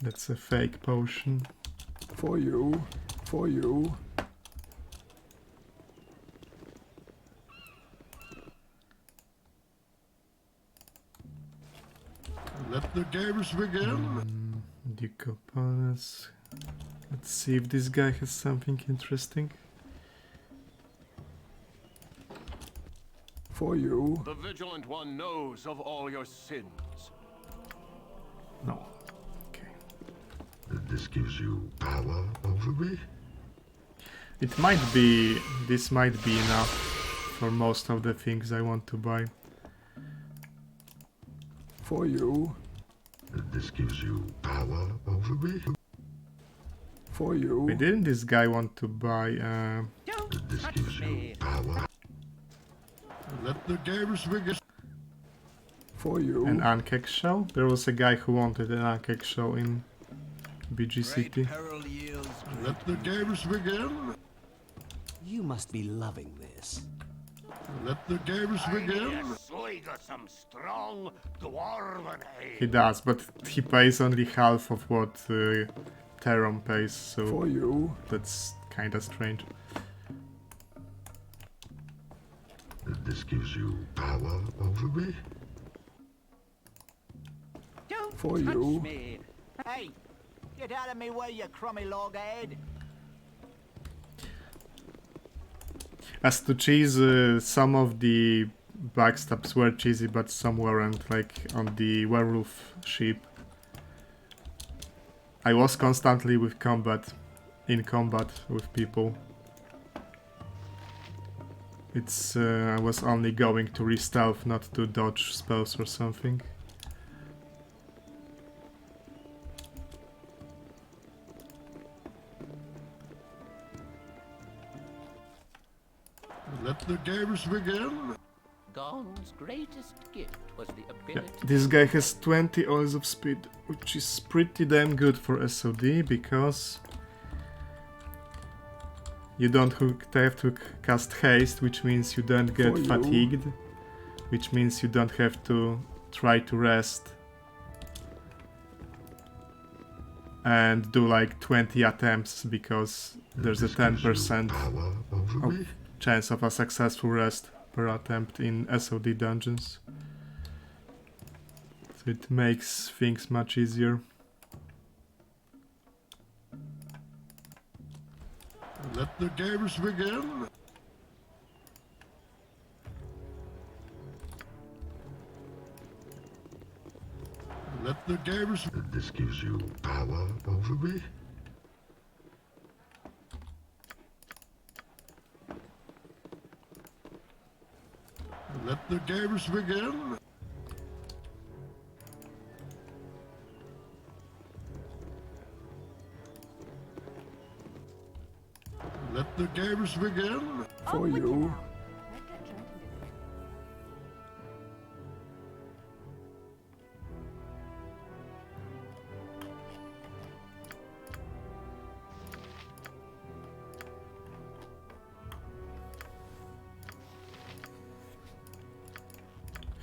That's a fake potion. For you. For you. Let the games begin. Decopanas. Let's see if this guy has something interesting. For you. The Vigilant One knows of all your sins. No. This gives you power over me? It might be... this might be enough for most of the things I want to buy. For you. This gives you power over me. For you. Wait, didn't this guy want to buy This gives you power. Let the games begin. For you. an ankeg shell? There was a guy who wanted an ankeg shell in BG City. Let the games begin. You must be loving this. Let the games begin. I got some strong dwarven ale. He does, but he pays only half of what Teron pays, so For you. that's kinda strange. This gives you power over me. Don't For touch you. me. Hey, get out of me way, you crummy loggerhead. As to cheese, some of the backstabs were cheesy, but some weren't, like on the werewolf sheep. I was constantly in combat with people. It's, I was only going to re-stealth, not to dodge spells or something. Let the games begin. Gon's greatest gift was the Yeah, ability. this guy has 20 oils of speed, which is pretty damn good for SOD, because you don't have to cast haste, which means you don't get fatigued, which means you don't have to try to rest and do like 20 attempts, because there's a 10% chance of a successful rest per attempt in SOD dungeons. So it makes things much easier. Let the games begin. Let the games. This gives you power over me. Let the games begin. Let the games begin. For you.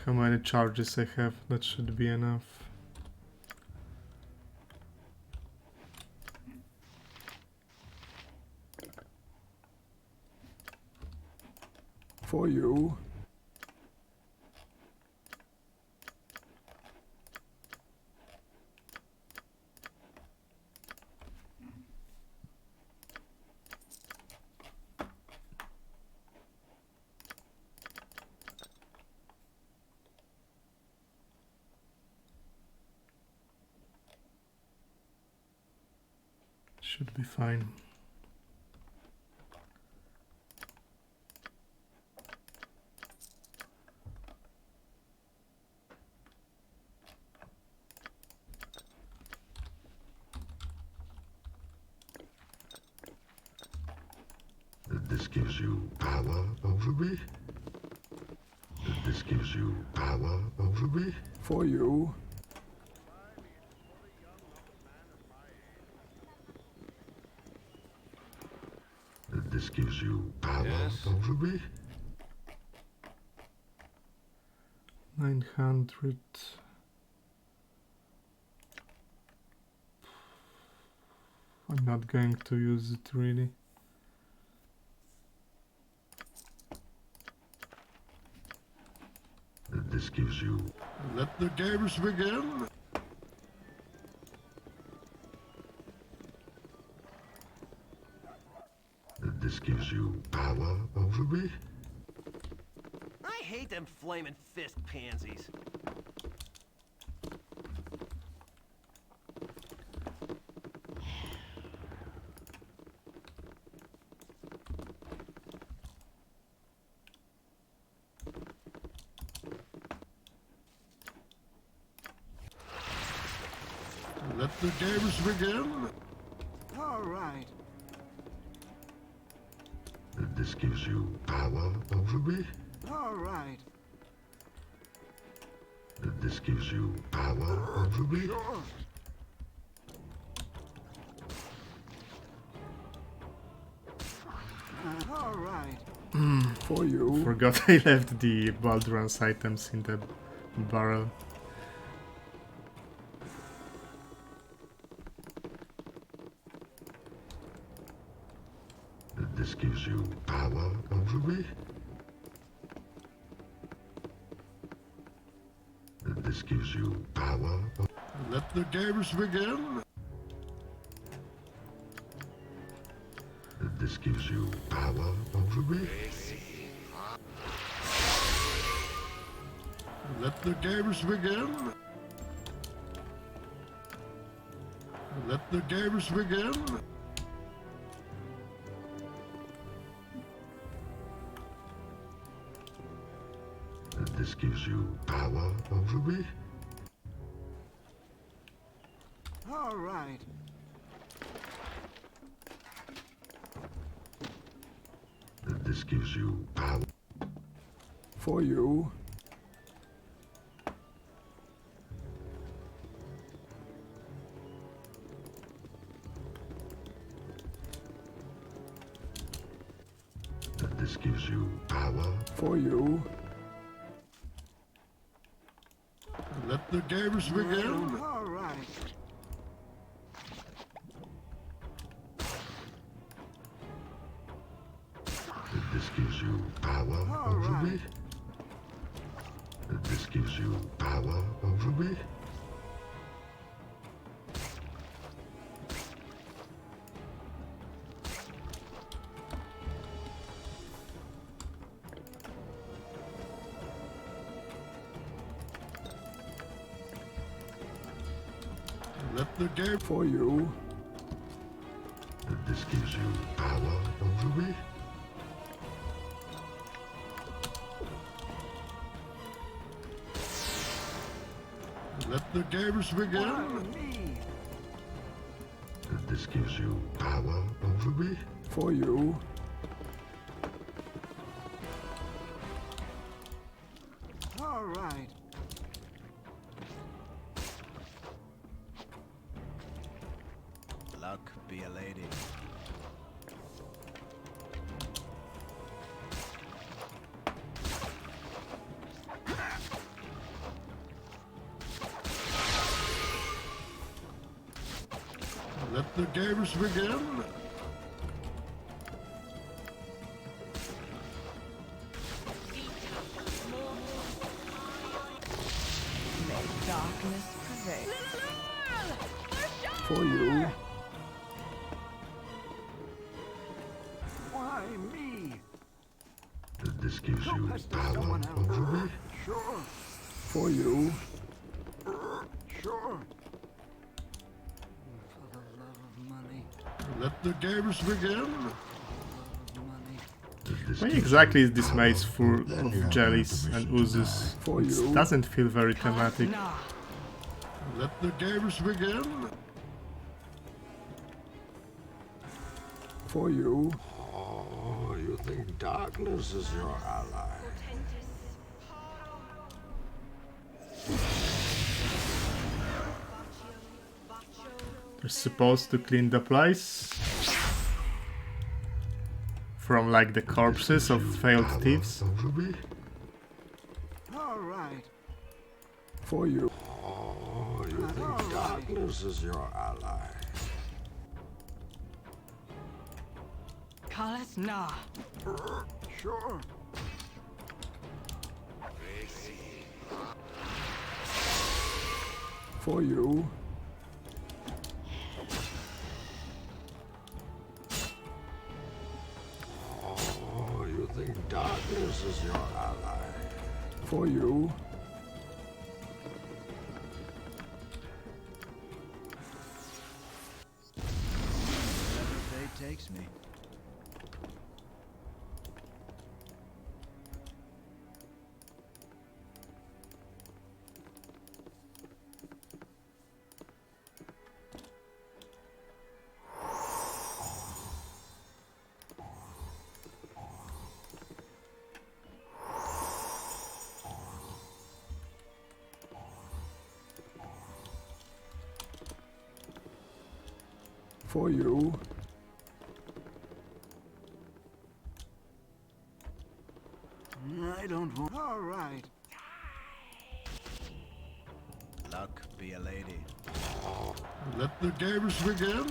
How many charges I have? That should be enough. For you. Should be fine. This gives you power over me. This gives you power over me. For you. This gives you power over me. 900. I'm not going to use it really. This gives you. Let the games begin. This gives you power over me. I hate them flaming fist pansies. Let the games begin. All right. This gives you power over me. All right. This gives you power over me. Sure. All right. For you. Forgot I left the Baldur's items in the barrel. This gives you power over me. This gives you power. Let the games begin. This gives you power over me. Let the games begin. Let the games begin. This gives you power over me. All right. This gives you power. For you. This gives you power. For you. Let the games begin. All right. This gives you power over me. This gives you power over me. Let the game for you. This gives you power over me. Let the games begin. This gives you power over me. For you. All right. Luck be a lady. Let the games begin. May darkness prevail. For you. Why me? This gives you power over me. Sure. For you. Sure. For the love of money. Let the games begin. Why exactly is this maze full of jellies and oozes? It doesn't feel very thematic. Let the games begin. For you. Oh, you think darkness is your ally? You're supposed to clean the place from like the corpses of failed thieves. All right. For you. Oh, you think darkness is your ally? Call us nah. Sure. For you. Oh, you think darkness is your ally? For you. Wherever fate takes me. For you. I don't want... All right. Luck be a lady. Let the games begin.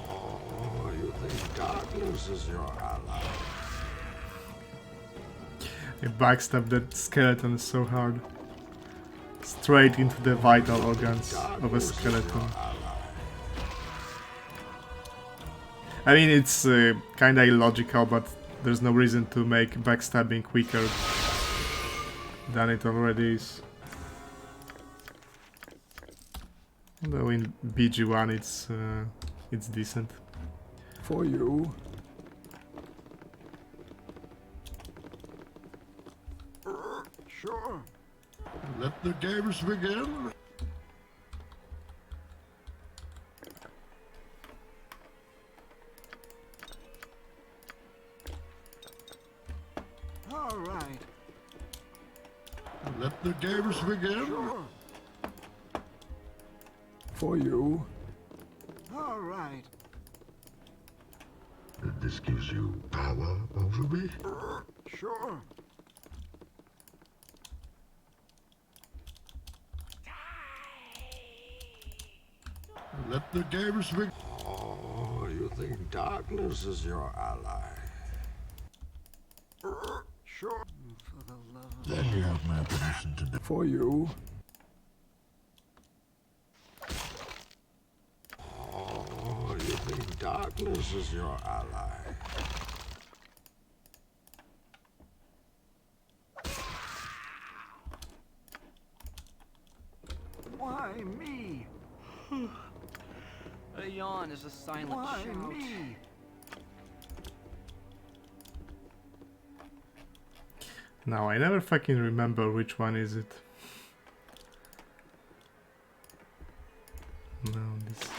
Oh, you think darkness is your ally? I backstab that skeleton so hard. Straight into the vital organs of a skeleton. I mean, it's kinda illogical, but there's no reason to make backstabbing quicker than it already is. Although in BG1 it's decent. For you. Sure. Let the games begin. All right. Let the games begin. Sure. For you. All right. This gives you power over me? Sure. Let the games begin. Oh, you think darkness is your ally? Sure. For the love of... Then you have my permission to... For you. Oh, you think darkness is your ally? Why me? A yawn is a silent Why shout. me? Now I never fucking remember which one is it. No, this.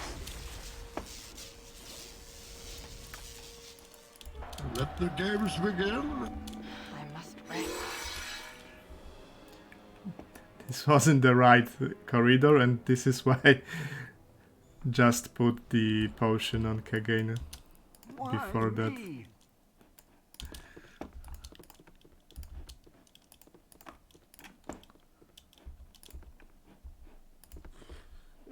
Let the games begin. I must rest. This wasn't the right corridor, and this is why I just put the potion on Kagane before that.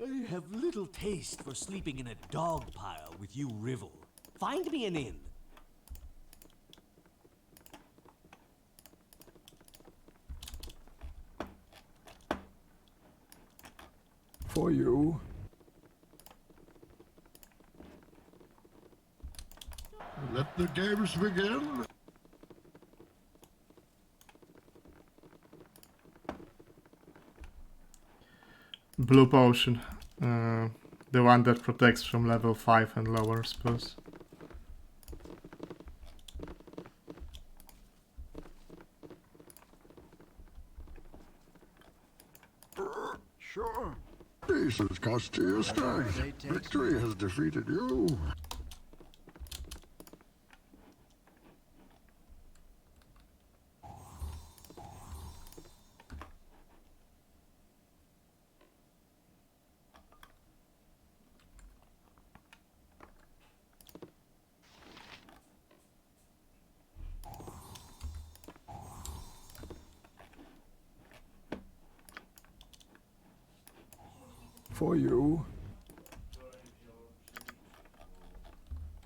I have little taste for sleeping in a dog pile with you, Rivel. Find me an inn. For you. Let the games begin. Blue potion. The one that protects from level 5 and lower, I suppose. Sure. This has cost you your strength. Victory has defeated you. For you.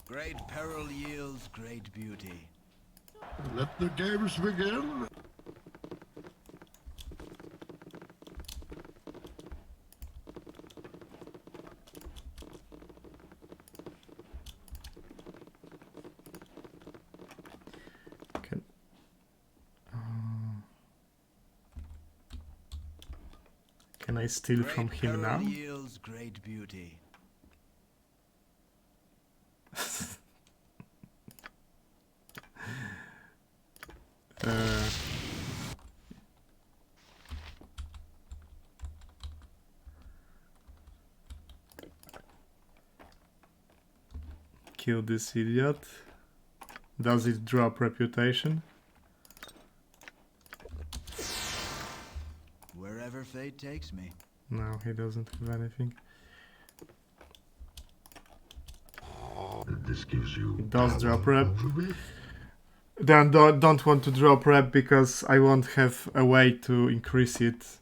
Great peril yields great beauty. Let the games begin. Can I steal from him now? Yields great beauty. kill this idiot. Does it drop reputation? Wherever fate takes me. No, he doesn't have anything. This gives you It does drop power rep. over me. Then don't want to drop rep because I won't have a way to increase it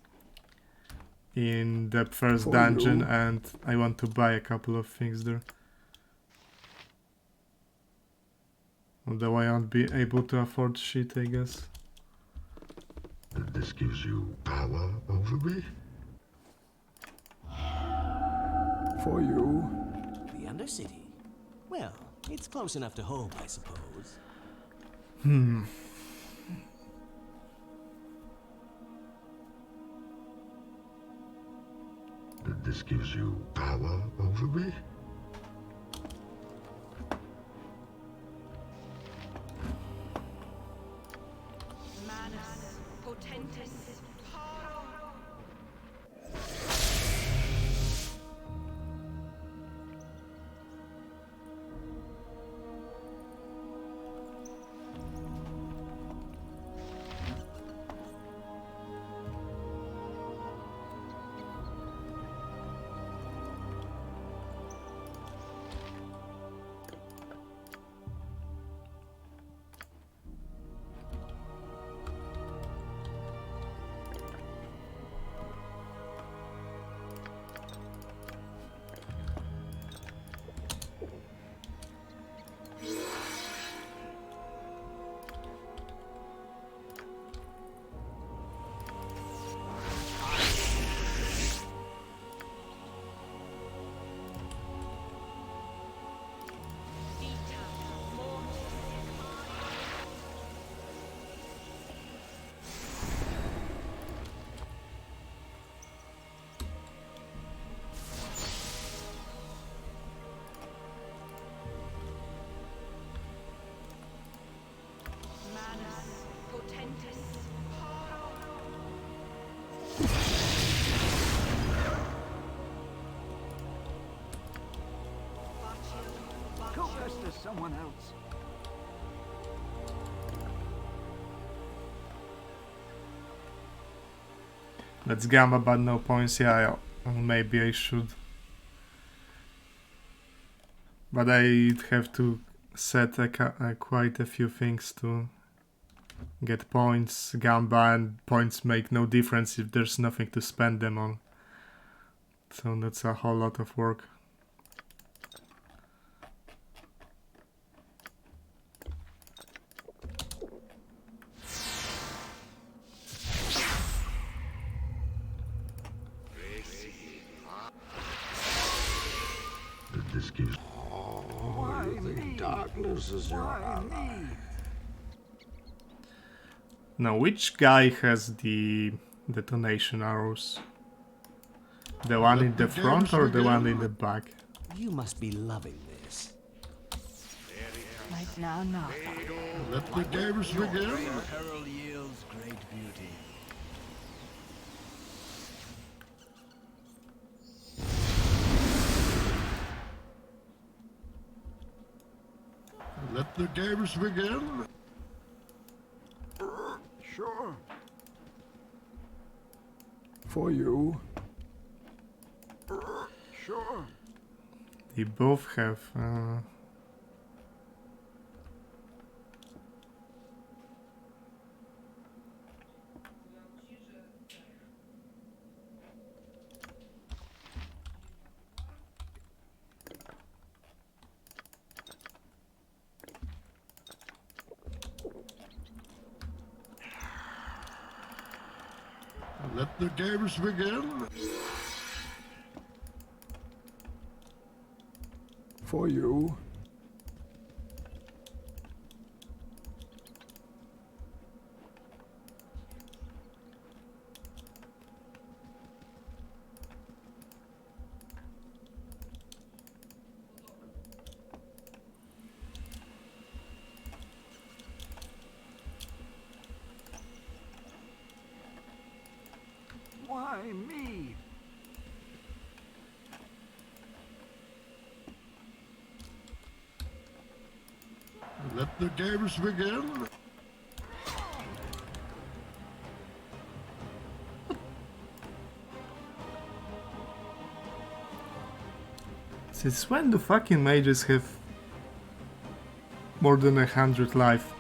in the first For dungeon, you. and I want to buy a couple of things there. Although I won't be able to afford shit, I guess. This gives you power over me. For you. The Undercity. Well, it's close enough to home, I suppose. This gives you power over me. Manus potentis paro. Go pester someone else. Let's gamma, but no points. Yeah, maybe I should. But I'd have to set quite a few things to get points. Gamba and points make no difference if there's nothing to spend them on. So that's a whole lot of work. This gives. Oh, you think darkness is your ally? Now, which guy has the detonation arrows? The one in the front or the one in the back? You must be loving this. Right now, no. Let the games begin. Peril yields great beauty. Let the games begin. Sure. For you. Sure. They both have. Let the games begin. For you. Why me? the games begin. Since when do fucking mages have more than 100 life?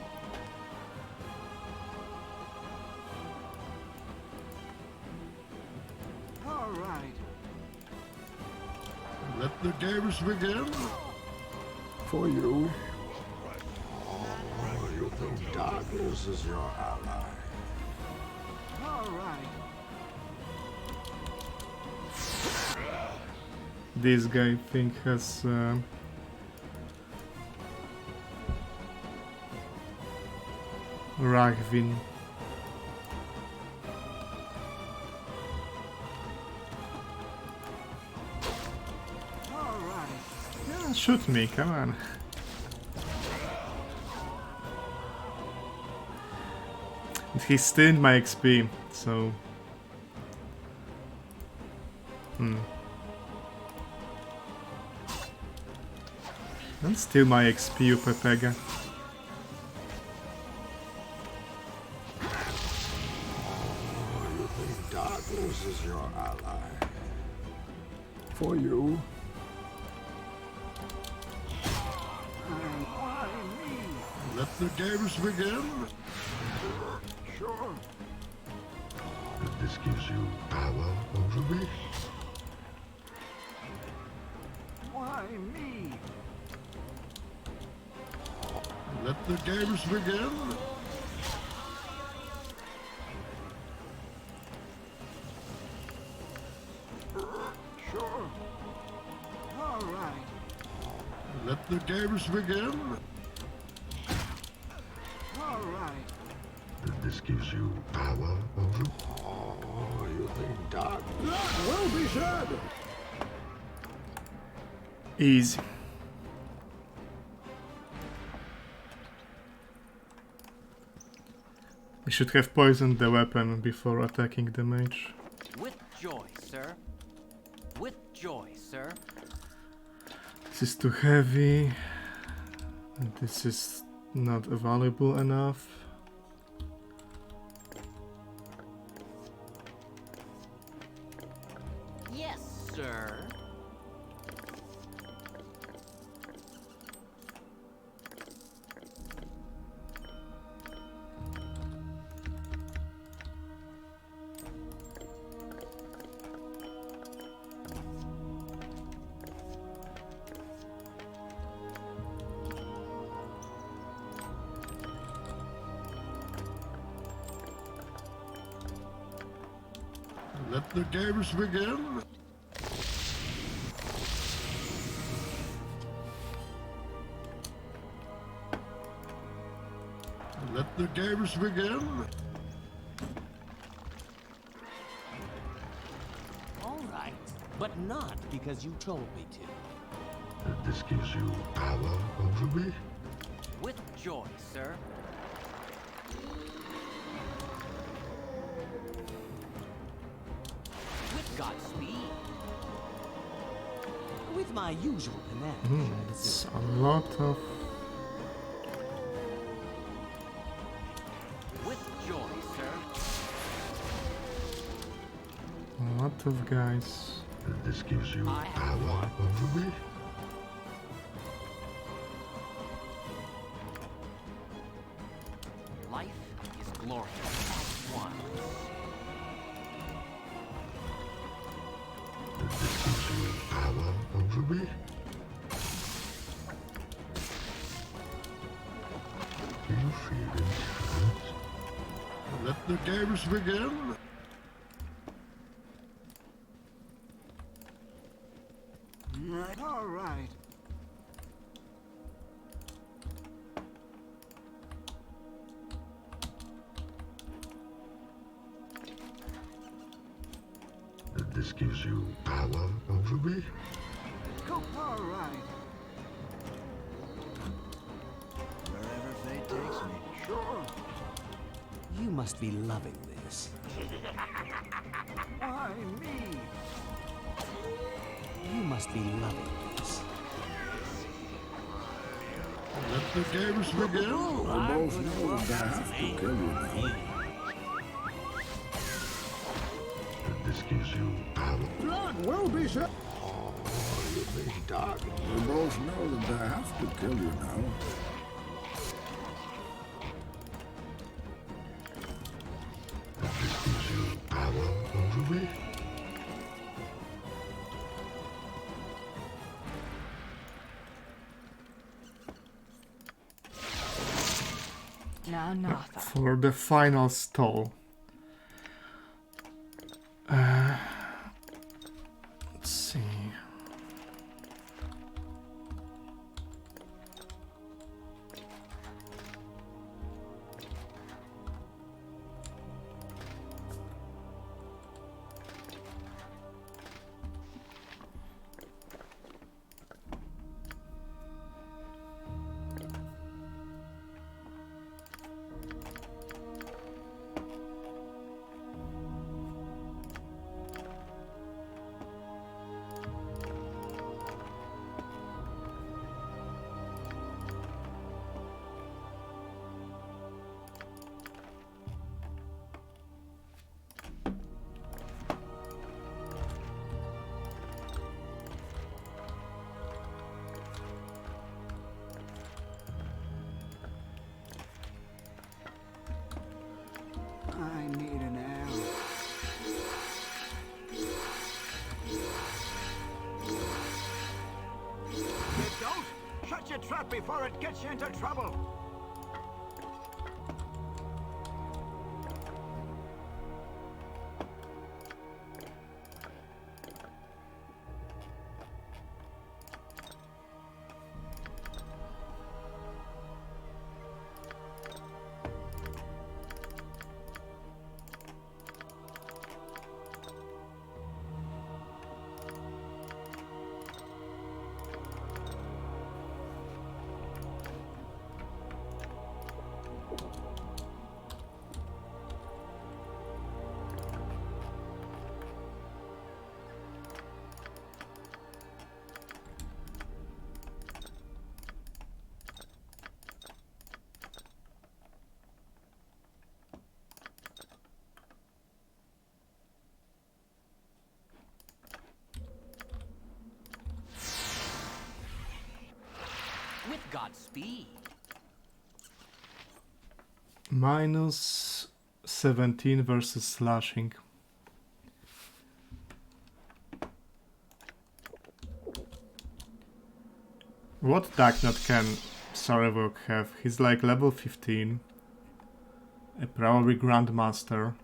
All right. Let the games begin. For you. Oh, you think darkness is your ally? All right. This guy think has Ragvin. All right. Yeah, shoot me, come on. He stunned my XP, so... Don't steal my XP, you Pepega. Oh, you think darkness is your ally? For you. Why me? Let the games begin. Sure. This gives you power over me. Why me? Let the games begin. Sure. All right. Let the games begin. All right. This gives you power over me. Oh, you think dark? That will be said. Easy. We should have poisoned the weapon before attacking the mage. With joy, sir. With joy, sir. This is too heavy. And this is not valuable enough. Yes, sir. Let the games begin. Let the games begin. All right, but not because you told me to. This gives you power over me. With joy, sir. With Godspeed. With my usual panache. It's a lot of... With joy, sir. A lot of guys. This gives you power over me. Life is glorious at once. This gives you power over me. Do you feel it? Let the games begin. All right. This gives you power over me. All right. Wherever fate takes me. Sure. You must be loving this. Why me? You must be loving this. Let the games begin. We both know that I have to kill you now. This gives you power. Blood will be shed. Oh, you think dark. We both know that I have to kill you now. This gives you power over me. Now, Nartha. For the final stall. Let's see. I need an arrow. You don't! Shut your trap before it gets you into trouble! With Godspeed. Minus 17 versus slashing. What Darknut can Sarevok have? He's like level 15. Probably Grandmaster.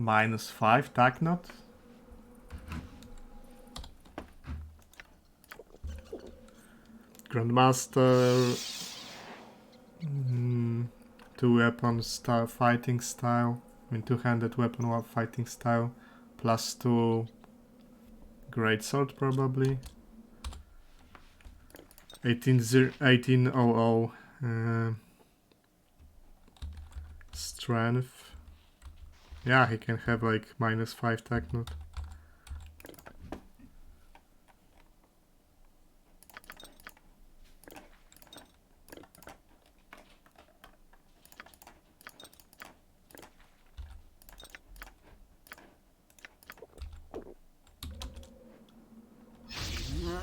Minus 5 Darknut. Grandmaster. 2-weapon style, fighting style. I mean, two-handed weapon fighting style. Plus 2 greatsword probably. 1800 strength. Yeah, he can have like minus 5 Darknut.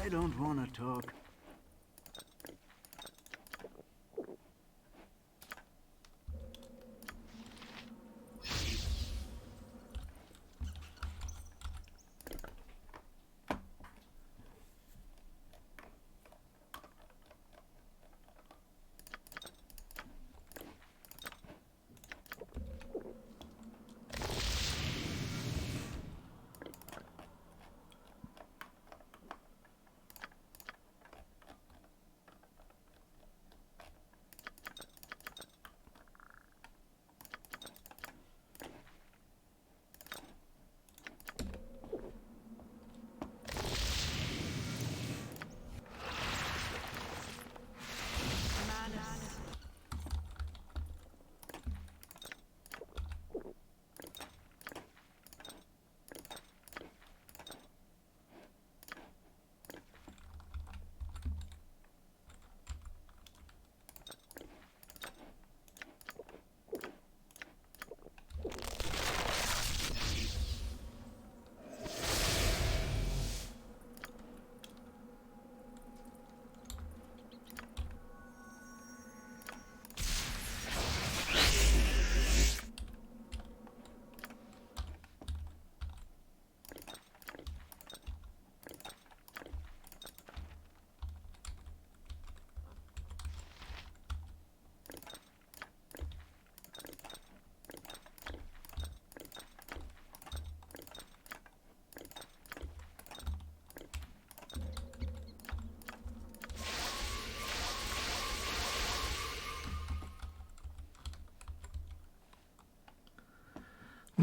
I don't want to talk.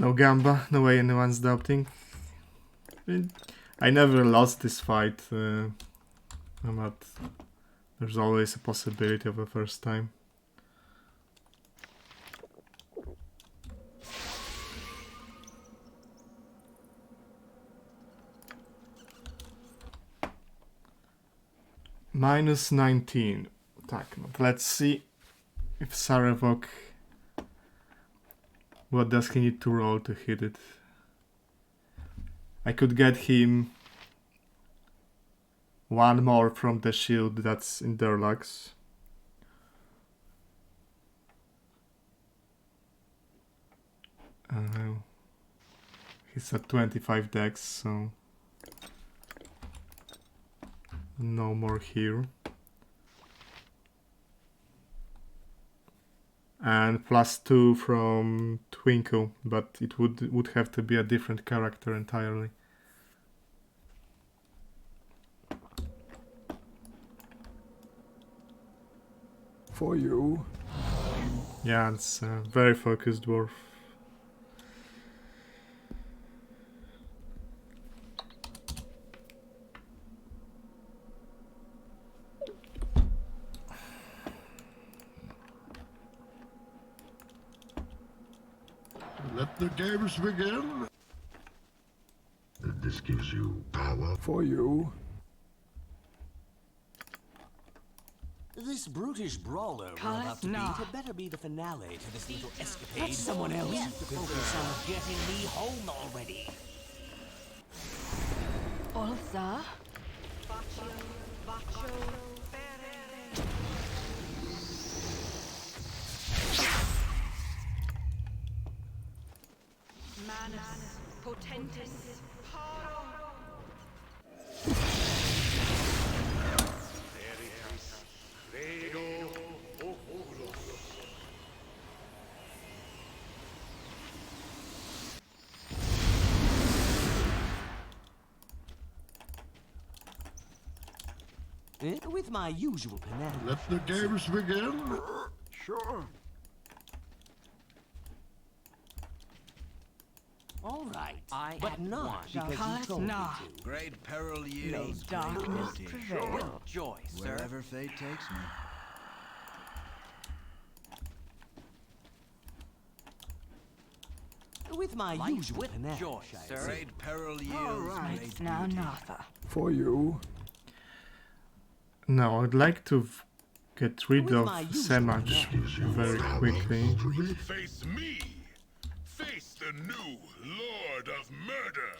No Gamba, no way anyone's doubting. I never lost this fight, but there's always a possibility of a first time. -19. Tak, no, let's see if Sarevok, what does he need to roll to hit it? I could get him one more from the shield that's in Durlax. He's at 25 dex, so no more here. And +2 from Twinkle, but it would have to be a different character entirely. For you. Yeah, it's a very focused dwarf. Let the games begin. This gives you power. For you. This brutish brawler we're about to beat had better be the finale to this little escapade. Let someone else We have to focus on getting me home already. Olsa? Manus potentis paro. With my usual panache. Let the games begin. Sure. All right, but not because you told me to. Great peril yields darkness great beauty. prevail. With joy, sir. Wherever fate takes me. With my usual panache, joy, sir. Great peril yields Right, now, Nartha. For you. No, I'd like to get rid of Semaj very quickly. Face me! Face the new Lord of Murder!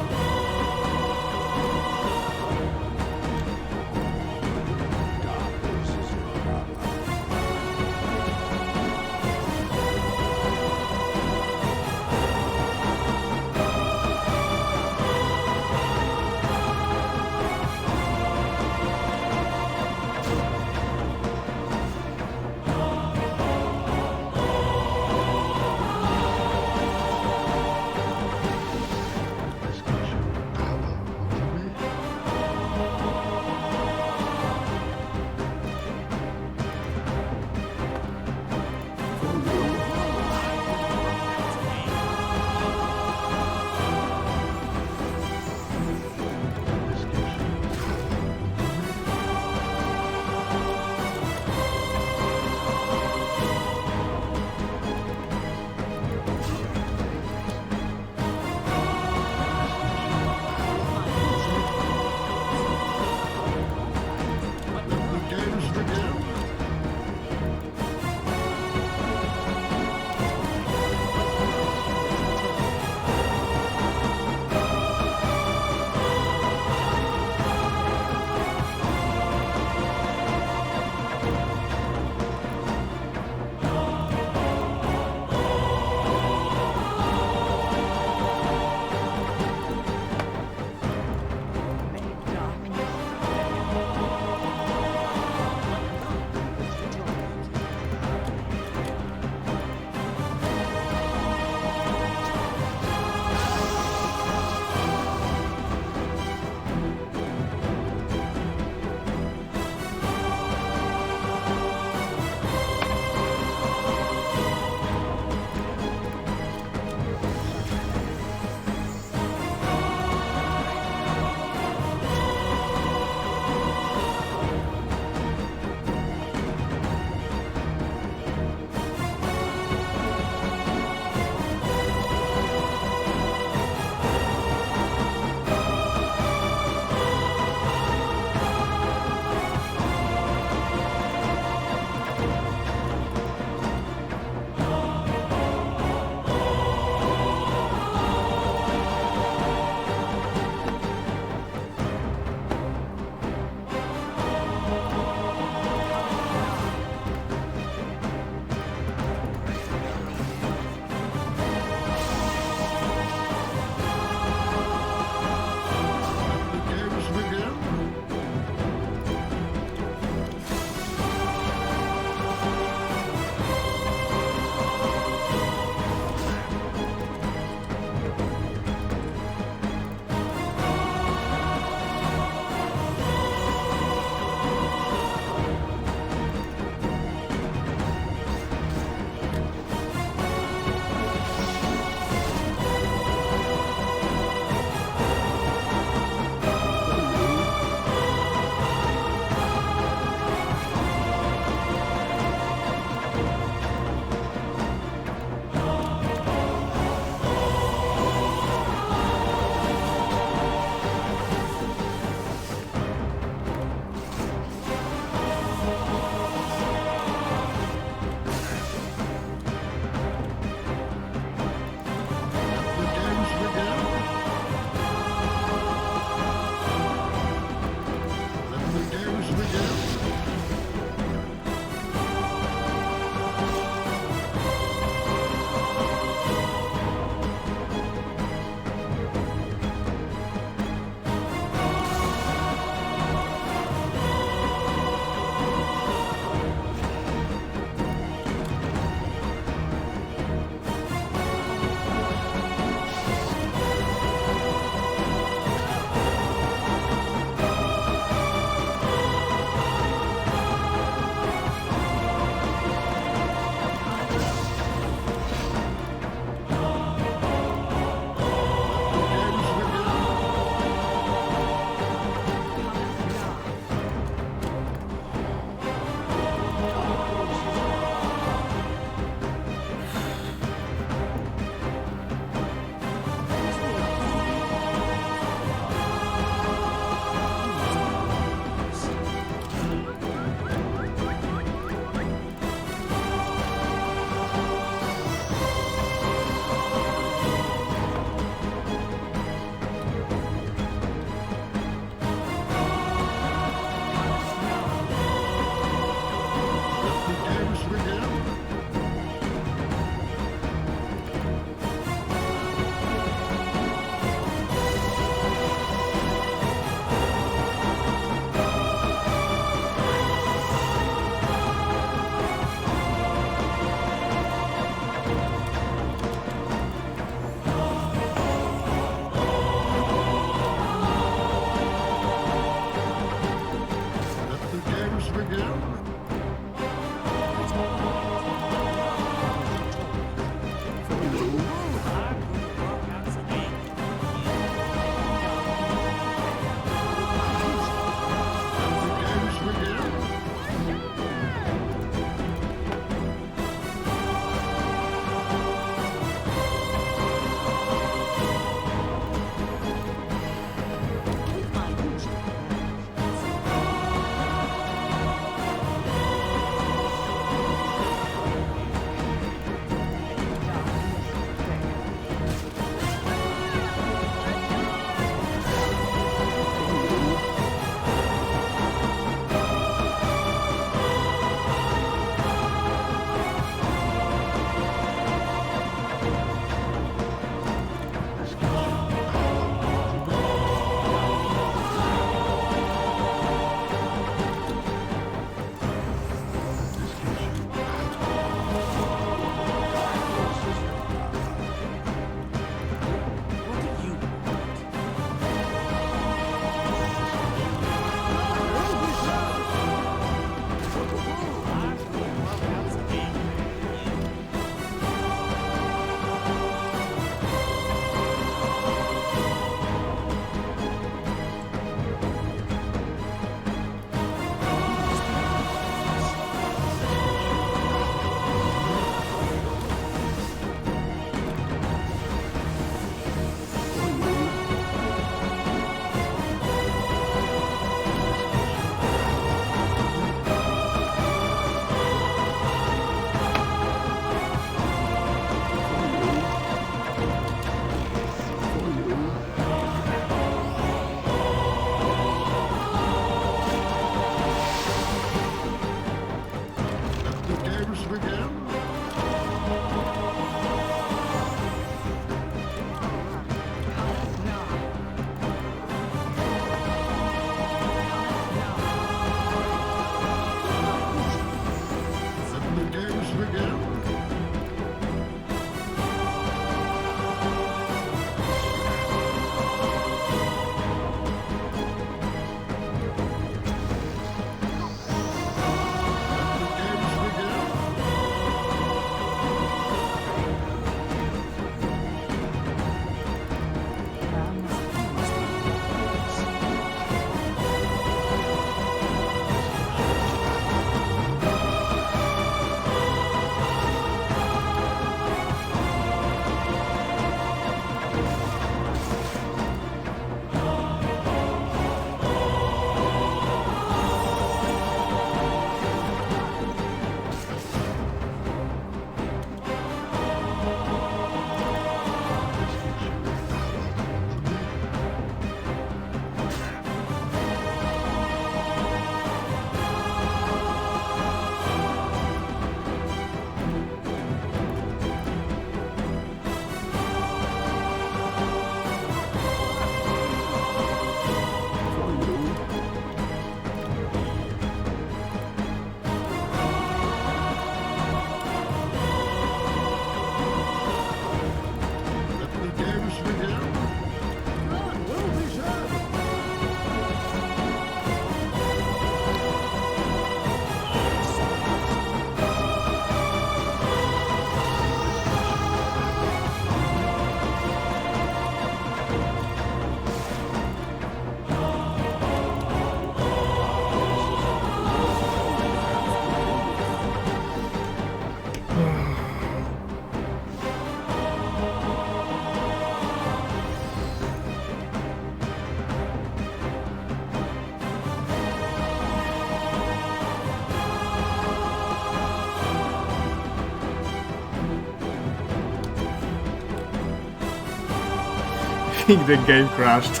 think the game crashed.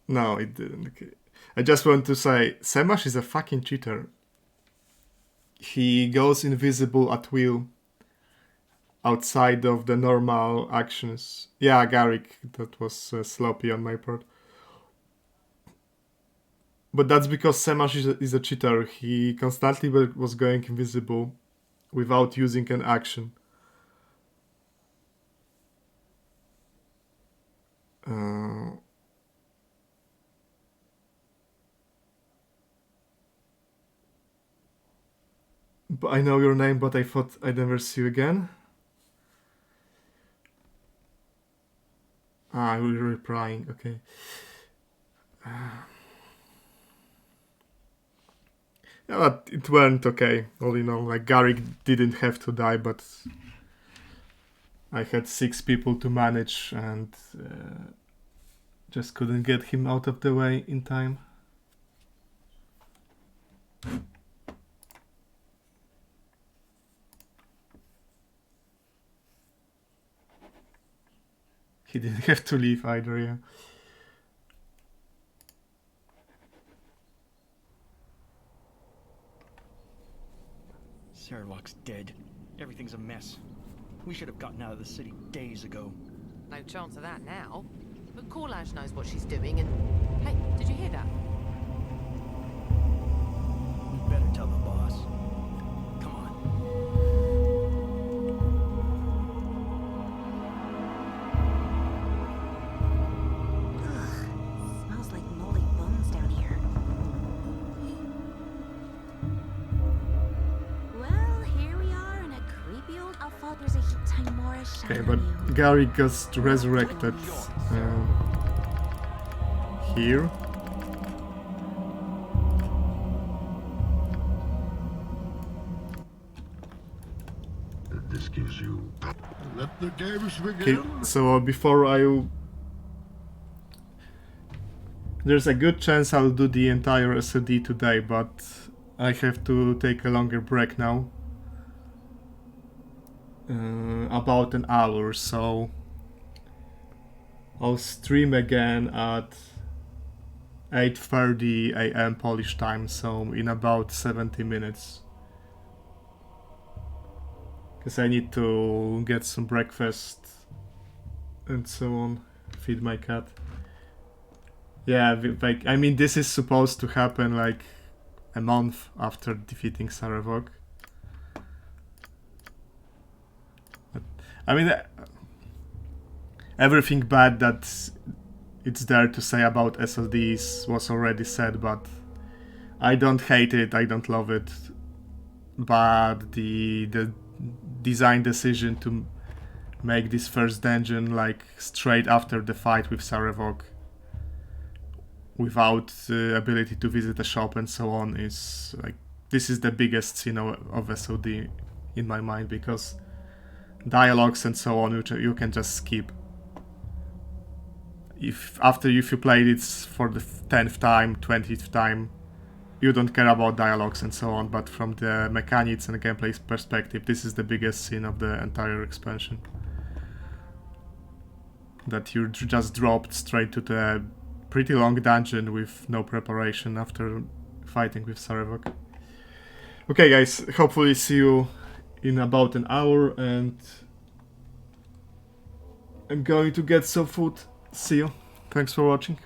No, it didn't. Okay. I just want to say, Semash is a fucking cheater. He goes invisible at will. Outside of the normal actions. Yeah, Garrick, that was sloppy on my part. But that's because Semash is a cheater. He constantly was going invisible without using an action. But I know your name, but I thought I'd never see you again. Ah, we're replying, okay. Yeah, but it went okay, all in all. Like, Garrick didn't have to die, but I had 6 people to manage and just couldn't get him out of the way in time. He didn't have to leave either, yeah. Sarawak's dead. Everything's a mess. We should have gotten out of the city days ago. No chance of that now. But Corlash knows what she's doing and... Hey, did you hear that? We better tell the boss. Come on. Ugh, smells like moldy bones down here. Well, here we are in a creepy old... I thought there's a Timora shadow. Okay, but Garrick gets resurrected here. This gives you... Let the games begin. Okay, so before there's a good chance I'll do the entire SOD today, but I have to take a longer break now. About an hour, so I'll stream again at 8:30 AM Polish time, so in about 70 minutes. Because I need to get some breakfast and so on, feed my cat. Yeah, like, I mean, this is supposed to happen like a month after defeating Saravok. I mean, everything bad that it's there to say about SLDs was already said, but I don't hate it, I don't love it. But the design decision to make this first dungeon like straight after the fight with Saravok, without the ability to visit a shop and so on, is like, this is the biggest sin of SOD in my mind, because dialogues and so on, which you can just skip. If you played it for the 10th time, 20th time, you don't care about dialogues and so on, but from the mechanics and gameplay perspective, this is the biggest sin of the entire expansion. That you just dropped straight to the pretty long dungeon with no preparation after fighting with Saravok. Okay guys, hopefully see you in about an hour, and I'm going to get some food. See you. Thanks for watching.